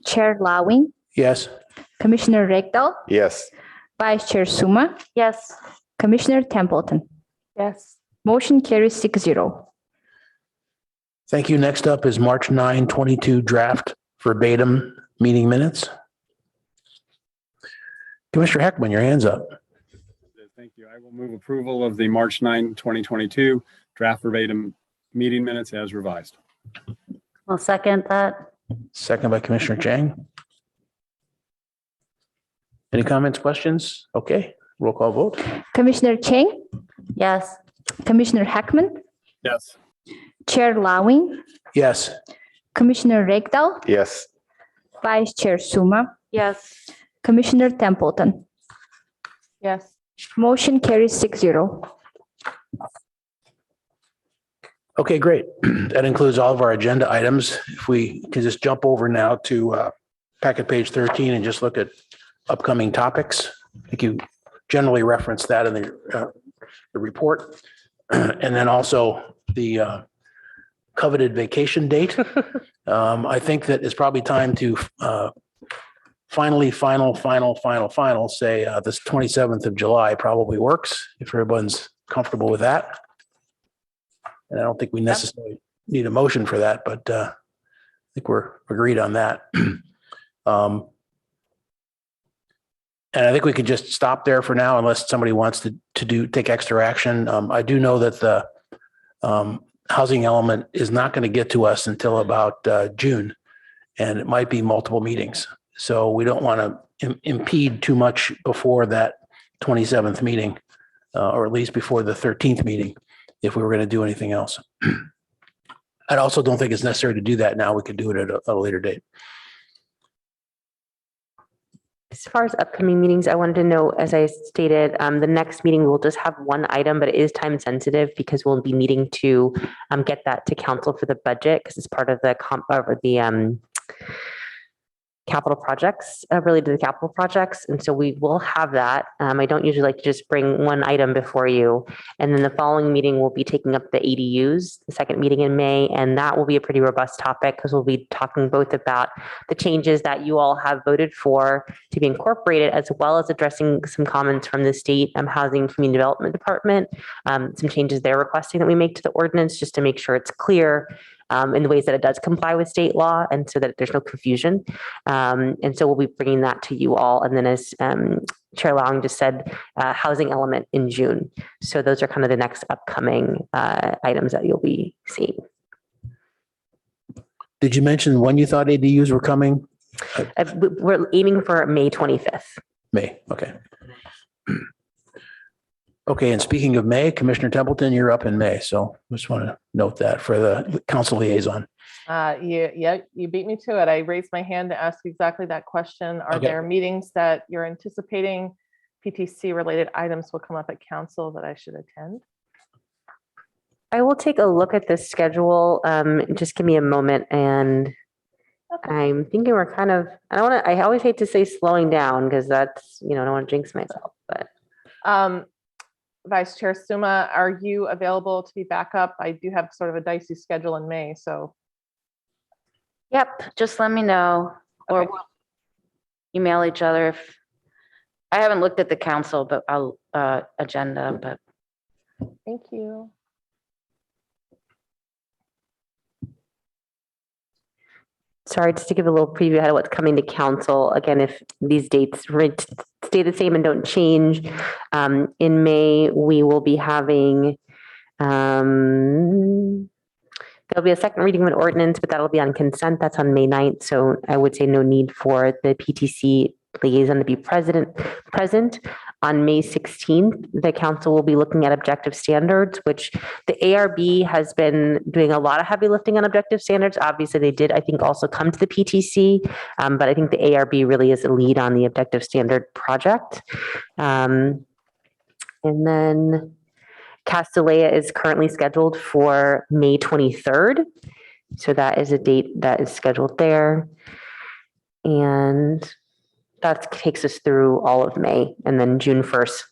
Chair Lawing, Yes. Commissioner Regdal, Yes. Vice Chair Suma, Yes. Commissioner Templeton. Yes. Motion carries 6-0. Thank you. Next up is March 9, 22 draft verbatim meeting minutes. Commissioner Heckman, your hand's up. Thank you. I will move approval of the March 9, 2022 draft verbatim meeting minutes as revised. I'll second that. Second by Commissioner Chang. Any comments, questions? Okay, roll call vote. Commissioner Chang, Yes. Commissioner Heckman, Yes. Chair Lawing, Yes. Commissioner Regdal, Yes. Vice Chair Suma, Yes. Commissioner Templeton. Yes. Motion carries 6-0. Okay, great. That includes all of our agenda items. If we can just jump over now to packet page 13 and just look at upcoming topics. I think you generally reference that in the report. And then also the coveted vacation date. I think that it's probably time to final say this 27th of July probably works if everyone's comfortable with that. And I don't think we necessarily need a motion for that, but I think we're agreed on that. And I think we could just stop there for now unless somebody wants to take extra action. I do know that the housing element is not going to get to us until about June, and it might be multiple meetings. So we don't want to impede too much before that 27th meeting, or at least before the 13th meeting, if we were going to do anything else. I also don't think it's necessary to do that now. We could do it at a later date. As far as upcoming meetings, I wanted to know, as I stated, the next meeting will just have one item, but it is time sensitive because we'll be meeting to get that to council for the budget because it's part of the capital projects, related to the capital projects. And so we will have that. I don't usually like to just bring one item before you. And then the following meeting, we'll be taking up the ADUs, the second meeting in May. And that will be a pretty robust topic because we'll be talking both about the changes that you all have voted for to be incorporated, as well as addressing some comments from the state Housing and Community Development Department, some changes they're requesting that we make to the ordinance just to make sure it's clear in the ways that it does comply with state law and so that there's no confusion. And so we'll be bringing that to you all. And then as Chair Long just said, housing element in June. So those are kind of the next upcoming items that you'll be seeing. Did you mention when you thought ADUs were coming? We're aiming for May 25th. May, okay. Okay, and speaking of May, Commissioner Templeton, you're up in May, so just want to note that for the council liaison. You beat me to it. I raised my hand to ask exactly that question. Are Okay. there meetings that you're anticipating PTC related items will come up at council that I should attend? I will take a look at this schedule. Just give me a moment, and I'm thinking we're kind of, I always hate to say slowing down because that's, I don't want to jinx myself, but. Vice Chair Suma, are you available to be back up? I do have sort of a dicey schedule in May, so. Yep, just let me know, or Okay. we'll email each other if, I haven't looked at the council, but I'll, agenda, but. Thank you. Sorry, just to give a little preview ahead of what's coming to council. Again, if these dates stay the same and don't change, in May, we will be having, there'll be a second reading of an ordinance, but that'll be on consent. That's on May 9th. So I would say no need for the PTC liaison to be present. On May 16th, the council will be looking at objective standards, which the ARB has been doing a lot of heavy lifting on objective standards. Obviously, they did, I think, also come to the PTC, but I think the ARB really is a lead on the objective standard project. And then Castellea is currently scheduled for May 23rd. So that is a date that is scheduled there. And that takes us through all of May, and then June 1st,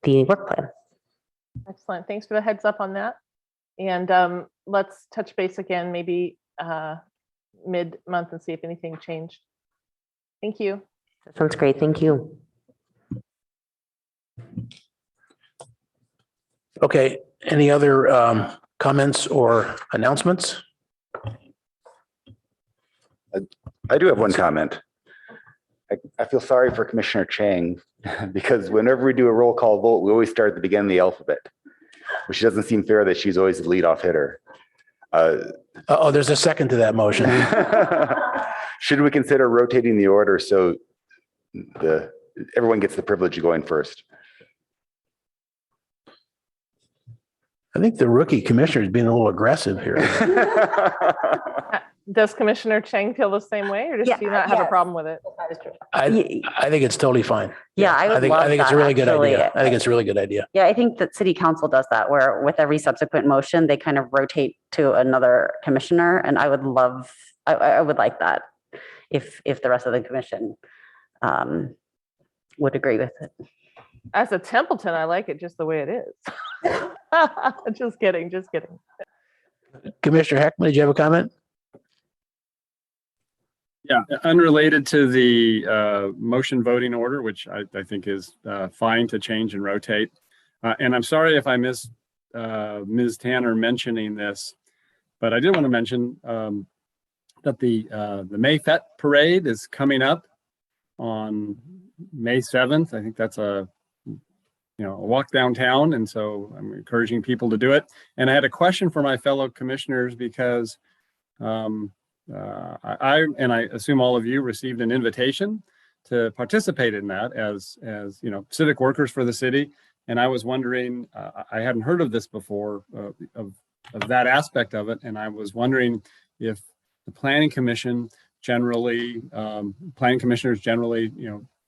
the work plan. Excellent. Thanks for the heads up on that. And let's touch base again, maybe mid-month and see if anything changed. Thank you. That sounds great. Thank you. Okay, any other comments or announcements? I do have one comment. I feel sorry for Commissioner Chang because whenever we do a roll call vote, we always start at the beginning of the alphabet, which doesn't seem fair that she's always the leadoff hitter. There's a second to that motion. Should we consider rotating the order so everyone gets the privilege of going first? I think the rookie commissioner is being a little aggressive here. Does Commissioner Chang feel the same way, or does she not have a problem with it? I think it's totally fine. Yeah, I would love I think it's a that, really good actually. idea. I think it's a really good idea. Yeah, I think that city council does that, where with every subsequent motion, they kind of rotate to another commissioner. And I would like that if the rest of the commission would agree with it. As a Templeton, I like it just the way it is. Just kidding. Commissioner Heckman, did you have a comment? Yeah, unrelated to the motion voting order, which I think is fine to change and rotate. And I'm sorry if I missed Ms. Tanner mentioning this, but I did want to mention that the May Fete Parade is coming up on May 7th. I think that's a walk downtown, and so I'm encouraging people to do it. And I had a question for my fellow commissioners because I assume all of you received an invitation to participate in that as civic workers for the city. And I was wondering, I hadn't heard of this before, of that aspect of it. And I was wondering if the planning commission generally, planning commissioners generally,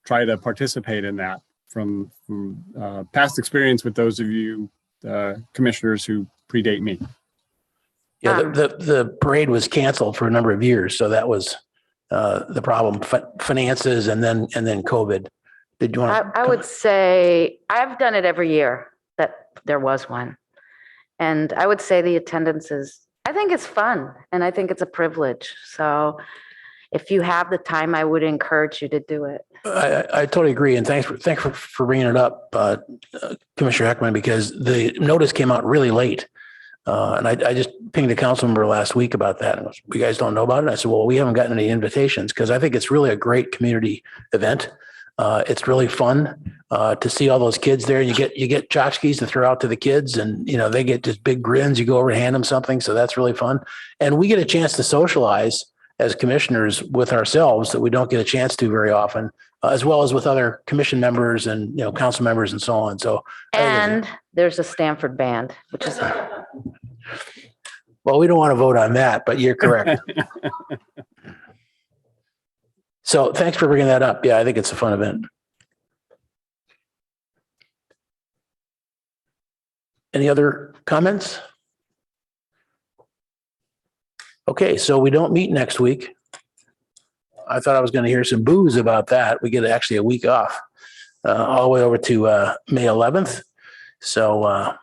try to participate in that from past experience with those of you commissioners who predate me. Yeah, the parade was canceled for a number of years, so that was the problem, finances and then COVID. Did you want? I would say I've done it every year that there was one. And I would say the attendance I think it's fun and I think it's a privilege. So if you have the time, I would encourage you to do it. I totally agree. And thanks for bringing it up, Commissioner Heckman, because the notice came out really late. And I just pinged a council member last week about that. And you guys don't know about it? I said, well, we haven't gotten any invitations because I think it's really a great community event. It's really fun to see all those kids there. You get tchotchkes to throw out to the kids, and they get just big grins. You go over and hand them something, so that's really fun. And we get a chance to socialize as commissioners with ourselves that we don't get a chance to very often, as well as with other commission members and council members and so on. So and there's a Stanford band, which is well, we don't want to vote on that, but you're correct. So thanks for bringing that up. Yeah, I think it's a fun event. Any other comments? Okay, so we don't meet next week. I thought I was going to hear some boos about that. We get actually a week off, all the way over to May 11th. So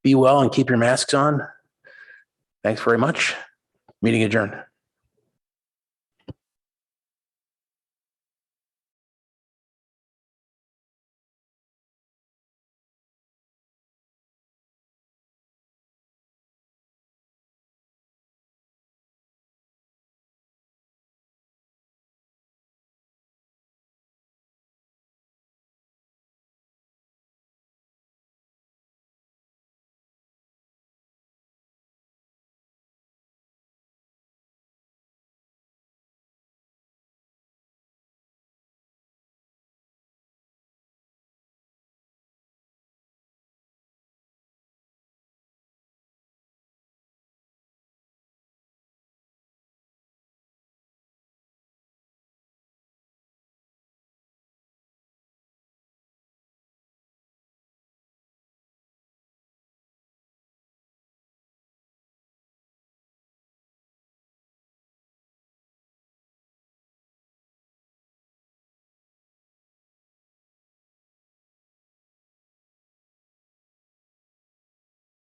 be well and keep your masks on. Thanks very much. Meeting adjourned.